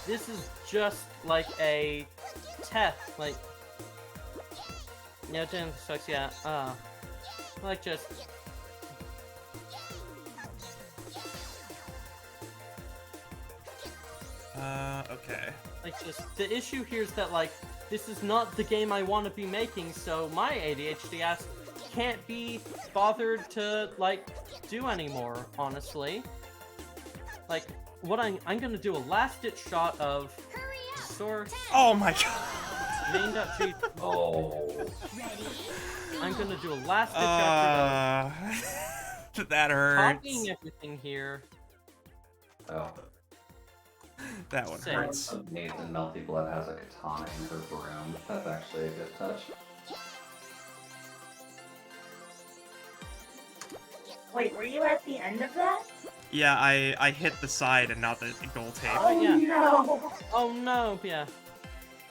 this is just like a test. Like, yeah, damn, this sucks. Yeah, like just. Okay. Like, just, the issue here is that, like, this is not the game I want to be making, so my ADHD ass can't be bothered to, like, do anymore, honestly. Like, what I'm gonna do a last-ditch shot of source Oh my god! main.g. Oh. I'm gonna do a last-ditch effort That of hurts. copying everything here. Oh. That one Same. hurts. Nathan Melty Blood has a katana in her broom. That's actually a good touch. Wait, were you at the end of that? Yeah, I hit the side and not the gold tape. Oh, yeah. No! Oh no, yeah.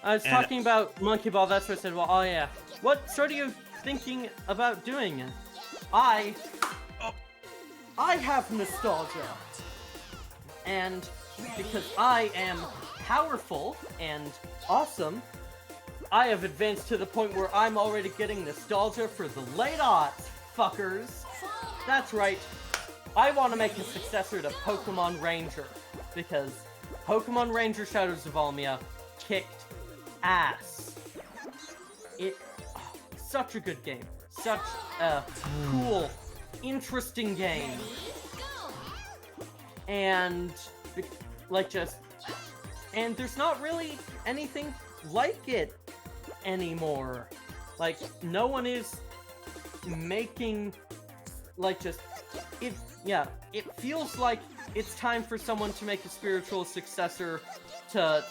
I was And- talking about Monkey Ball, that's what I said, well, oh yeah. What sort are you thinking about doing? I have nostalgia. And because I am powerful and awesome, I have advanced to the point where I'm already getting nostalgia for the late aughts, fuckers. That's right. I want to make a successor to Pokemon Ranger, because Pokemon Ranger Shadows of Almia kicked ass. Such a good game. Such a cool, interesting game. And, like, and there's not really anything like it anymore. Like, no one is making, like, it feels like it's time for someone to make a spiritual successor to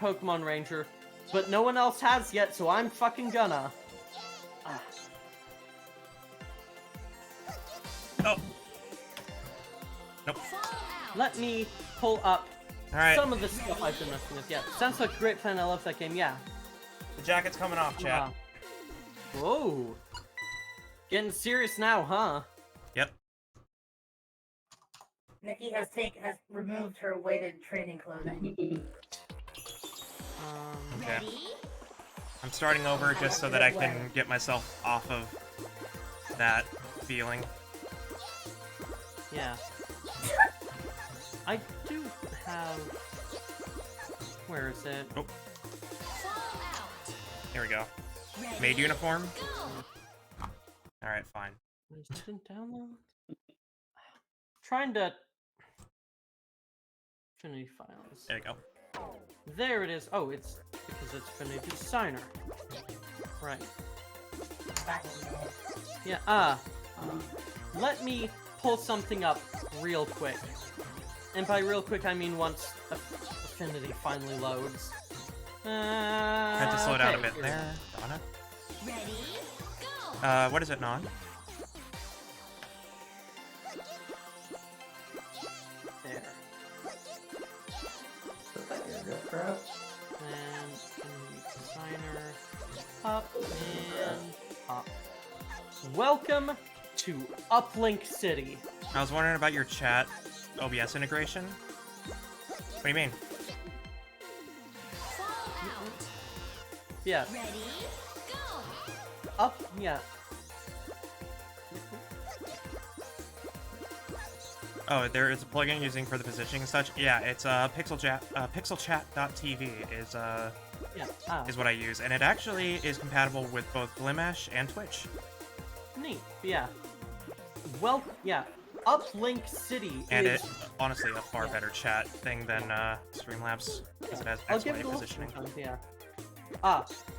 Pokemon Ranger, but no one else has yet, so I'm fucking gonna. Oh. Nope. Let me pull up Alright, some of the stuff I've been messing with. Yeah, sounds like a great plan. I love that game. Yeah. the jacket's coming off, chat. Whoa. Getting serious now, huh? Yep. Nikki has removed her weighted training clothing. Okay. I'm starting over just so that I can get myself off of that feeling. Yeah. I do have... Where is it? Oh. Here we go. Maid uniform? Alright, fine. Is it in download? Trying to... Affinity files. There you go. There it is. Oh, it's because it's Affinity Designer. Right. Yeah, let me pull something up real quick. And by real quick, I mean once Affinity finally loads. Had to slow down a okay, bit here. there, Donna. What is it, Non? There. Is that your gift crap? And Affinity Designer. Up and up. Welcome to Uplink City. I was wondering about your chat OBS integration. What do you mean? Yeah. Up, yeah. Oh, there is a plugin using for the positioning and such. Yeah, it's pixelchat.tv is what I use, and it actually is compatible with both Glimesh and Twitch. Neat. Yeah. Well, yeah. Uplink City And is... it honestly a far better chat thing than Streamlabs because it has I'll give XY it a positioning. little time, yeah.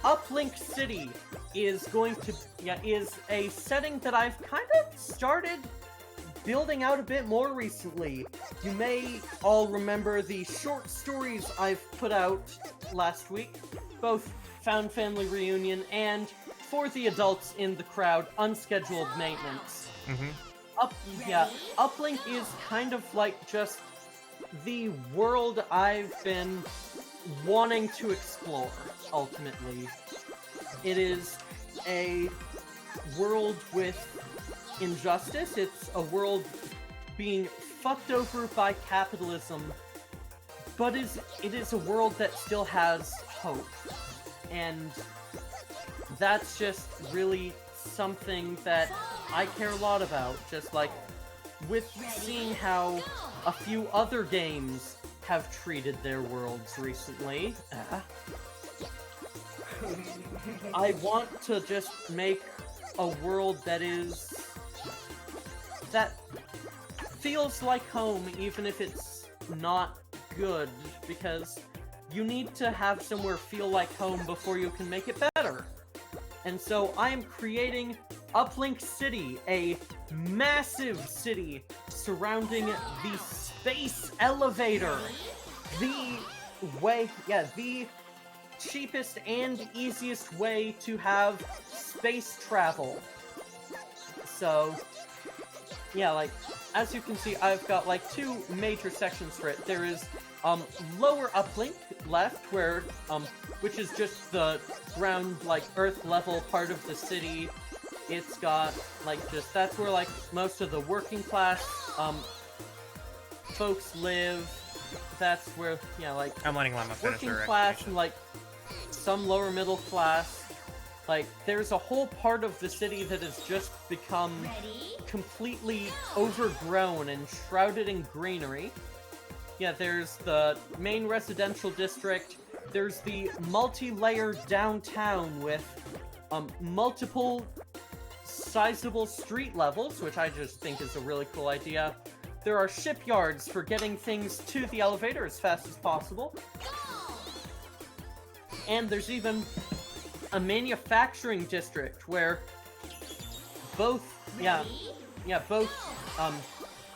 Uplink City is going to... Yeah, is a setting that I've kind of started building out a bit more recently. You may all remember the short stories I've put out last week, both Found Family Reunion and, for the adults in the crowd, Unscheduled Maintenance. Mm-hmm. Uplink is kind of like just the world I've been wanting to explore, ultimately. It is a world with injustice. It's a world being fucked over by capitalism, but it is a world that still has hope. And that's just really something that I care a lot about. Just like with seeing how a few other games have treated their worlds recently. I want to just make a world that feels like home, even if it's not good, because you need to have somewhere feel like home before you can make it better. And so I am creating Uplink City, a massive city surrounding the space elevator. The cheapest and easiest way to have space travel. So, yeah, like, as you can see, I've got, like, two major sections for it. There is, lower uplink left, where, which is just the ground, like, earth level part of the city. It's got, like, that's where, like, most of the working class, folks live. That's where, yeah, like, I'm letting Lemma finish working her class explanation. and, like, some lower middle class. Like, there's a whole part of the city that has just become completely overgrown and shrouded in greenery. Yeah, there's the main residential district. There's the multi-layered downtown with multiple sizable street levels, which I just think is a really cool idea. There are shipyards for getting things to the elevator as fast as possible. And there's even a manufacturing district where both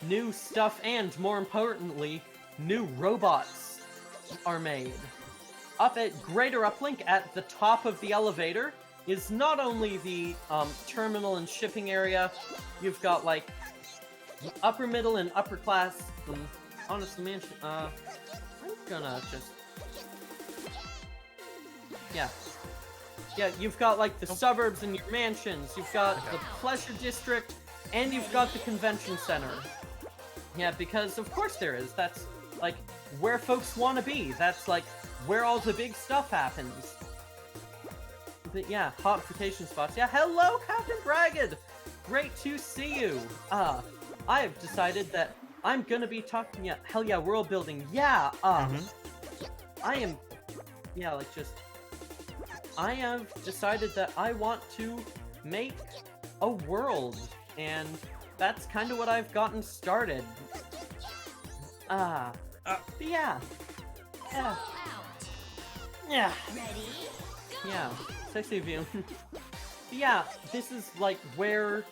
new stuff and, more importantly, new robots are made. Up at Greater Uplink, at the top of the elevator, is not only the terminal and shipping area. You've got, like, upper middle and upper class. Honestly, man, I'm gonna just... Yeah, you've got, like, the suburbs and your mansions, you've got the pleasure district, and you've got the convention center. Yeah, because of course there is. That's, like, where folks want to be. That's, like, where all the big stuff happens. But yeah, hot vacation spots. Yeah, hello, Captain Bragged! Great to see you! I have decided that I'm gonna be talking, hell yeah, world building. Yeah, I am, I have decided that I want to make a world, and that's kind of what I've gotten started. Yeah. Sexy view. Yeah, this is, like, where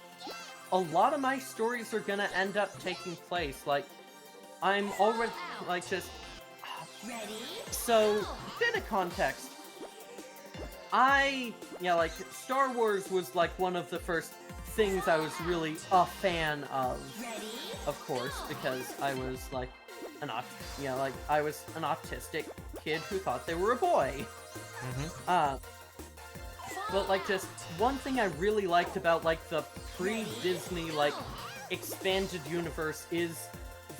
a lot of my stories are gonna end up taking place. Like, I'm already, like, just... So, bit of context. Like, Star Wars was, like, one of the first things I was really a fan of course, because I was, like, I was an autistic kid who thought they were a boy. But, like, just one thing I really liked about, like, the pre-Disney, like, expanded universe is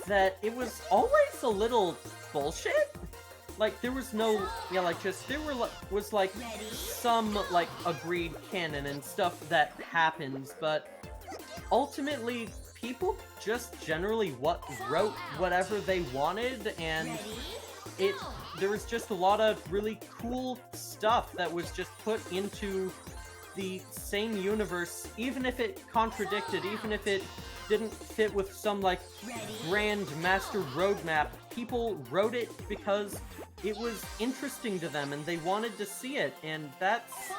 that it was always a little bullshit. Like, there was no, was, like, some, like, agreed canon and stuff that happens, but ultimately, people just generally wrote whatever they wanted, and there was just a lot of really cool stuff that was just put into the same universe, even if it contradicted, even if it didn't fit with some, like, grand master roadmap. People wrote it because it was interesting to them and they wanted to see it, and that's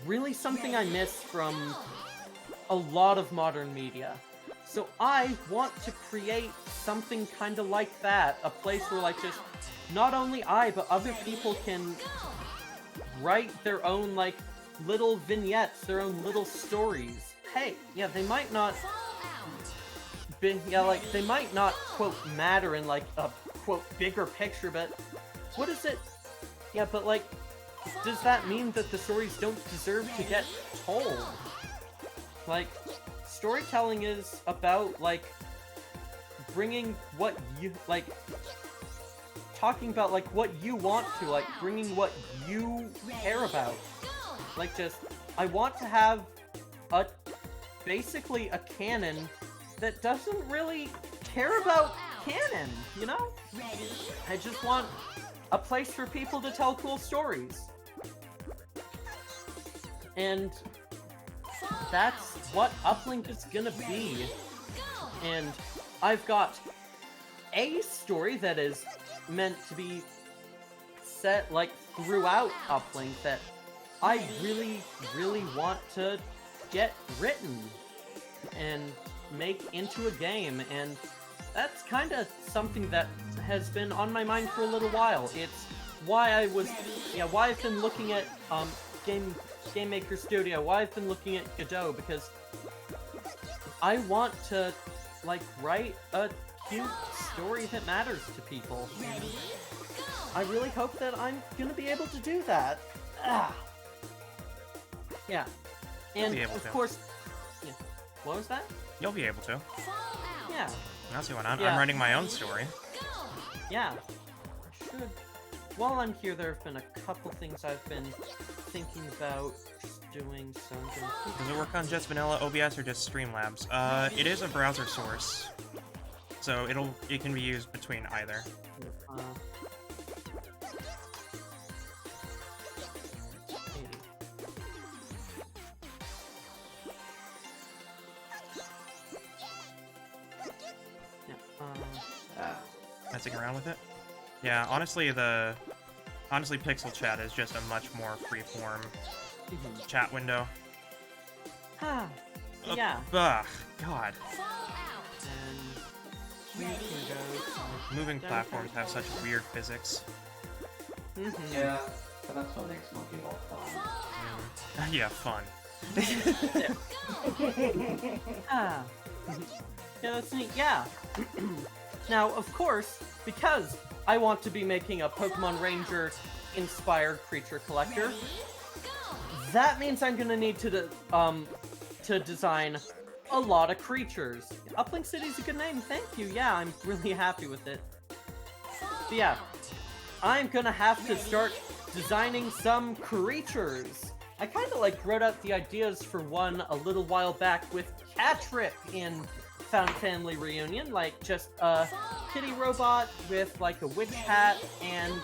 really something I miss from a lot of modern media. So I want to create something kind of like that, a place where, like, just not only I, but other people can write their own, like, little vignettes, their own little stories. Hey, yeah, they might not they might not, quote, matter in, like, a, quote, bigger picture, but what is it? Yeah, but, like, does that mean that the stories don't deserve to get told? Like, storytelling is about, like, bringing what you, like, talking about, like, what you want to, like, bringing what you care about. Like, just, I want to have basically a canon that doesn't really care about canon, you know? Ready? I just want a place for people to tell cool stories. And that's what Uplink is gonna be. And I've got a story that is meant to be set, like, throughout Uplink that I really, really want to get written and make into a game, and that's kind of something that has been on my mind for a little while. It's why why I've been looking at Game Maker Studio, why I've been looking at Godot, because I want to, like, write a cute story that matters to people. Ready? Go! I really hope that I'm gonna be able to do that. Ah. Yeah. And be able of to. course, yeah. What was that? You'll be able to. Fall out! Yeah. That's what's going on. Yeah. I'm writing my own story. Go! Yeah. I should. While I'm here, there have been a couple things I've been thinking about doing, so I'm gonna keep... Does it work on just vanilla OBS or just Streamlabs? It is a browser source, so it can be used between either. Yeah, Messing around with it. Yeah, honestly, Pixel Chat is just a much more freeform chat window. ah, yeah. Ugh, God. Fall out! And we can go... Moving platforms have such weird physics. Yeah, but that's what makes Monkey Ball fun. Yeah, fun. Ah. Yeah, that's neat. Yeah. Now, of course, because I want to be making a Pokemon Ranger inspired creature collector, Ready? Go! that means I'm gonna need to design a lot of creatures. Uplink City's a good name, thank you. Yeah, I'm really happy with it. Fall But yeah, out! I'm gonna have to start designing some creatures. I kind of like wrote out the ideas for one a little while back with Catrip in Found Family Reunion, like just a kitty robot with like a witch hat, and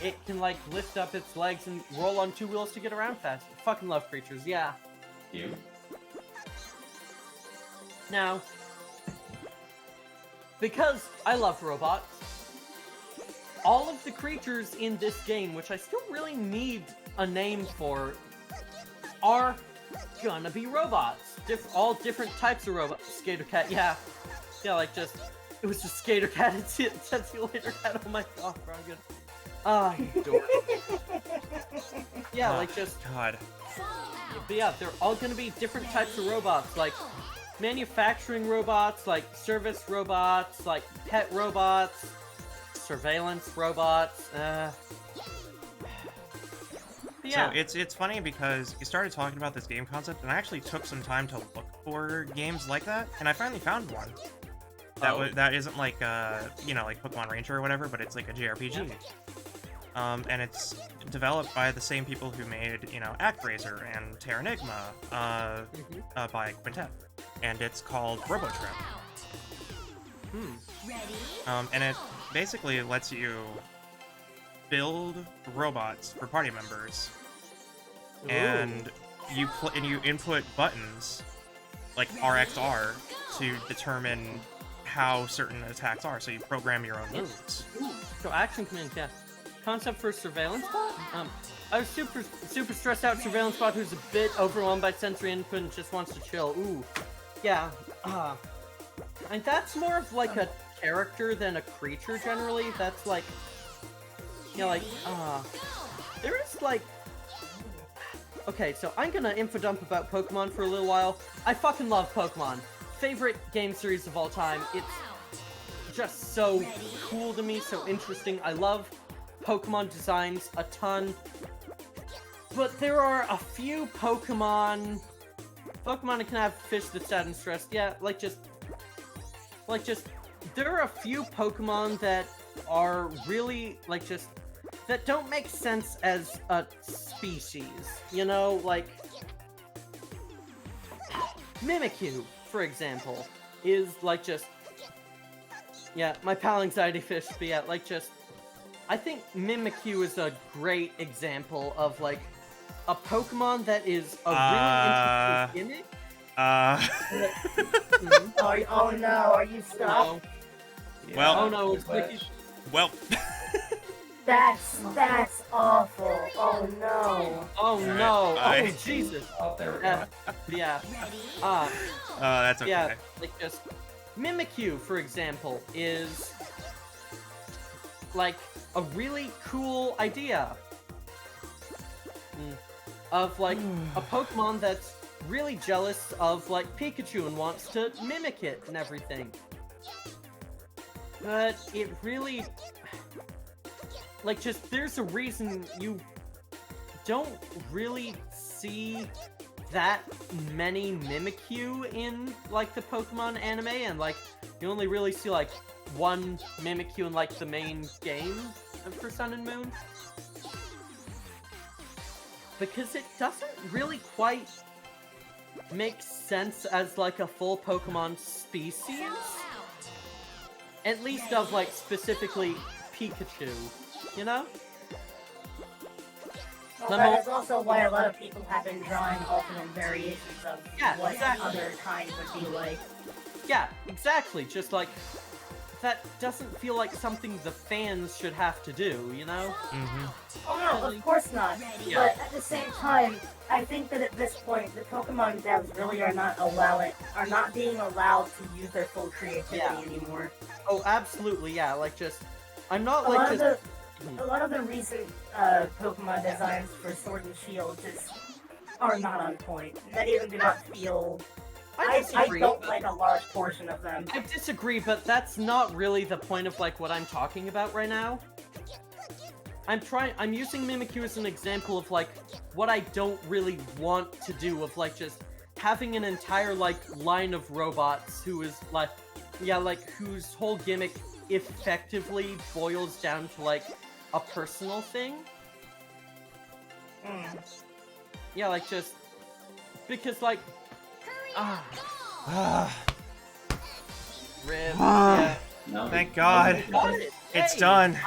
it can like lift up its legs and roll on two wheels to get around fast. Fucking love creatures, yeah. You? Now, because I love robots, all of the creatures in this game, which I still really need a name for, are gonna be robots. All different types of robots. Skater Cat, yeah. Yeah, like just... It was just Skater Cat and Tessulator Cat. Oh my god, bro, I'm good. Ah, you dork. Yeah, like just... God. Fall out! But yeah, they're all gonna be different types of robots, like manufacturing robots, like service robots, like pet robots, surveillance robots, yeah. So it's funny because you started talking about this game concept, and I actually took some time to look for games like that, and I finally found one. That isn't like like Pokemon Ranger or whatever, but it's like a JRPG. And it's developed by the same people who made, ActRaiser and Terranigma, by Quintet. And it's called RoboTrip. Ready? And it basically lets you build robots for party members. And you input buttons, like RXR, to determine how certain attacks are, so you program your own moves. So action commands, yeah. Concept for surveillance bot? I was super stressed out surveillance bot who's a bit overwhelmed by sensory input and just wants to chill. Ooh. Yeah. And that's more of like a character than a creature generally. That's like, there is like... Okay, so I'm gonna info dump about Pokemon for a little while. I fucking love Pokemon. Favorite game series of all time. It's just so cool to me, so interesting. I love Pokemon designs a ton. But there are a few Pokemon that can have fish that's sad and stressed. Yeah, there are a few Pokemon that are really, that don't make sense as a species. Like Mimikyu, for example, is Yeah, my pal Anxiety Fish, but yeah, like, just... I think Mimikyu is a great example of, like, a Pokemon that is a really interesting gimmick. Oh no, are you stuck? Oh, Well- oh no, it's Mickey. Well, That's awful. Oh no. Oh no, I- oh Jesus. Oh, there we go. Yeah, yeah. that's okay. Yeah, like just Mimikyu, for example, is like a really cool idea of like a Pokemon that's really jealous of like Pikachu and wants to mimic it and everything. But it really, like, just there's a reason you don't really see that many Mimikyu in, like, the Pokemon anime, and, like, you only really see, like, one Mimikyu in, like, the main game for Sun and Moon. Because it doesn't really quite make sense as, like, a full Pokemon species. At least of, like, specifically Pikachu, you know? Well, that is also why a lot of people have been drawing alternate variations of Yeah, what exactly. other kinds would be like. Yeah, exactly. Just like, that doesn't feel like something the fans should have to do, you know? Mm-hmm. Oh no, of course not. Yeah. But at the same time, I think that at this point, the Pokemon devs really are not being allowed to use their full creativity Yeah. anymore. Oh, absolutely, yeah. Like, just, I'm not A like lot, just. a lot of the recent Pokemon designs for Sword and Shield just are not on point. That even do not feel. I I disagree. don't like a large portion of them. I disagree, but that's not really the point of like what I'm talking about right now. I'm using Mimikyu as an example of like what I don't really want to do, of like just having an entire like line of robots who is like, yeah, like whose whole gimmick effectively boils down to like a personal thing. Yeah, like just because like Rib, yeah. No, Thank God. Got it. It's Hey! done.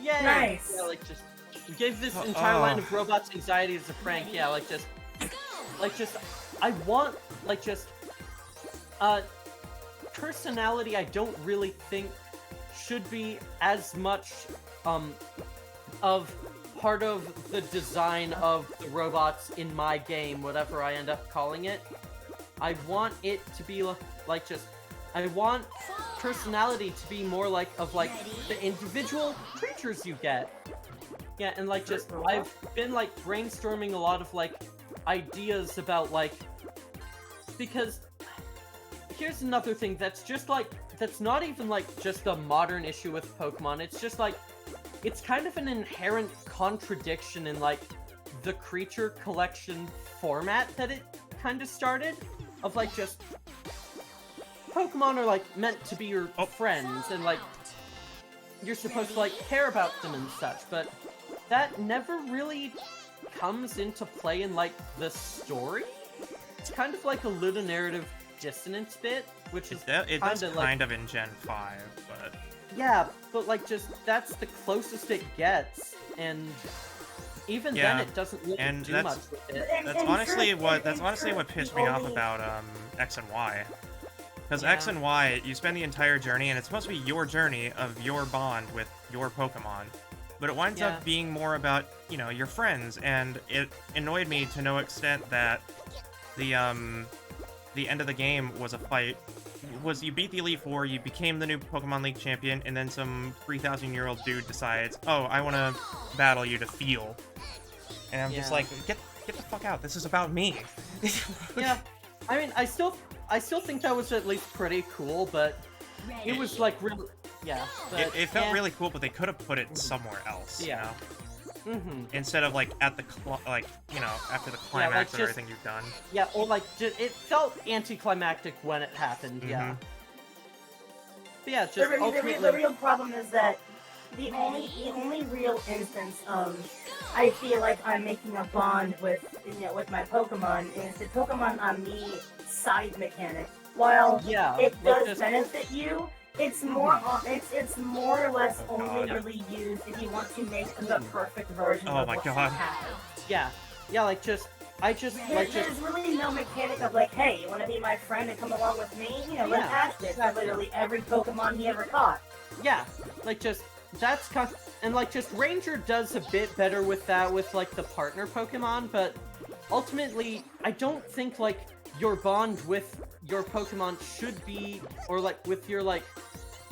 Yay! Nice. Yeah, like just give this entire line of robots anxiety as a prank. Yeah, like just I want like just personality. I don't really think should be as much of part of the design of the robots in my game, whatever I end up calling it. I want it to be like just I want personality to be more like of like the individual creatures you get. Yeah, and like just I've been like brainstorming a lot of like ideas about like, because here's another thing that's just like that's not even like just a modern issue with Pokemon. It's just like it's kind of an inherent contradiction in like the creature collection format that it kind of started, of like just Pokemon are like meant to be your friends and like you're supposed to like care about them and such, but that never really comes into play in like the story. It's kind of like a ludonarrative dissonance bit, which is It does kinda, kind of in Gen 5, but yeah, but like just that's the closest it gets, and even then Yeah, it doesn't really and do that's- much with it. that's honestly what pissed me off about X and Y. Because X Yeah. and Y, you spend the entire journey, and it's supposed to be your journey of your bond with your Pokemon. But it winds Yeah. up being more about, you know, your friends, and it annoyed me to no extent that the end of the game was a fight. Was you beat the Elite Four, you became the new Pokemon League champion, and then some 3,000-year-old dude decides, oh, I want to battle you to feel. And I'm just Yeah. like, get the fuck out, this is about me. Yeah, I mean, I still think that was at least pretty cool, but it was like really, yeah. But, It felt really cool, but they could have put it somewhere else, Yeah. you know? Mm-hmm. Instead of like at the after the climax of just- everything you've done. Yeah, or like it felt anticlimactic when it happened. Yeah. Mhm. But yeah, just The ultimately. real problem is that the only real instance of I feel like I'm making a bond with with my Pokemon is the Pokemon on me side mechanic. While Yeah, it like does just- benefit you, It's more it's more or less Oh, only God. really used if you want to make the perfect version Oh of my what God. you have. Yeah, like just There's really no mechanic of like, hey, you want to be my friend and come along with me? You know, let's Yeah, hash this for exactly. literally every Pokemon he ever caught. yeah, like just that's kind and like just Ranger does a bit better with that with like the partner Pokemon, but ultimately I don't think like your bond with your Pokemon should be or like with your like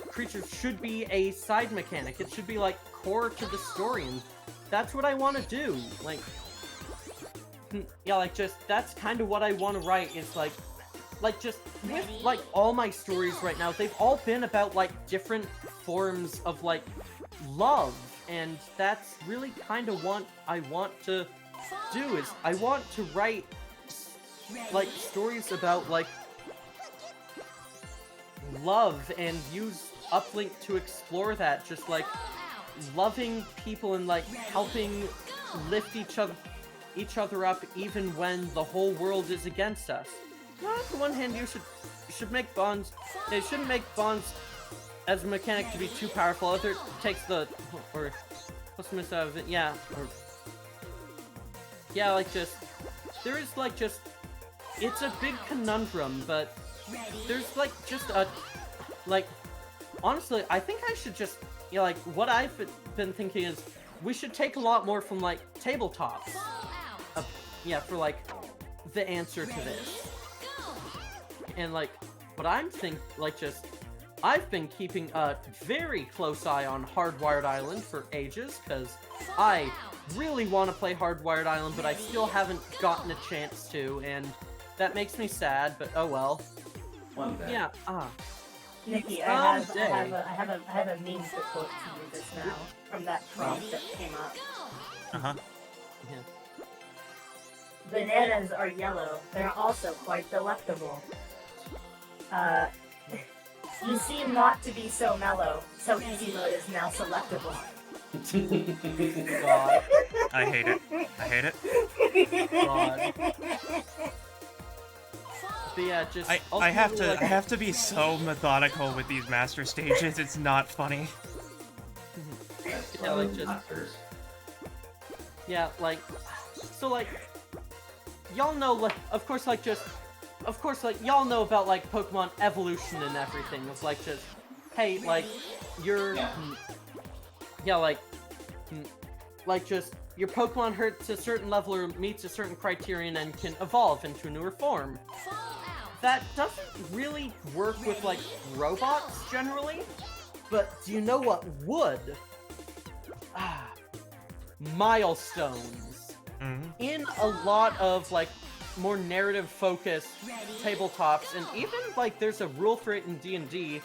creatures should be a side mechanic. It should be like core to the story, and that's what I want to do. Like, yeah, like just that's kind of what I want to write. Is like just with like all my stories right now, they've all been about like different forms of like love, and that's really kind of what I want to do. Is I want to write like stories about like love and use Uplink to explore that, just like loving people and like helping lift each other up even when the whole world is against us. Well, on the one hand, you should make bonds. They shouldn't make bonds as a mechanic to be too powerful. Other it takes the or what's the miss out of it? Yeah, or yeah, like just there is like just it's a big conundrum, but there's like just a like honestly, I think I should just like what I've been thinking is we should take a lot more from like tabletops. Yeah, for like the answer to this. And like what I'm like just I've been keeping a very close eye on Hardwired Island for ages because I really want to play Hardwired Island, but I still haven't gotten a chance to, and that makes me sad. But oh well. One day. Yeah. Nikki, I have Someday. a meme to quote to you just now from that prompt that came up. Uh-huh. Yeah. Bananas are yellow. They're also quite delectable. You seem not to be so mellow. So easy mode is now selectable. God. I hate it. I hate it. God. But yeah, just I have ultimately, to I have to be so methodical with these master stages. It's not funny. Yeah, like just Masters. yeah, like so like y'all know like of course like y'all know about like Pokemon evolution and everything of like just hey like your yeah like just your Pokemon hits a certain level or meets a certain criterion and can evolve into a newer form. That doesn't really work with like robots generally, but do you know what would? Milestones. Mm-hmm. In a lot of like more narrative focused tabletops, and even like there's a rule for it in D&D,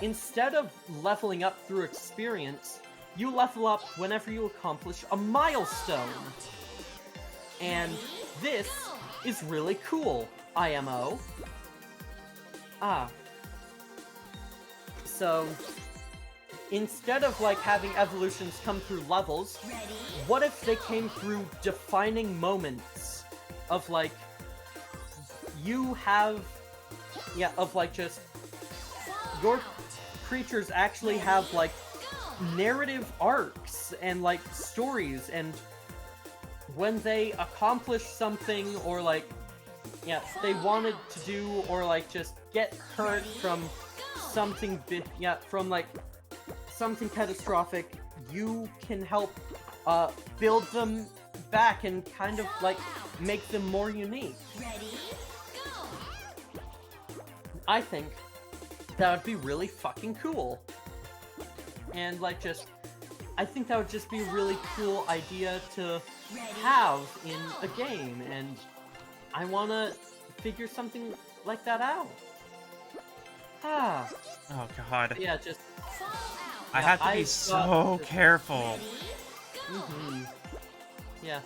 instead of leveling up through experience, you level up whenever you accomplish a milestone. And this is really cool, IMO. So instead of like having evolutions come through levels, what if they came through defining moments of like you have of like just your creatures actually have like narrative arcs and like stories, and when they accomplish something or like they wanted to do or like just get hurt from something from like something catastrophic, you can help build them back and kind of like make them more unique. I think that would be really fucking cool. And like just I think that would just be a really cool idea to have in a game, and I wanna figure something like that out. Oh god. Yeah, just I have to be I've so got- careful. Yeah.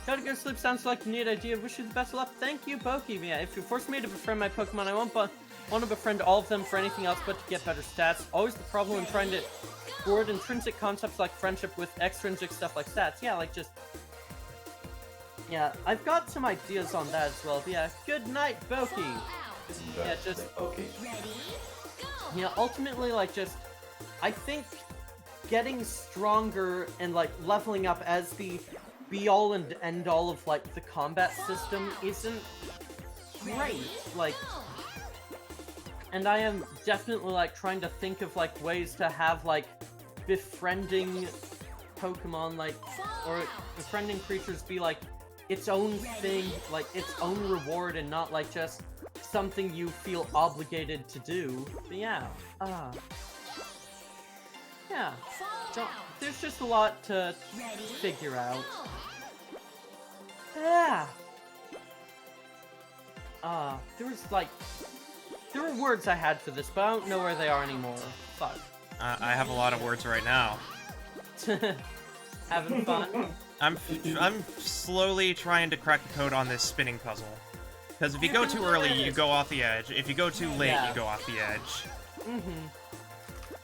Try to go to sleep sounds like a neat idea. Wish you the best of luck. Thank you, Boki. Yeah, if you force me to befriend my Pokemon, I won't want to befriend all of them for anything else but to get better stats. Always the problem in trying to forward intrinsic concepts like friendship with extrinsic stuff like stats. Yeah, like just... Yeah, I've got some ideas on that as well. But yeah, good night, Boki. Yeah, just... Okay. yeah, ultimately, like, just, I think getting stronger and, like, leveling up as the be-all and end-all of, like, the combat system isn't great, like, and I am definitely, like, trying to think of, like, ways to have, like, befriending Pokemon, like, or befriending creatures be, like, its own thing, like, its own reward, and not, like, just something you feel obligated to do. But yeah, yeah, so there's just a lot to figure out. Yeah. There were words I had for this, but I don't know where they are anymore. Fuck. I have a lot of words right now. Having fun? I'm slowly trying to crack the code on this spinning puzzle. Because if you go too early, you go off the edge. If you go too late, Yeah. you go off the edge.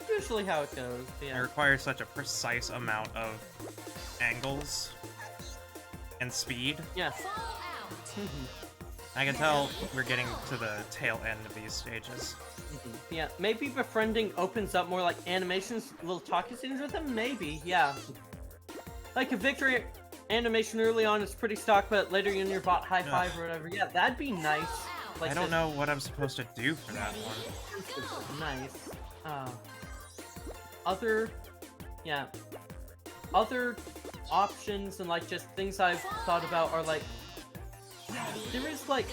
Usually how it goes, but It yeah. requires such a precise amount of angles and speed. Yeah. I can tell we're getting to the tail end of these stages. Yeah, maybe befriending opens up more, like, animations, little talking scenes with them? Maybe, yeah. Like, a victory animation early on is pretty stock, but later in your bot high five or whatever. Yeah, that'd be nice. Like, I don't know what I'm supposed to do for that one. Nice. Other options and, like, just things I've thought about are, like, there is, like,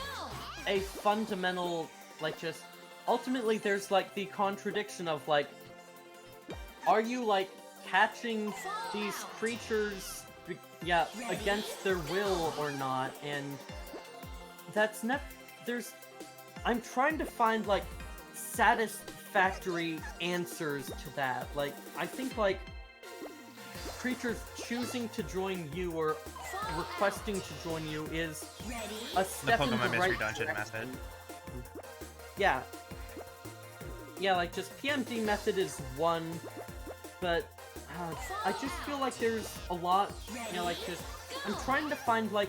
a fundamental, like, just, ultimately there's, like, the contradiction of, like, are you, like, catching these creatures, against their will or not, and that's I'm trying to find, like, satisfactory answers to that. Like, I think, like, creatures choosing to join you or requesting to join you is a The step in the Pokemon Mystery right Dungeon direction. method. Yeah. Yeah, like, just PMD method is one, but I just feel like there's a lot, like, just, I'm trying to find, like,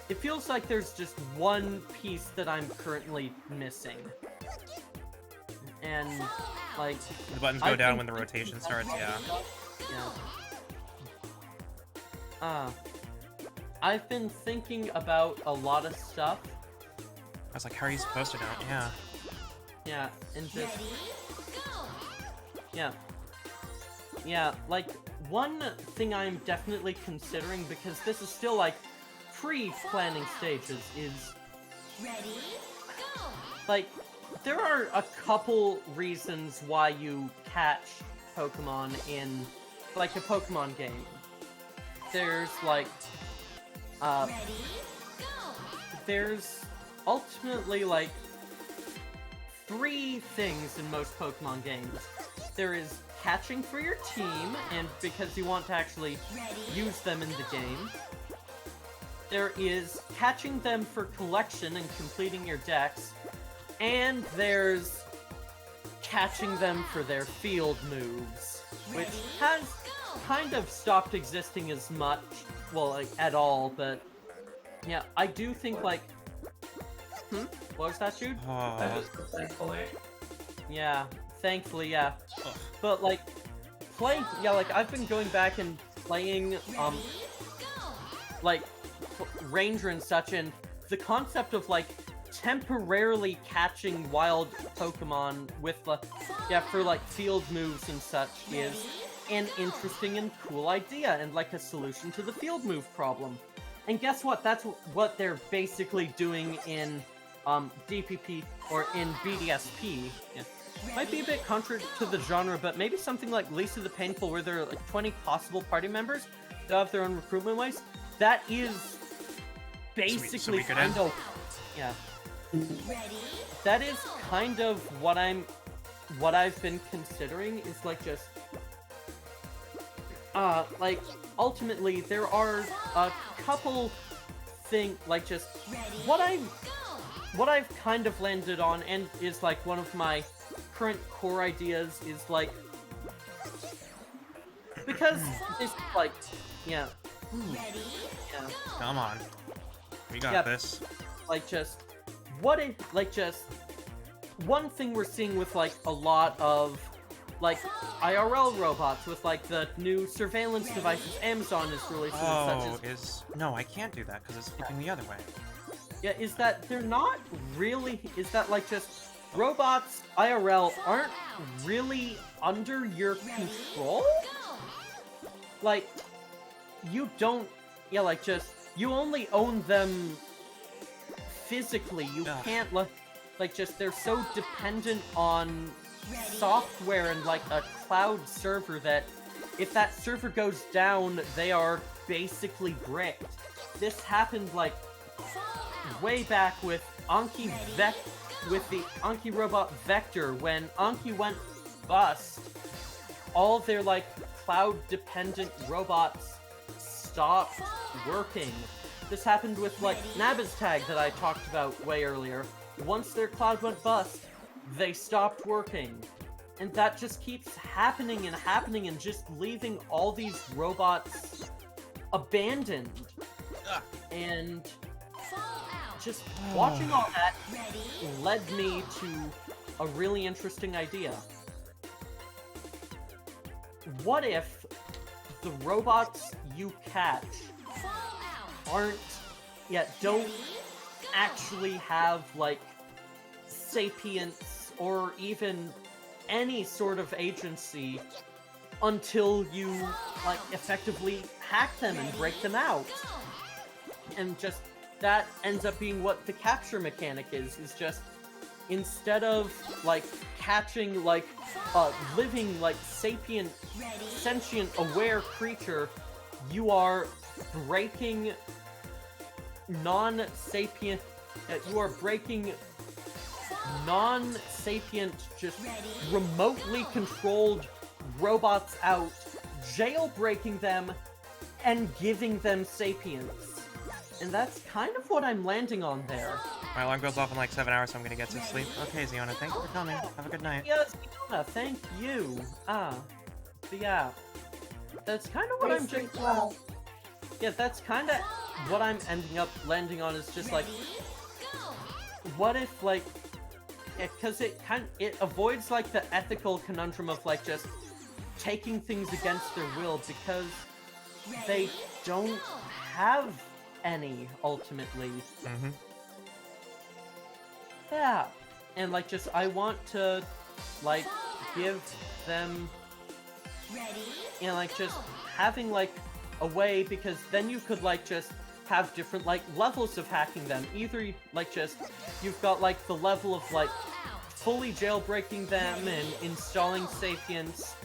it feels like there's just one piece that I'm currently missing. And, like... The buttons go down when the rotation starts, yeah. Yeah. I've been thinking about a lot of stuff. I was like, how are you supposed to know? Yeah. Yeah, and just... Yeah. Yeah, like, one thing I'm definitely considering, because this is still, like, pre-planning stages, is... Like, there are a couple reasons why you catch Pokemon in, like, a Pokemon game. There's, like, there's ultimately, like, 3 things in most Pokemon games. There is catching for your team, and because you want to actually use them in the game. There is catching them for collection and completing your decks. And there's catching them for their field moves, which has kind of stopped existing as much, well, like, at all, but yeah, I do think, like, what was that, Jude? Oh, Thankfully. Yeah, thankfully, yeah. Ugh. But, like, like, I've been going back and playing, like, Ranger and such, and the concept of, like, temporarily catching wild Pokemon with, for, like, field moves and such is an interesting and cool idea, and, like, a solution to the field move problem. And guess what? That's what they're basically doing in, DPP, or in BDSP. Yeah. Might be a bit contrary to the genre, but maybe something like Lisa the Painful, where there are, like, 20 possible party members that have their own recruitment ways. That is basically kind of... Yeah. That is kind of what I've been considering, is, like, just... like, ultimately, there are a couple things, like, just... What I've kind of landed on, and is, like, one of my current core ideas, is, like... Because it's, like... Yeah. Yeah. come on. We got this. Like, just... What if, like, just... one thing we're seeing with, like, a lot of, like, IRL robots with, like, the new surveillance devices Amazon is releasing, such as... No, I can't do that because it's flipping the other way. Yeah, is that they're not really... Is that, like, just... Robots, IRL, aren't really under your control? Like, you don't... Yeah, like, just... You only own them physically. You can't, like, just... They're so dependent on software and, like, a cloud server that if that server goes down, they are basically bricked. This happened, like, way back with with the Anki robot Vector. When Anki went bust, all their, like, cloud-dependent robots stopped working. This happened with, like, Naba's Tag that I talked about way earlier. Once their cloud went bust, they stopped working. And that just keeps happening and happening and just leaving all these robots abandoned. And just watching all that led me to a really interesting idea. What if the robots you catch don't actually have, like, sapience or even any sort of agency until you, like, effectively hack them and break them out? And just that ends up being what the capture mechanic is just instead of, like, catching, like, a living, like, sapient, sentient, aware creature, you are breaking non-sapient, just remotely controlled robots out, jailbreaking them, and giving them sapience. And that's kind of what I'm landing on there. My alarm goes off in like 7 hours, so I'm gonna get some sleep. Okay, Ziona, thank you for coming. Have a good night. Yes, Ziona, thank you. But yeah, that's kind of what I'm just... Yeah, that's kind of what I'm ending up landing on, is just like, what if, like, because it avoids, like, the ethical conundrum of, like, just taking things against their will, because they don't have any, ultimately. Mm-hmm. Yeah. And, like, just, I want to, like, give them, you know, like, just having, like, a way, because then you could, like, just have different, like, levels of hacking them. Either, like, just, you've got, like, the level of, like, fully jailbreaking them and installing sapience,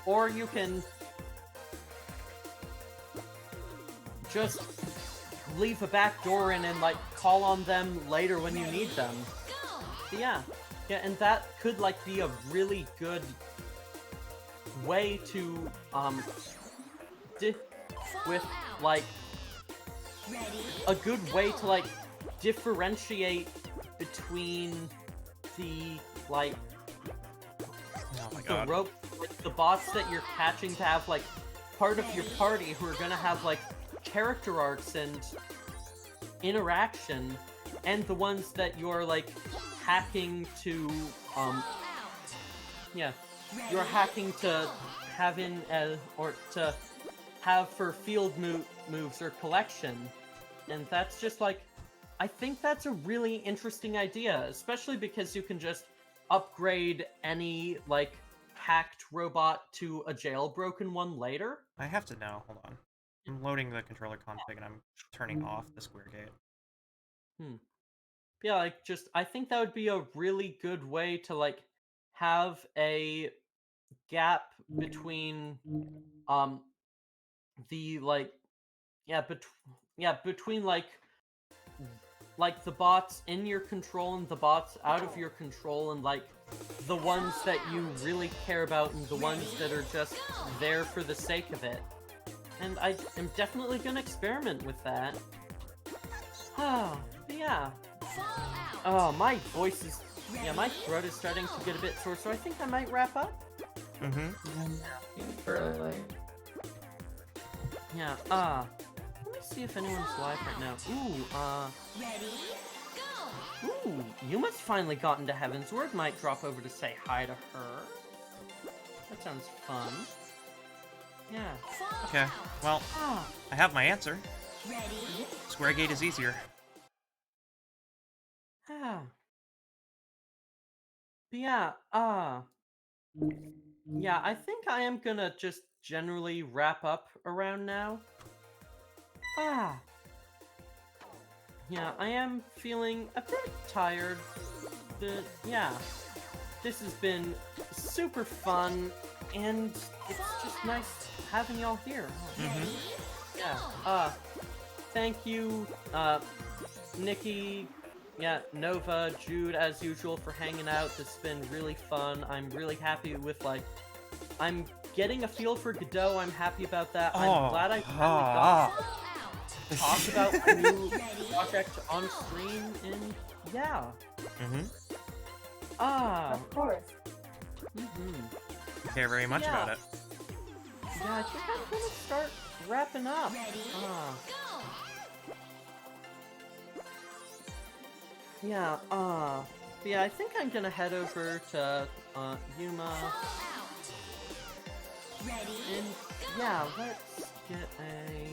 or you can just leave a back door in and, like, call on them later when you need them. Yeah, and that could, like, be a really good way to, with, like, a good way to, like, differentiate between the, like, oh my God. The bots that you're catching to have, like, part of your party who are gonna have, like, character arcs and interaction, and the ones that you're, like, hacking to, you're hacking to have in, or to have for field moves or collection. And that's just, like, I think that's a really interesting idea, especially because you can just upgrade any, like, hacked robot to a jailbroken one later. I have to know. Hold on. I'm loading the controller config and I'm turning off the square gate. Yeah, like, just, I think that would be a really good way to, like, have a gap between, the, like, between, like, the bots in your control and the bots out of your control, and, like, the ones that you really care about and the ones that are just there for the sake of it. And I am definitely gonna experiment with that. Yeah. Oh, my voice is... Yeah, my throat is starting to get a bit sore, so I think I might wrap up. Fairly late. Yeah, let me see if anyone's live right now. Ooh, Ready, go! ooh, Ooh, Yuma's finally gotten to Heavensward. Might drop over to say hi to her. That sounds fun. Yeah. Okay, well, Ah. I have my answer. Ready? Square Gate is easier. Ah. But yeah, yeah, I think I am gonna just generally wrap up around now. Ah. Yeah, I am feeling a bit tired, but yeah. This has been super fun, and it's just nice having y'all here. Yeah, thank you, Nikki, yeah, Nova, Jude, as usual, for hanging out. This has been really fun. I'm really happy with, like, I'm getting a feel for Godot. I'm happy about that. I'm glad I finally got to talk about my new project on stream, and yeah. Of course. Care very much about it. Yeah, I think I'm gonna start wrapping up. Yeah, yeah, I think I'm gonna head over to, Yuma. And, yeah, let's get a,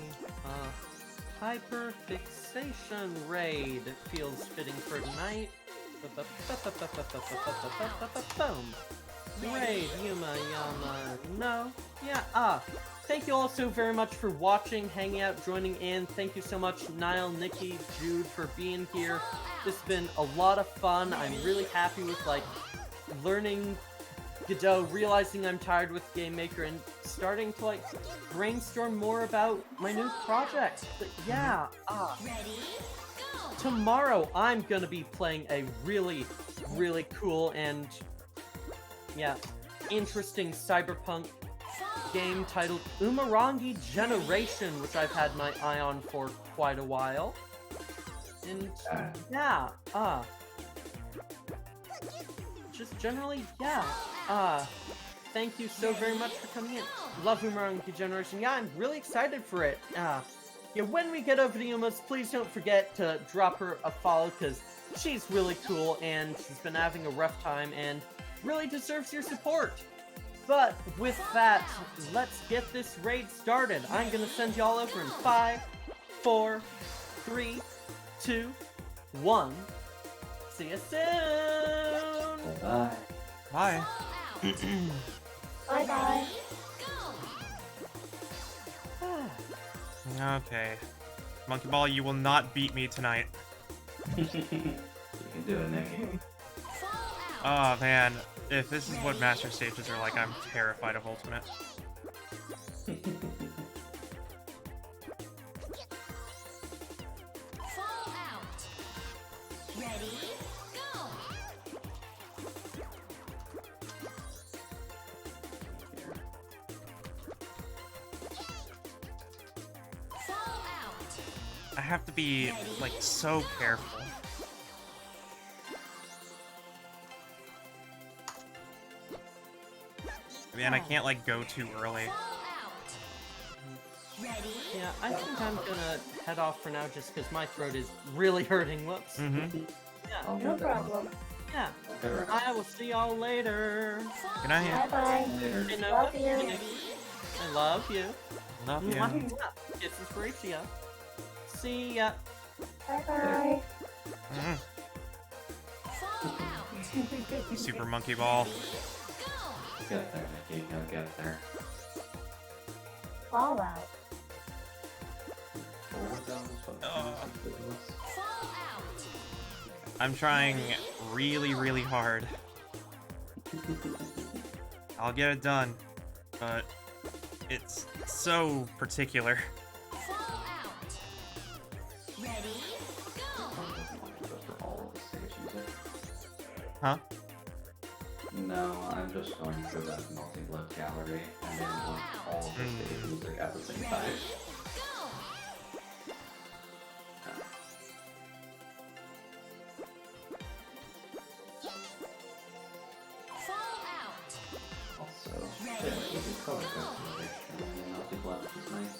hyperfixation raid. Feels fitting for tonight. Boom. Raid, Yuma, Yama, no. Yeah, thank you all so very much for watching, hanging out, joining in. Thank you so much, Niall, Nikki, Jude, for being here. This has been a lot of fun. I'm really happy with, like, learning Godot, realizing I'm tired with Game Maker, and starting to, like, brainstorm more about my new project. But yeah, tomorrow I'm gonna be playing a really, really cool and, yeah, interesting cyberpunk game titled Umurangi Generation, which I've had my eye on for quite a while. And yeah, just generally, yeah, thank you so very much for coming in. Love Umurangi Generation. Yeah, I'm really excited for it. Yeah, when we get over to Yuma's, please don't forget to drop her a follow, because she's really cool and she's been having a rough time and really deserves your support. But with that, let's get this raid started. I'm gonna send y'all over in 5, 4, 3, 2, 1. See you soon! Bye. Bye. Bye-bye. Okay. Monkey Ball, you will not beat me tonight. You can do it, Nikki. Oh man, if this is what Master Stages are like, I'm terrified of Ultimate. I have to be, like, so careful. Man, I can't, like, go too early. Yeah, I think I'm gonna head off for now just because my throat is really hurting. Whoops. Yeah, No problem. yeah. I will see y'all later. Good night. Bye-bye. Hey, Noah. Love you. Hey, Nikki. I love you. Love you. Mwah. Kisses for each of ya. See ya. Bye-bye. Super Monkey Ball. Get there, Nikki. You'll get there. Fallout. I'm trying really, really hard. I'll get it done, but it's so particular. Huh? No, I'm just going through that multi-blood gallery and then want all of the stage music at the same time. Also, yeah, you can color customization in multi-blood, which is nice.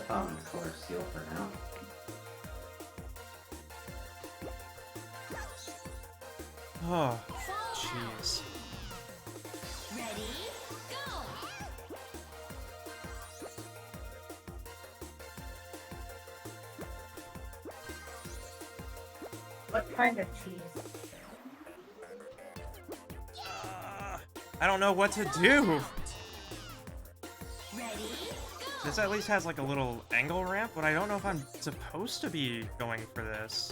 common colored seal for now. Oh, jeez. Ready, go! What kind of cheese? I don't know what to do. Ready, go! This at least has like a little angle ramp, but I don't know if I'm supposed to be going for this.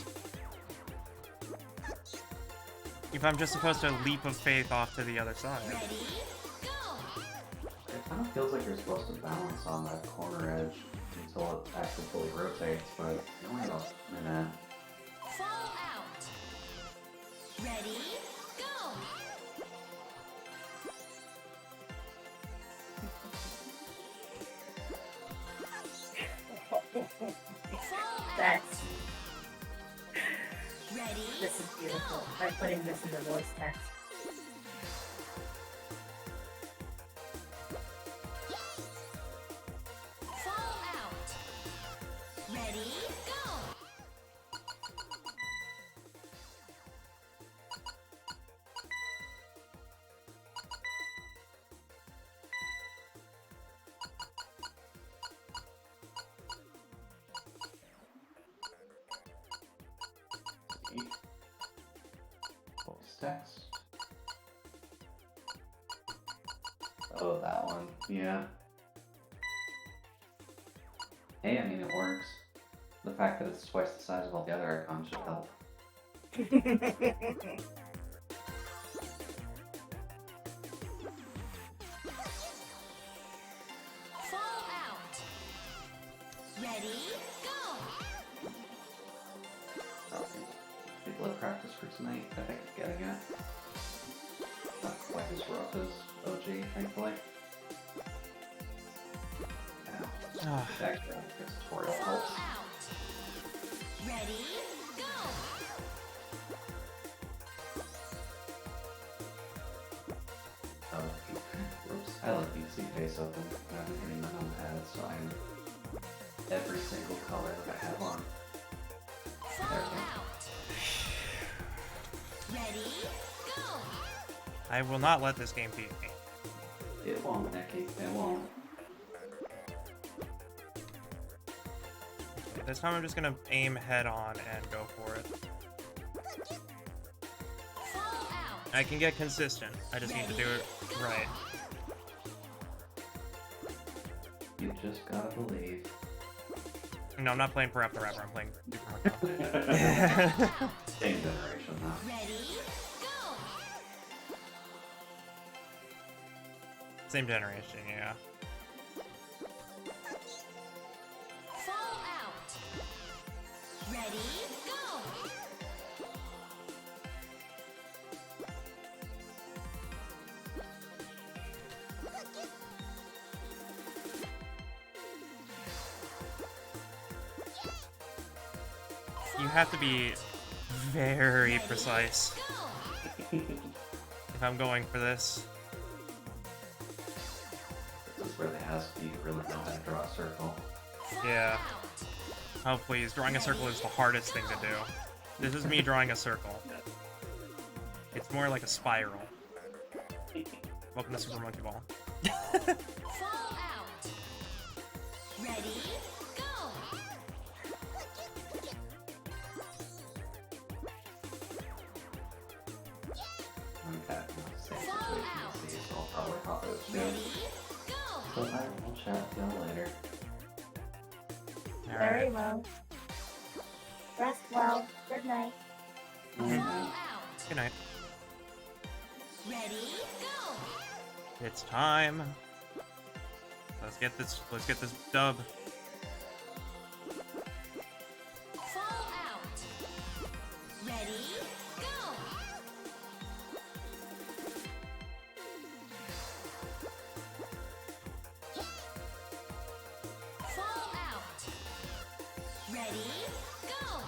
If I'm just supposed to leap of faith off to the other side. Ready, go! It kind of feels like you're supposed to balance on that corner edge until it actually fully rotates, but you only have a minute. Fall out. Ready, go! Fall out. That's Ready, this is beautiful. I'm putting this in the voice text. fall out. Ready, go! Voice text. Oh, that one. Yeah. Hey, I mean, it works. The fact that it's twice the size of all the other icons should help. Fall out. Ready, go! People have practice for tonight, I think, getting it. Not quite as rough as OG, thankfully. Yeah, Ah, the extra tutorial Fall helps. out. Ready, go! Oh, whoops. I left the face open. I've been hitting the numpad, so I'm every single color that I have on. Fall There we go. out. Ready, go! I will not let this game beat me. It won't, Neki. It won't. This time I'm just gonna aim head on and go for it. Fall out. I can get consistent. I just need to do it right. You just gotta believe. No, I'm not playing Parappa the Rapper. I'm playing Super Mario. Same generation, though. Ready, go! Same generation, yeah. Fall out. Ready, go! You have to be very precise Go! if I'm going for this. This is where they ask you to really know how to draw a circle. Yeah. Oh please, drawing a circle is the hardest thing to do. This is me drawing a circle. It's more like a spiral. Welcome to Super Monkey Ball. Fall out. Ready, go! Okay, same situation as these, so I'll probably hop those too. Ready, go! So I will chat with y'all later. Very well. Rest well. Good night. Fall Mhm. out. Good night. Ready, go! It's time. Let's get this dub. Fall out. Ready, go! Fall out. Ready, go!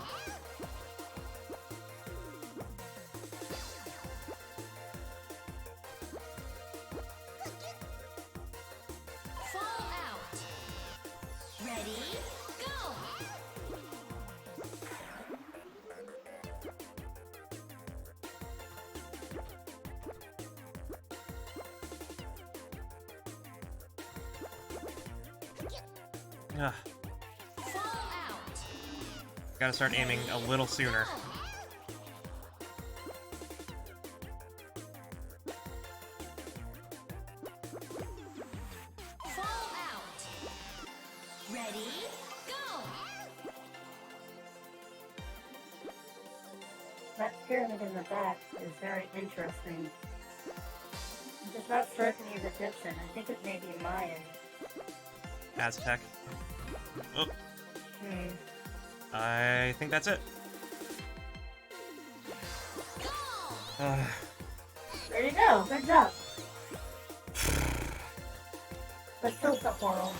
Fall out. Ugh. Fall out. Gotta start aiming a little sooner. Fall out. Ready, go. That pyramid in the back is very interesting. It does not strike me as Egyptian. I think it may be Mayan. Aztec. Oh, Hmm. I think that's it. Go. Ugh. There you go. Good job. Let's tilt the portal.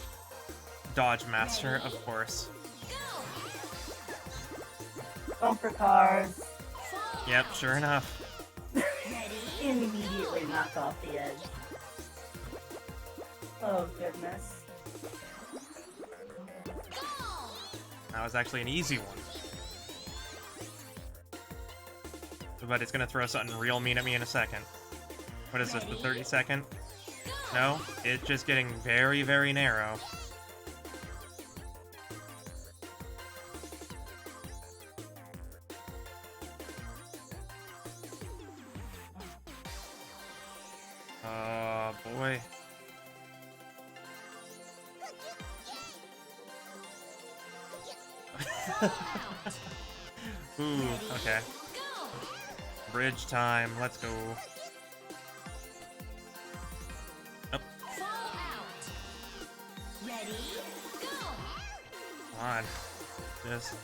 Dodge Master, of course. Go. Bumper cars. Fall. Yep, sure enough. Ready, Immediately knock off the edge. Oh goodness. go. That was actually an easy one. But it's gonna throw something real mean at me in a second. What is this, the 30-second? No? It's just getting very, very narrow. Boy. Ooh, okay. Go. Bridge time, let's go. Fall out. Ready, go. Come on. Just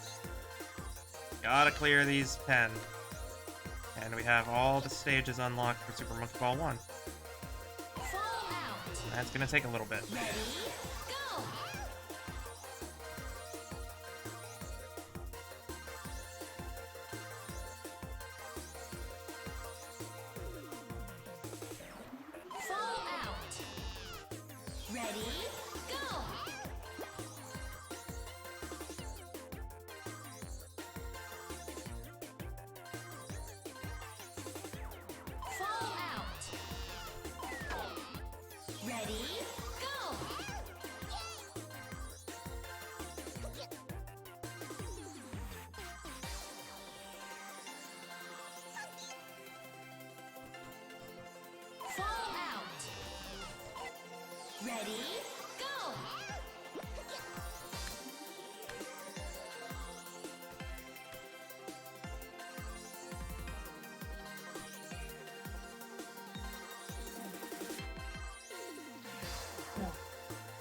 gotta clear these 10. And we have all the stages unlocked for Super Monkey Ball 1. Fall out. That's gonna take a little bit. Ready, go. Fall out. Ready, go. Fall out. Ready, go. Fall out. Ready, go.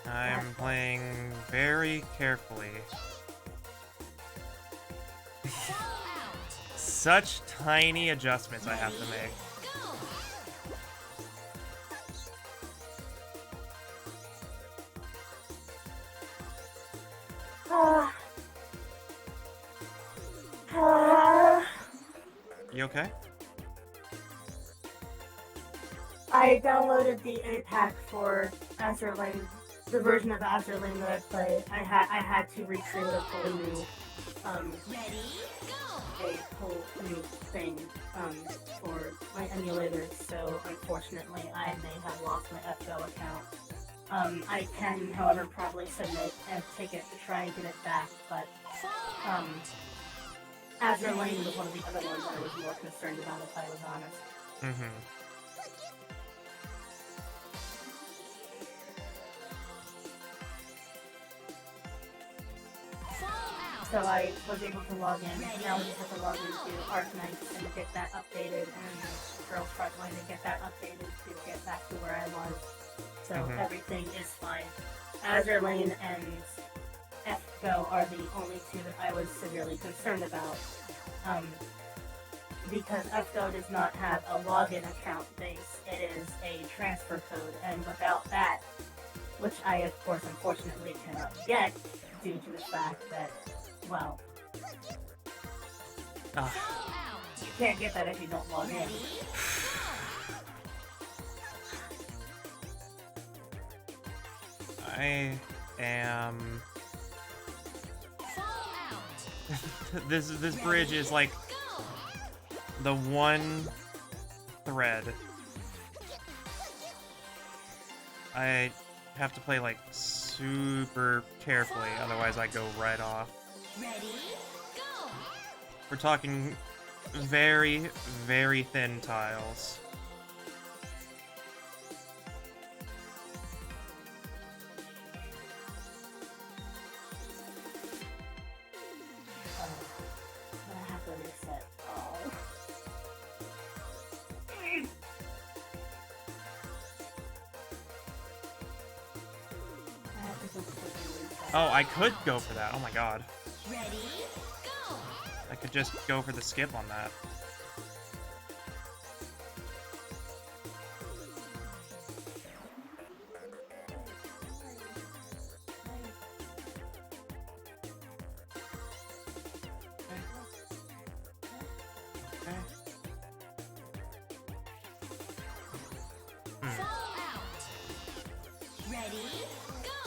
I'm playing very carefully. Fall out. Such tiny adjustments I have to make. Go. Ah. Ah. You okay? I downloaded the A pack for Azure Lane, the version of Azure Lane that I played. I had to recreate a whole new Ready, go. a whole new thing for my emulators. So unfortunately, I may have lost my FGO account. I can, however, probably submit a ticket to try and get it back, but Fall out. Azure Lane was one of the other ones I was more concerned about, if I was honest. Mm-hmm. Fall out. So I was able to log in. Now I just have to log into Arknights and get that updated, and Girls Frontline and get that updated to get back to where I was. So everything is fine. Azure Lane and FGO are the only two that I was severely concerned about. Because FGO does not have a login account base, it is a transfer code, and without that, which I of course unfortunately cannot get due to the fact that, well, Ah, Fall out. you can't get that if you don't log in. Ready, I am. fall out. This bridge is like Go. the one thread. I have to play like super carefully, otherwise I go right off. Ready, go! We're talking very, very thin tiles. I have to reset. Oh. I have to completely reset. Oh, I could go for that. Oh my god. Ready, go! I could just go for the skip on that. Okay. Fall out. Ready, go!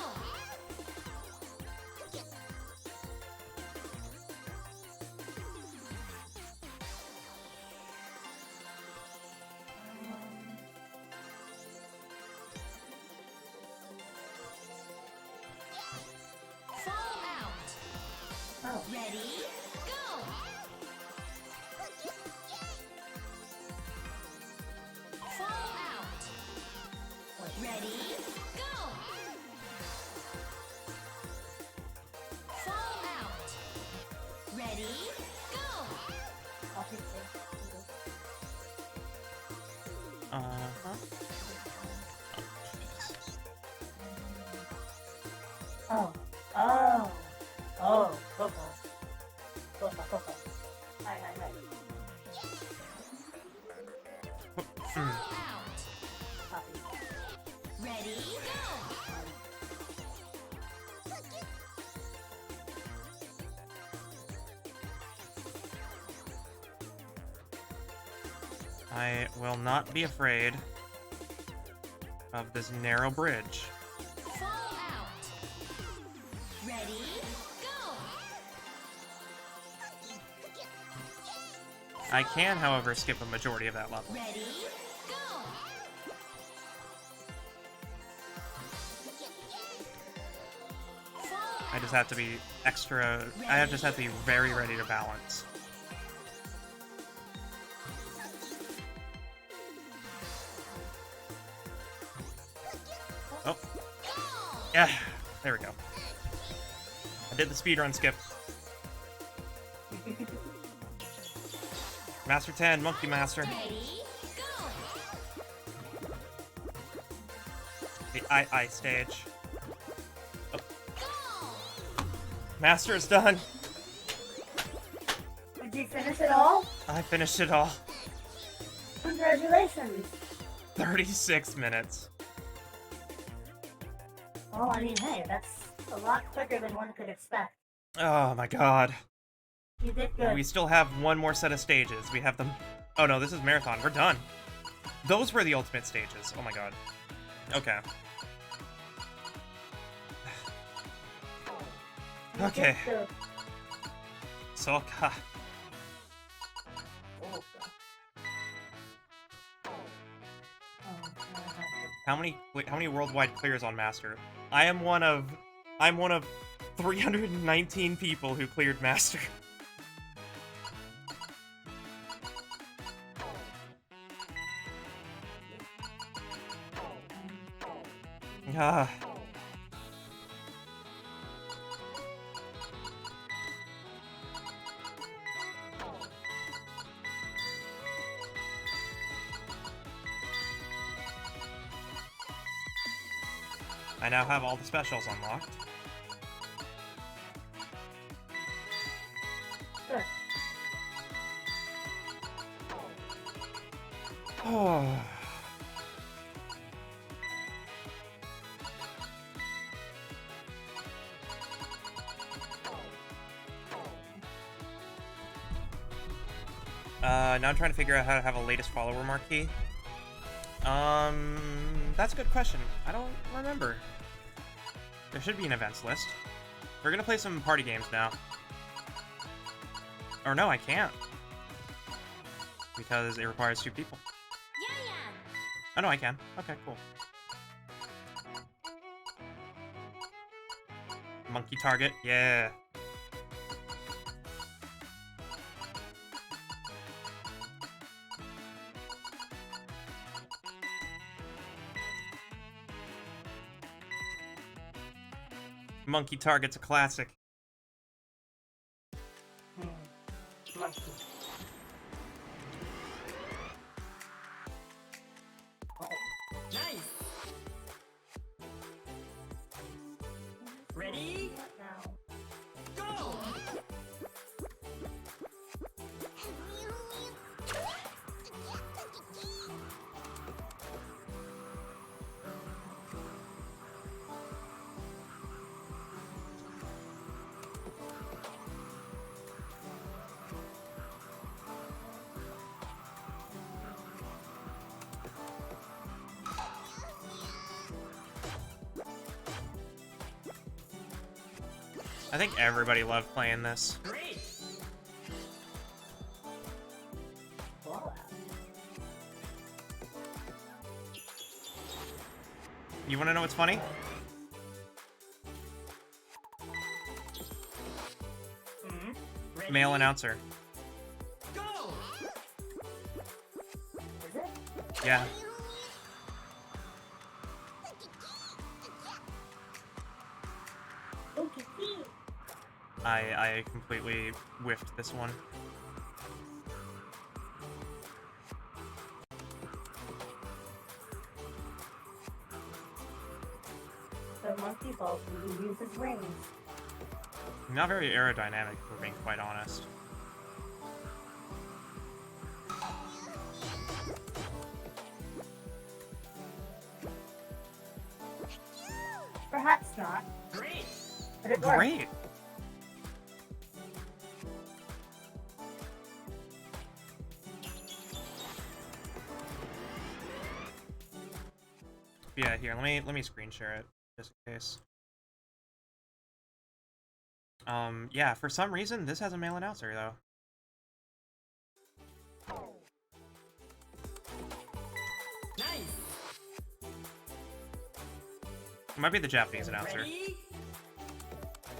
Fall out. Oh. Ready, go! Fall out. Ready, go! Fall out. Ready, go! I'll take this. Huh? Oh. Oh. Oh. Football. Football. Hi. Fall out. Copy. Ready, go! I will not be afraid of this narrow bridge. Fall out. Ready, go! I can, however, skip a majority of that level. Ready, go! Fall I just have to be extra... I just have to be very ready to balance. Oh. Yeah, there we go. I did the speedrun skip. Master 10, Monkey Master. Ready, go! The I stage. Oh. Go! Master is done. Did you finish it all? I finished it all. Congratulations. 36 minutes. Well, I mean, hey, that's a lot quicker than one could expect. Oh my god. You did good. We still have one more set of stages. We have them... Oh no, this is Marathon. We're done. Those were the ultimate stages. Oh my god. Okay. You Okay. did good. Soka. Oh, God. Oh, How many worldwide clears on Master? I'm one of 319 people who cleared Master. Ah. I now have all the specials unlocked. Good. Oh. Now I'm trying to figure out how to have a latest follower marquee. That's a good question. I don't remember. There should be an events list. We're gonna play some party games now. Or no, I can't. Because it requires 2 people. Yeah. Oh no, I can. Okay, cool. Monkey target, yeah. Monkey target's a classic. Monkey. Nice. Ready? Now. Go. I think everybody loved playing this. Great. Fallout. You wanna know what's funny? Ready? Male announcer. Go. Is it? Yeah. Okay. I completely whiffed this one. The monkey ball uses rings. Not very aerodynamic, if we're being quite honest. Perhaps not. Great. But it works. Great! Yeah, here, let me screen share it, just in case. Yeah, for some reason, this has a male announcer, though. Nice. It might be the Japanese announcer. Ready?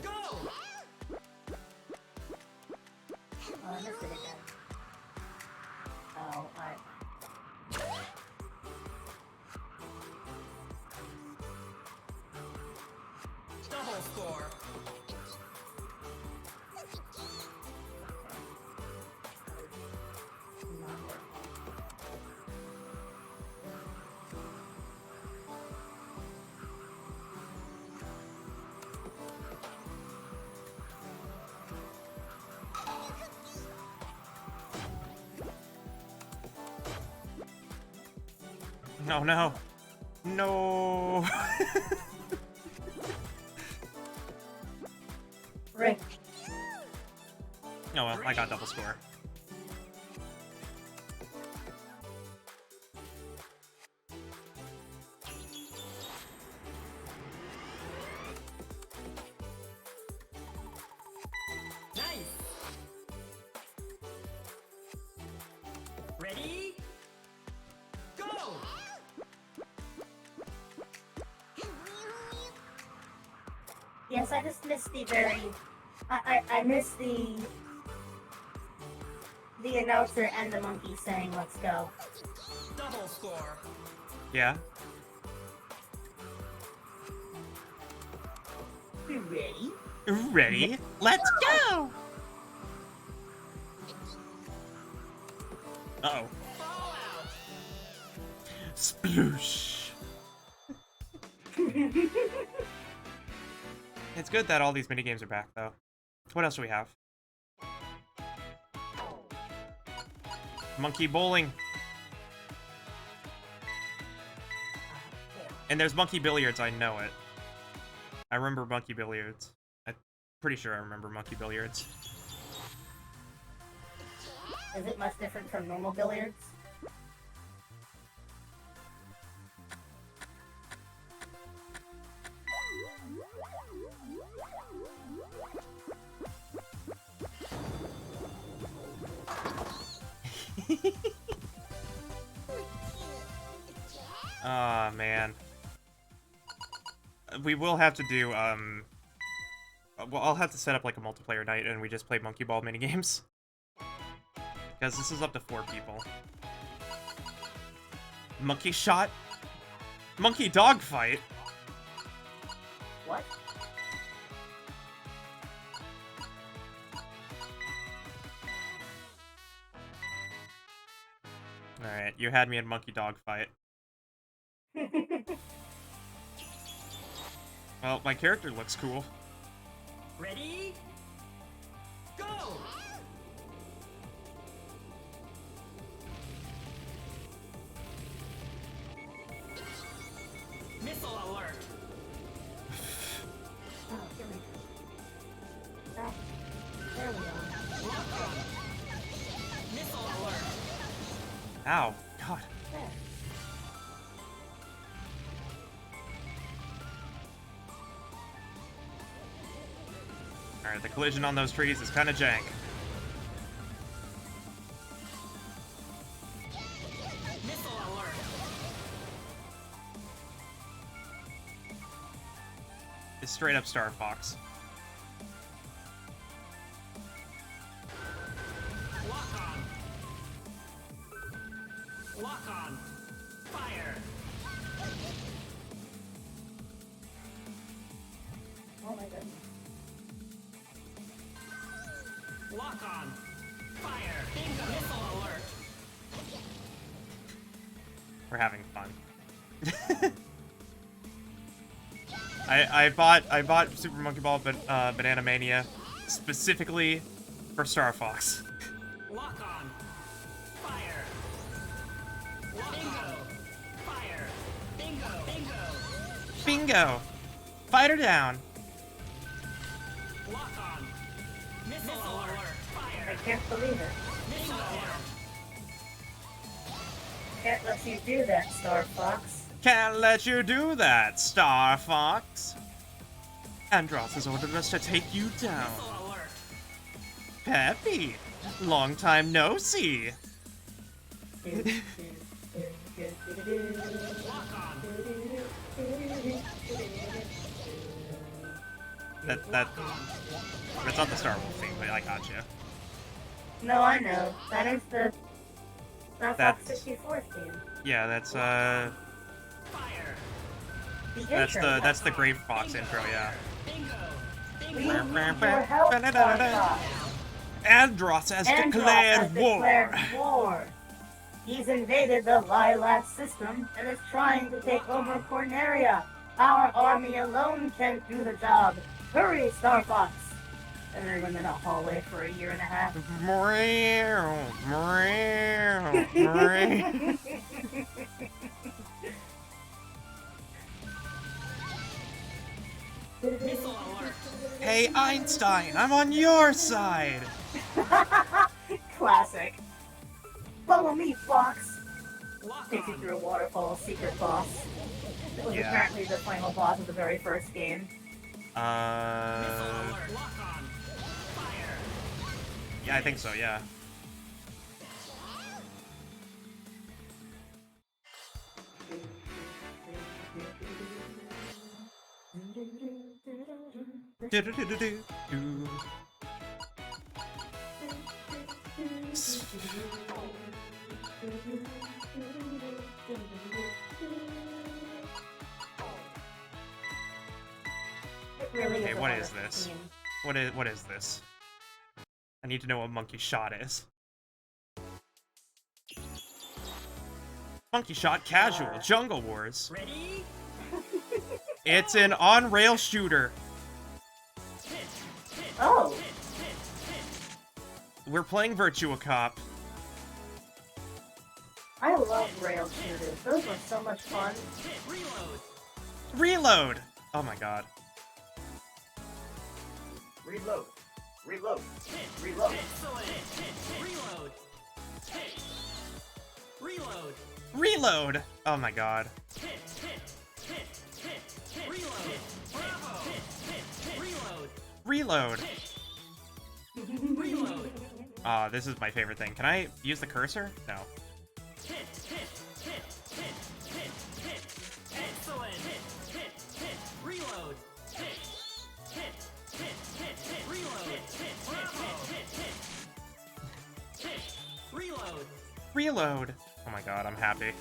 Go. Oh, I missed it again. Oh, Double score. not working. No, no. No. Ring. Oh well, I got double score. Nice. Ready? Go. Yes, I just missed the very. I missed the announcer and the monkey saying "Let's go." Double score. Yeah. You ready? Ready? Let's go! Uh-oh. Fallout. Sploosh! It's good that all these minigames are back, though. What else do we have? Monkey bowling. And there's monkey billiards, I know it. I remember monkey billiards. I'm pretty sure I remember monkey billiards. Is it much different from normal billiards? Ah, man. We will have to do, Well, I'll have to set up like a multiplayer night and we just play Monkey Ball minigames. Because this is up to 4 people. Monkey shot? Monkey dog fight? What? Alright, you had me in monkey dog fight. Well, my character looks cool. Ready? Go! Missile alert! Oh, here we go. Ah, there we go. Lock on! Missile alert! Ow. God. There. Alright, the collision on those trees is kind of jank. Missile alert! It's straight up Star Fox. Lock on! Lock on! Fire! Oh my goodness. Lock on! Fire! Bingo! Missile alert! We're having fun. I bought Super Monkey Ball Banana Mania specifically for Star Fox. Lock on! Fire! Lock on! Fire! Bingo! Bingo! Bingo! Fight her down! Lock on! Missile alert! I Fire! can't believe it. Missile alert! Can't let you do that, Star Fox. Can't let you do that, Star Fox! Andros has ordered us to take you down. Missile alert! Peppy! Long time no see! Lock on! That's not the Star Wars thing, but I got you. No, I know. That is the Star Fox That's- 64 theme. Yeah, that's Fire! The that's intro. the Grey Fox intro, yeah. Bingo! We Bingo! need your help, Star Fox. Andros has Andros declared has war! declared war. He's invaded the Lilac system and is trying to take over Corneria. Our army alone can't do the job. Hurry, Star Fox! And then I'm in a hallway for a year and a half. Meow, meow, meow. Missile alert! Hey Einstein, I'm on your side! Classic. Follow me, Fox. Lock Takes you on! through a waterfall secret boss. It was Yeah. apparently the final boss of the very first game. Missile alert! Lock on! Fire! Yeah, I think so, yeah. Do-do-do-do-do. It really Okay, is a what is wonderful this? theme. What is this? I need to know what Monkey Shot is. Monkey Shot Casual Jungle Wars. Ready? It's an on-rail shooter. Oh, We're playing Virtua Cop. I love rail shooters. Those were so much fun. Reload! Reload! Oh my god. Reload. Reload. Reload. Excellent! Reload! Reload! Reload! Oh my god. Reload! Bravo! Reload! Reload! Reload! Ah, this is my favorite thing. Can I use the cursor? No. Excellent! Reload! Reload. Reload. Oh my god, I'm happy.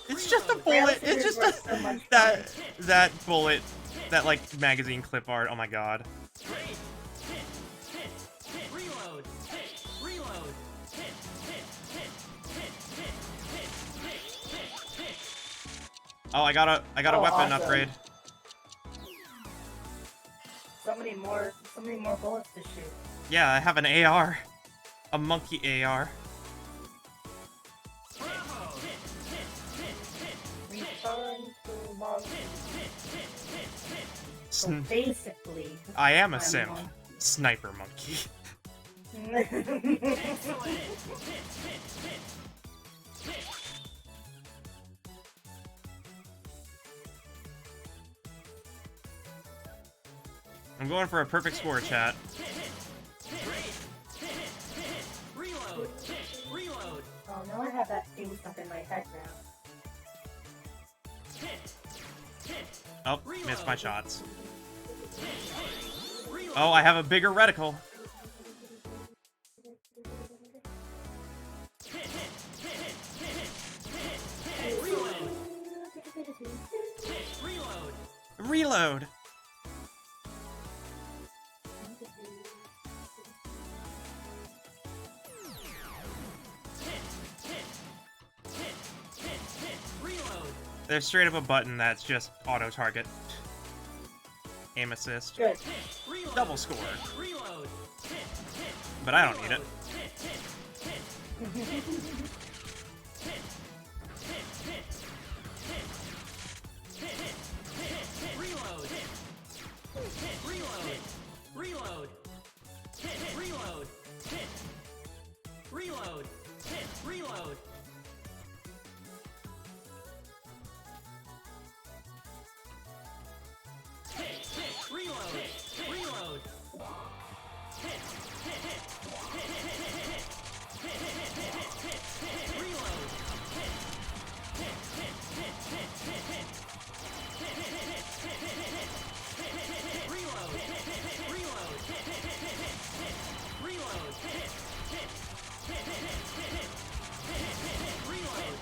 It's just a bullet. It's just So much that bullet, that like magazine clip art. Oh my god. Great. Reload. Reload. Oh, I got a Oh, weapon awesome. upgrade. So many more bullets to shoot. Yeah, I have an AR, a monkey AR. Bravo. Return to monkey. So Sn- basically, I am a I'm simp. on. Sniper monkey. Excellent. I'm going for a perfect score, chat. Reload. Reload. Oh, now I have that thing stuck in my head now. Oh, missed my shots. Reload. Oh, I have a bigger reticle. Reload. Reload. Reload. Reload. There's straight up a button that's just auto target. Aim assist. Good. Reload. Double score. Reload. But I don't need it. Reload. Reload. Reload. Reload. Reload. Reload. Reload. Reload. Reload. Reload. Reload. Reload. Reload.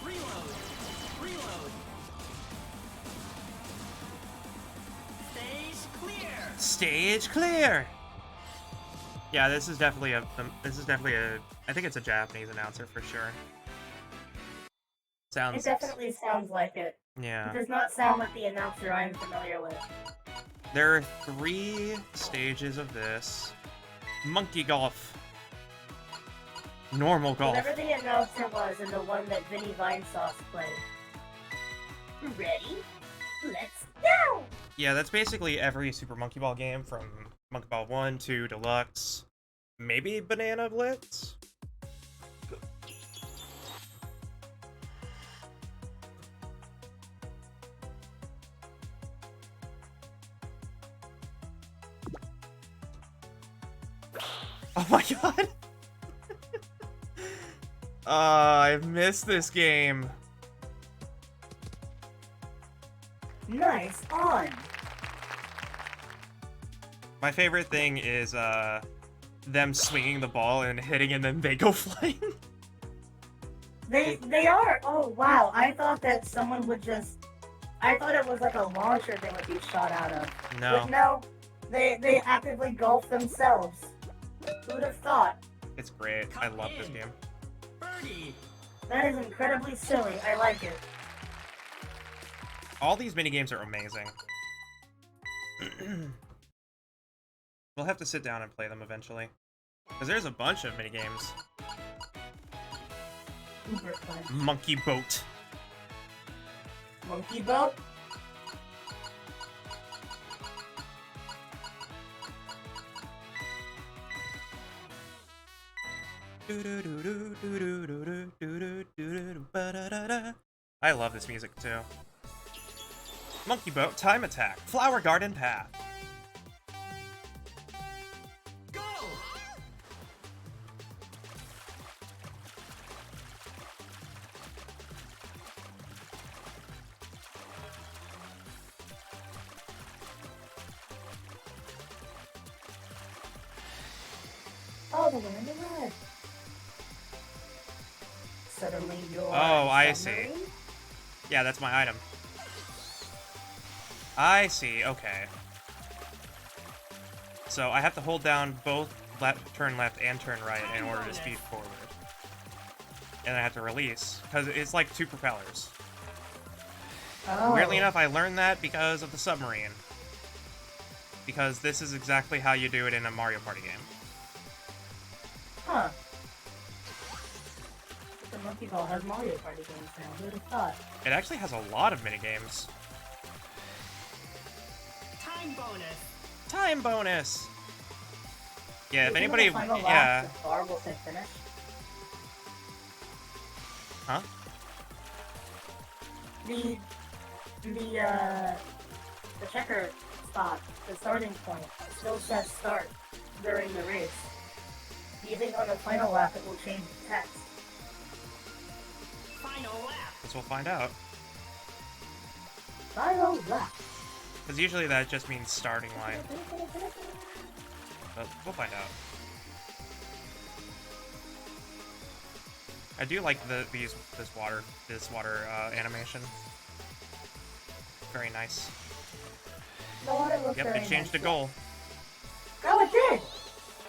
Reload. Reload. Stage clear. Stage clear. Yeah, this is definitely a. I think it's a Japanese announcer for sure. It Sounds. definitely sounds like it. Yeah. It does not sound like the announcer I'm familiar with. There are 3 stages of this. Monkey golf. Normal golf. Whatever the announcer was in the one that Vinny Vinesauce played. Ready? Let's go! Yeah, that's basically every Super Monkey Ball game from Monkey Ball 1 to Deluxe. Maybe Banana Blitz? Oh my god! I've missed this game. Nice on! My favorite thing is them swinging the ball and hitting and then they go flying. They are! Oh wow, I thought that someone would just... I thought it was like a launcher they would be shot out of. No, But no, they actively golf themselves. Who'd have thought? it's great. I love this game. Birdie. That is incredibly silly, I like it. All these minigames are amazing. We'll have to sit down and play them eventually. Because there's a bunch of minigames. Uber fun. Monkey boat. Monkey boat? I love this music too. Monkey boat, time attack, flower garden path. Go. Oh, the land of red. Suddenly you're Oh, I see. submarine? Yeah, that's my item. I see, okay. So I have to hold down both turn left and turn right in order to speed forward. And I have to release, because it's like two propellers. Oh. Weirdly enough, I learned that because of the submarine. Because this is exactly how you do it in a Mario Party game. Huh. The Monkey Ball has Mario Party games now. Who would have thought? It actually has a lot of minigames. Time bonus. Time bonus! Yeah, if Do you think anybody... on the final Yeah. lap, the bar will say finish? Huh? The checker spot, the starting point, still says start during the race. Do you think on the final lap it will change the text? Final lap. Guess we'll find out. Final lap. Because usually that just means starting line. But we'll find out. I do like this water animation. Very nice. The water looks Yep, very it changed to nice. goal. Oh, it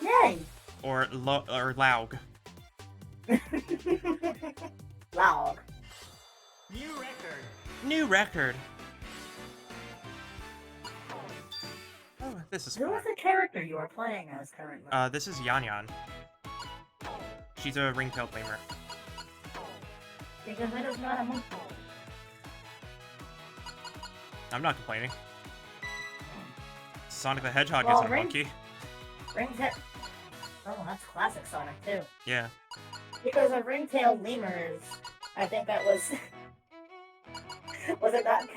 did! Yay! Or Laug. Log. New record. New record. Oh, this is Who fun. is the character you are playing as currently? This is Yan Yan. She's a ring-tailed lemur. Because it is not a monkey. I'm not complaining. Sonic the Hedgehog Well, isn't a ring- monkey. Ringtail. Oh, that's classic Sonic too. Yeah. Because a ring-tailed lemur is, I think that was. Was that not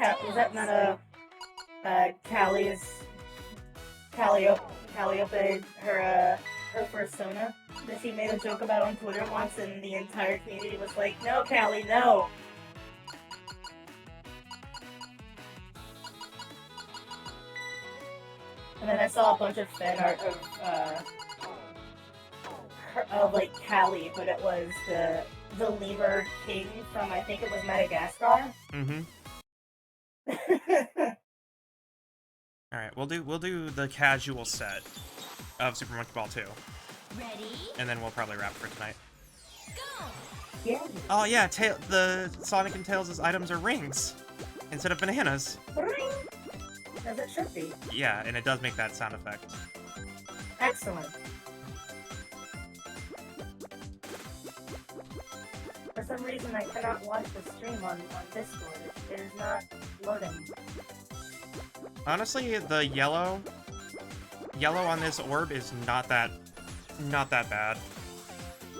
Calliope, her persona that she made a joke about on Twitter once, and the entire community was like, "No, Callie, no." And then I saw a bunch of fan art of like Callie, but it was the lemur king from, I think it was Madagascar. Mm-hmm. Alright, we'll do the casual set of Super Monkey Ball 2. Ready? And then we'll probably wrap for tonight. Go! Yeah. Oh yeah, the Sonic and Tails' items are rings instead of bananas. As it should be. Yeah, and it does make that sound effect. Excellent. For some reason, I cannot watch the stream on Discord. It is not loading. Honestly, the yellow on this orb is not that bad.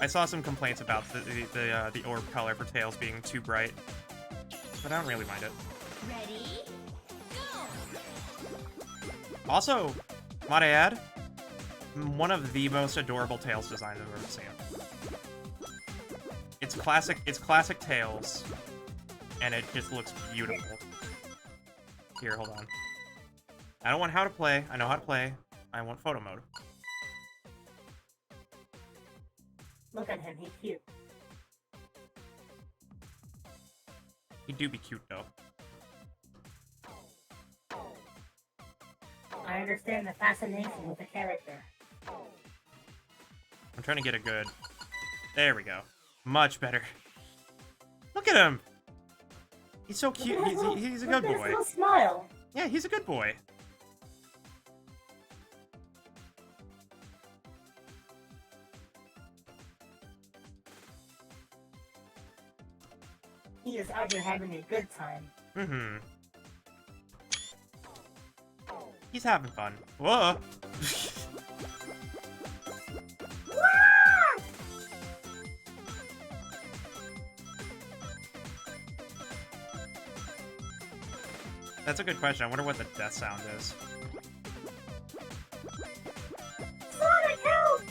I saw some complaints about the orb color for Tails being too bright, but I don't really mind it. Ready? Go! Also, might I add, one of the most adorable Tails designs I've ever seen. It's classic Tails, and it just looks beautiful. Here, hold on. I don't want how to play. I know how to play. I want photo mode. Look at him, he's cute. He do be cute though. I understand the fascination with the character. I'm trying to get a good... There we go. Much better. Look at him! He's so cute. He's a good Look at his boy. little smile. Yeah, he's a good boy. He is out here having a good time. Mm-hmm. He's having fun. Whoa! That's a good question. I wonder what the death sound is. Sonic, help!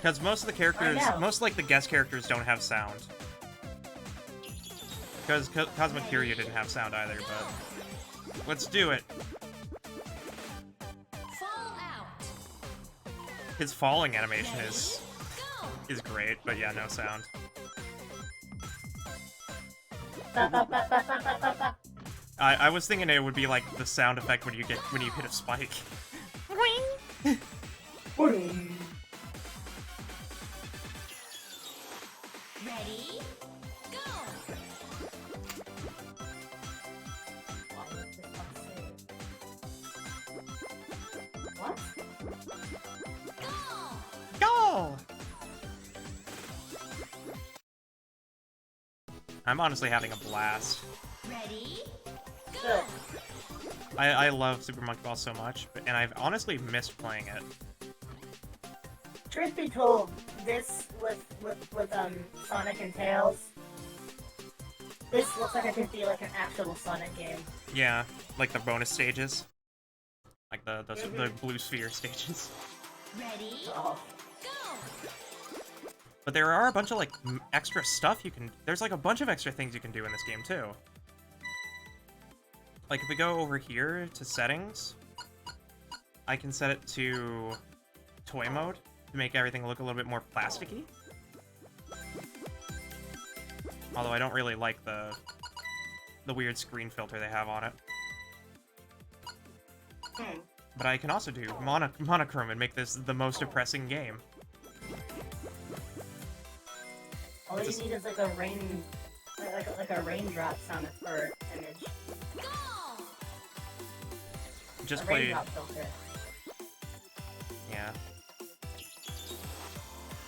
Because most of the characters, most like the guest characters don't have sound. Because Cosmic Fury didn't have sound either, but... Let's do it! Fall out! His falling animation is great, but yeah, no sound. I was thinking it would be like the sound effect when you hit a spike. Ready? Go! Why would this one save? What? Go! Go! I'm honestly having a blast. Ready? Good. I love Super Monkey Ball so much, and I've honestly missed playing it. Truth be told, this with Sonic and Tails, this looks like it could be like an actual Sonic game. Yeah, like the bonus stages. Like the blue sphere stages. Ready? Oh. Go! But there are a bunch of like extra stuff you can... There's like a bunch of extra things you can do in this game too. Like if we go over here to settings, I can set it to toy mode to make everything look a little bit more plasticky. Although I don't really like the weird screen filter they have on it. But I can also do monochrome and make this the most depressing game. All you need is like a raindrop sound or image. Go! Just A play... raindrop filter. Yeah.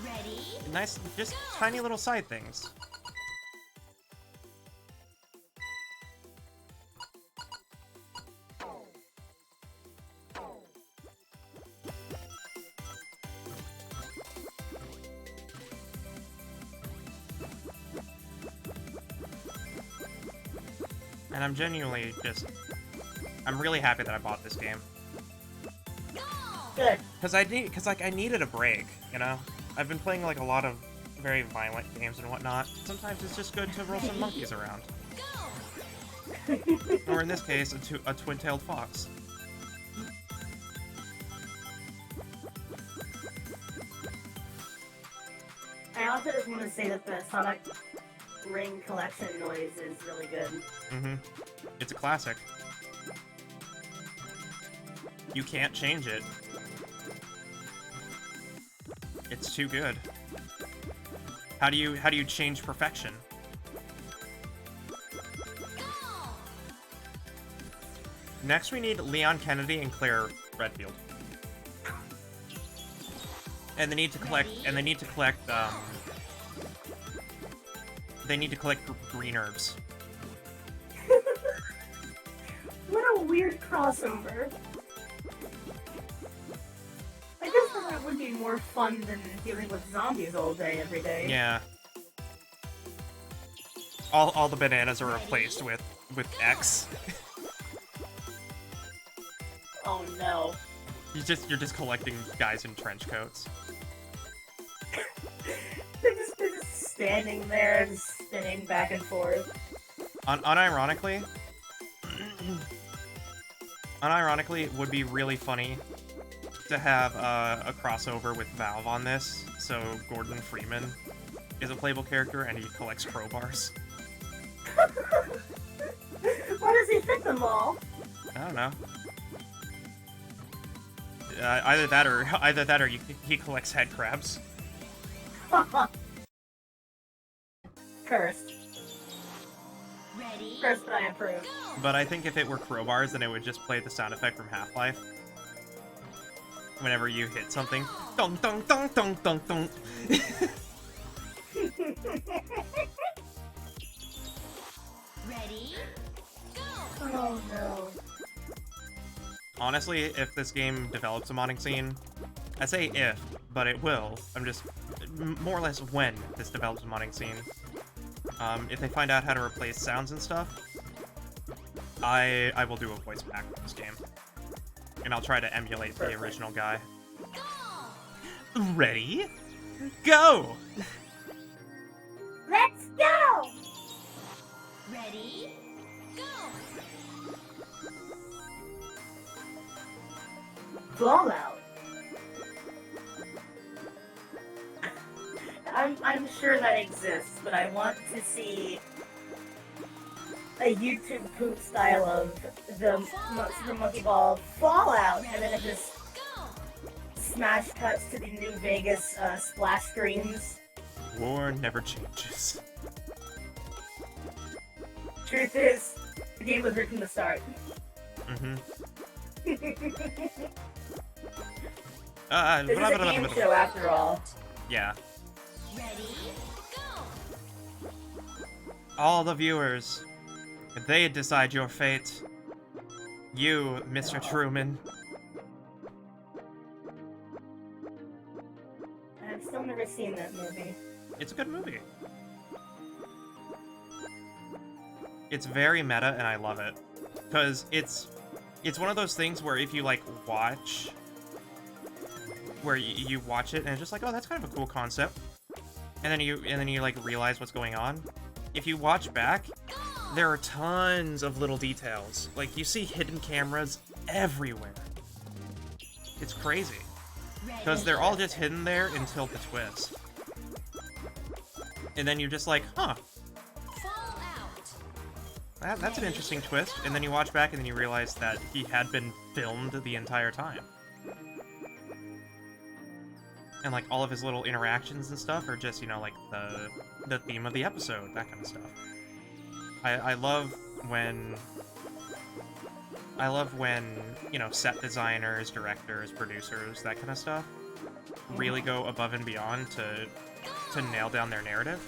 Ready? Nice, just tiny little side things. And I'm genuinely just... I'm really happy that I bought this game. Good. Cause I needed a break, you know? I've been playing like a lot of very violent games and whatnot. Sometimes it's just good to roll some monkeys around. Or in this case, a twin-tailed fox. I also just want to say that the Sonic Ring collection noise is really good. Mm-hmm. It's a classic. You can't change it. It's too good. How do you change perfection? Next we need Leon Kennedy and Claire Redfield. And they need to collect green herbs. What a weird crossover. I guess that would be more fun than dealing with zombies all day, every day. Yeah. All the bananas are replaced with X. Oh no. You're just collecting guys in trench coats. They're just standing there and spinning back and forth. Unironically, it would be really funny to have a crossover with Valve on this. So Gordon Freeman is a playable character and he collects crowbars. Why does he fit them all? I don't know. Either that or he collects head crabs. Cursed. Ready? Cursed, but I approve. But I think if it were crowbars, then it would just play the sound effect from Half-Life. Whenever you hit something. Dong dong dong dong dong dong. Ready? Go! Oh no. Honestly, if this game develops a modding scene, I say if, but it will. I'm just more or less when this develops a modding scene. If they find out how to replace sounds and stuff, I will do a voice pack for this game. And I'll try to emulate the original guy. Ready? Go! Let's go! Ready? Go! Fallout. I'm sure that exists, but I want to see a YouTube poop style of the Super Monkey Ball Fallout, and then it just Go! smash cuts to the New Vegas splash screens. War never changes. Truth is, the game was written to start. Mm-hmm. This is a game show after all. Yeah. Ready? Go! All the viewers, they decide your fate. You, Mr. Truman. I've still never seen that movie. It's a good movie. It's very meta, and I love it. Because it's one of those things where if you, like, watch... Where you watch it, and it's just like, oh, that's kind of a cool concept. And then you like, realize what's going on. If you watch back, there are tons of little details. Like, you see hidden cameras everywhere. It's crazy. Because they're all just hidden there until the twist. And then you're just like, huh. Fall out! That's an interesting twist, and then you watch back and then you realize that he had been filmed the entire time. And like all of his little interactions and stuff are just, you know, like the theme of the episode, that kind of stuff. I love when you know, set designers, directors, producers, that kind of stuff really go above and beyond to nail down their narrative.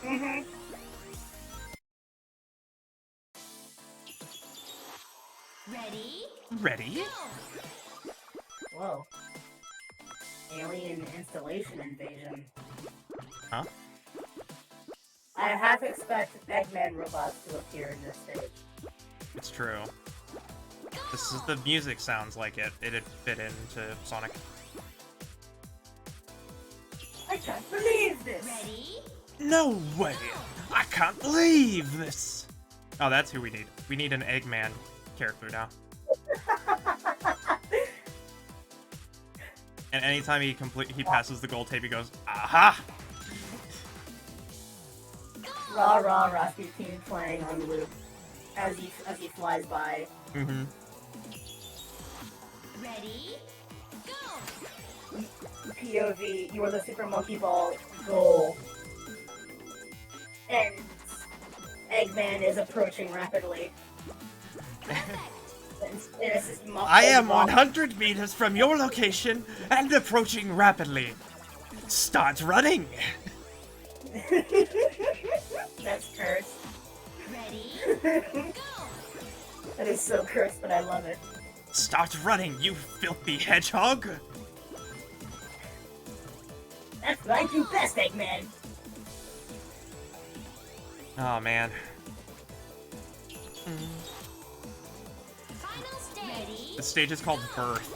Mm-hmm. Ready? Ready? Go! Whoa. Alien installation invasion. Huh? I half expect Eggman robots to appear in this stage. It's true. This is the music sounds like it'd fit into Sonic. I can't believe this! Ready? No way! I can't believe this! Oh, that's who we need. We need an Eggman character now. And anytime he passes the gold tape, he goes, aha! Rah rah Rasputin playing on loop as he flies by. Mm-hmm. Ready? Go! POV, you are the Super Monkey Ball goal. And Eggman is approaching rapidly. I am 100 meters from your location and approaching rapidly. Start running! That's cursed. Ready? Go! That is so cursed, but I love it. Start running, you filthy hedgehog! That's what I do best, Eggman. Oh, man. Final stage! Ready? The stage is called Birth.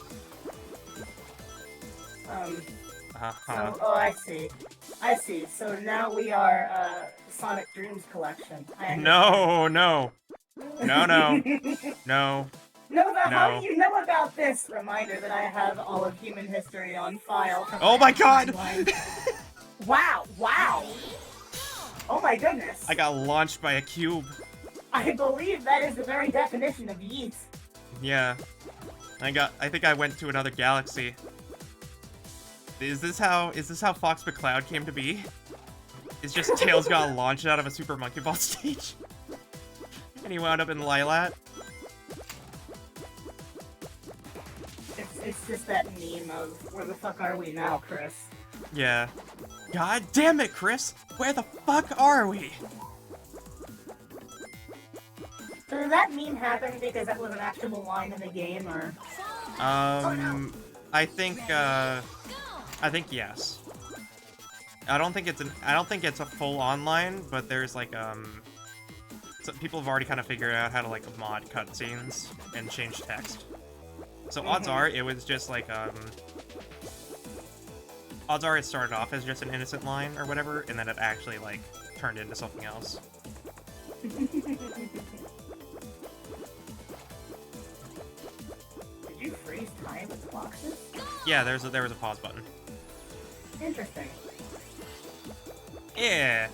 So, oh, I see. So now we are, Sonic Dreams Collection. No. No. No. How do you know about this? Reminder that I have all of human history on file. From Oh my god! Wow! Oh my goodness! I got launched by a cube. I believe that is the very definition of yeet. Yeah. I think I went to another galaxy. Is this how Fox McCloud came to be? It's just Tails got launched out of a Super Monkey Ball stage. And he wound up in Lilat. It's just that meme of, where the fuck are we now, Chris? Yeah. God damn it, Chris! Where the fuck are we? So did that meme happen because that was an actual line in the game, or? I think yes. I don't think it's a full online, but there's like so people have already kind of figured out how to like mod cutscenes and change text. So odds are it was just like odds are it started off as just an innocent line or whatever, and then it actually like turned into something else. Did you freeze time with boxes? Yeah, there was a pause button. Interesting. Yeah.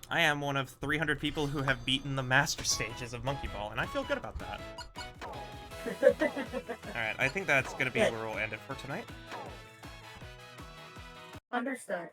I am one of 300 people who have beaten the master stages of Monkey Ball, and I feel good about that. Alright, I think that's gonna be where we'll end it for tonight. Understood.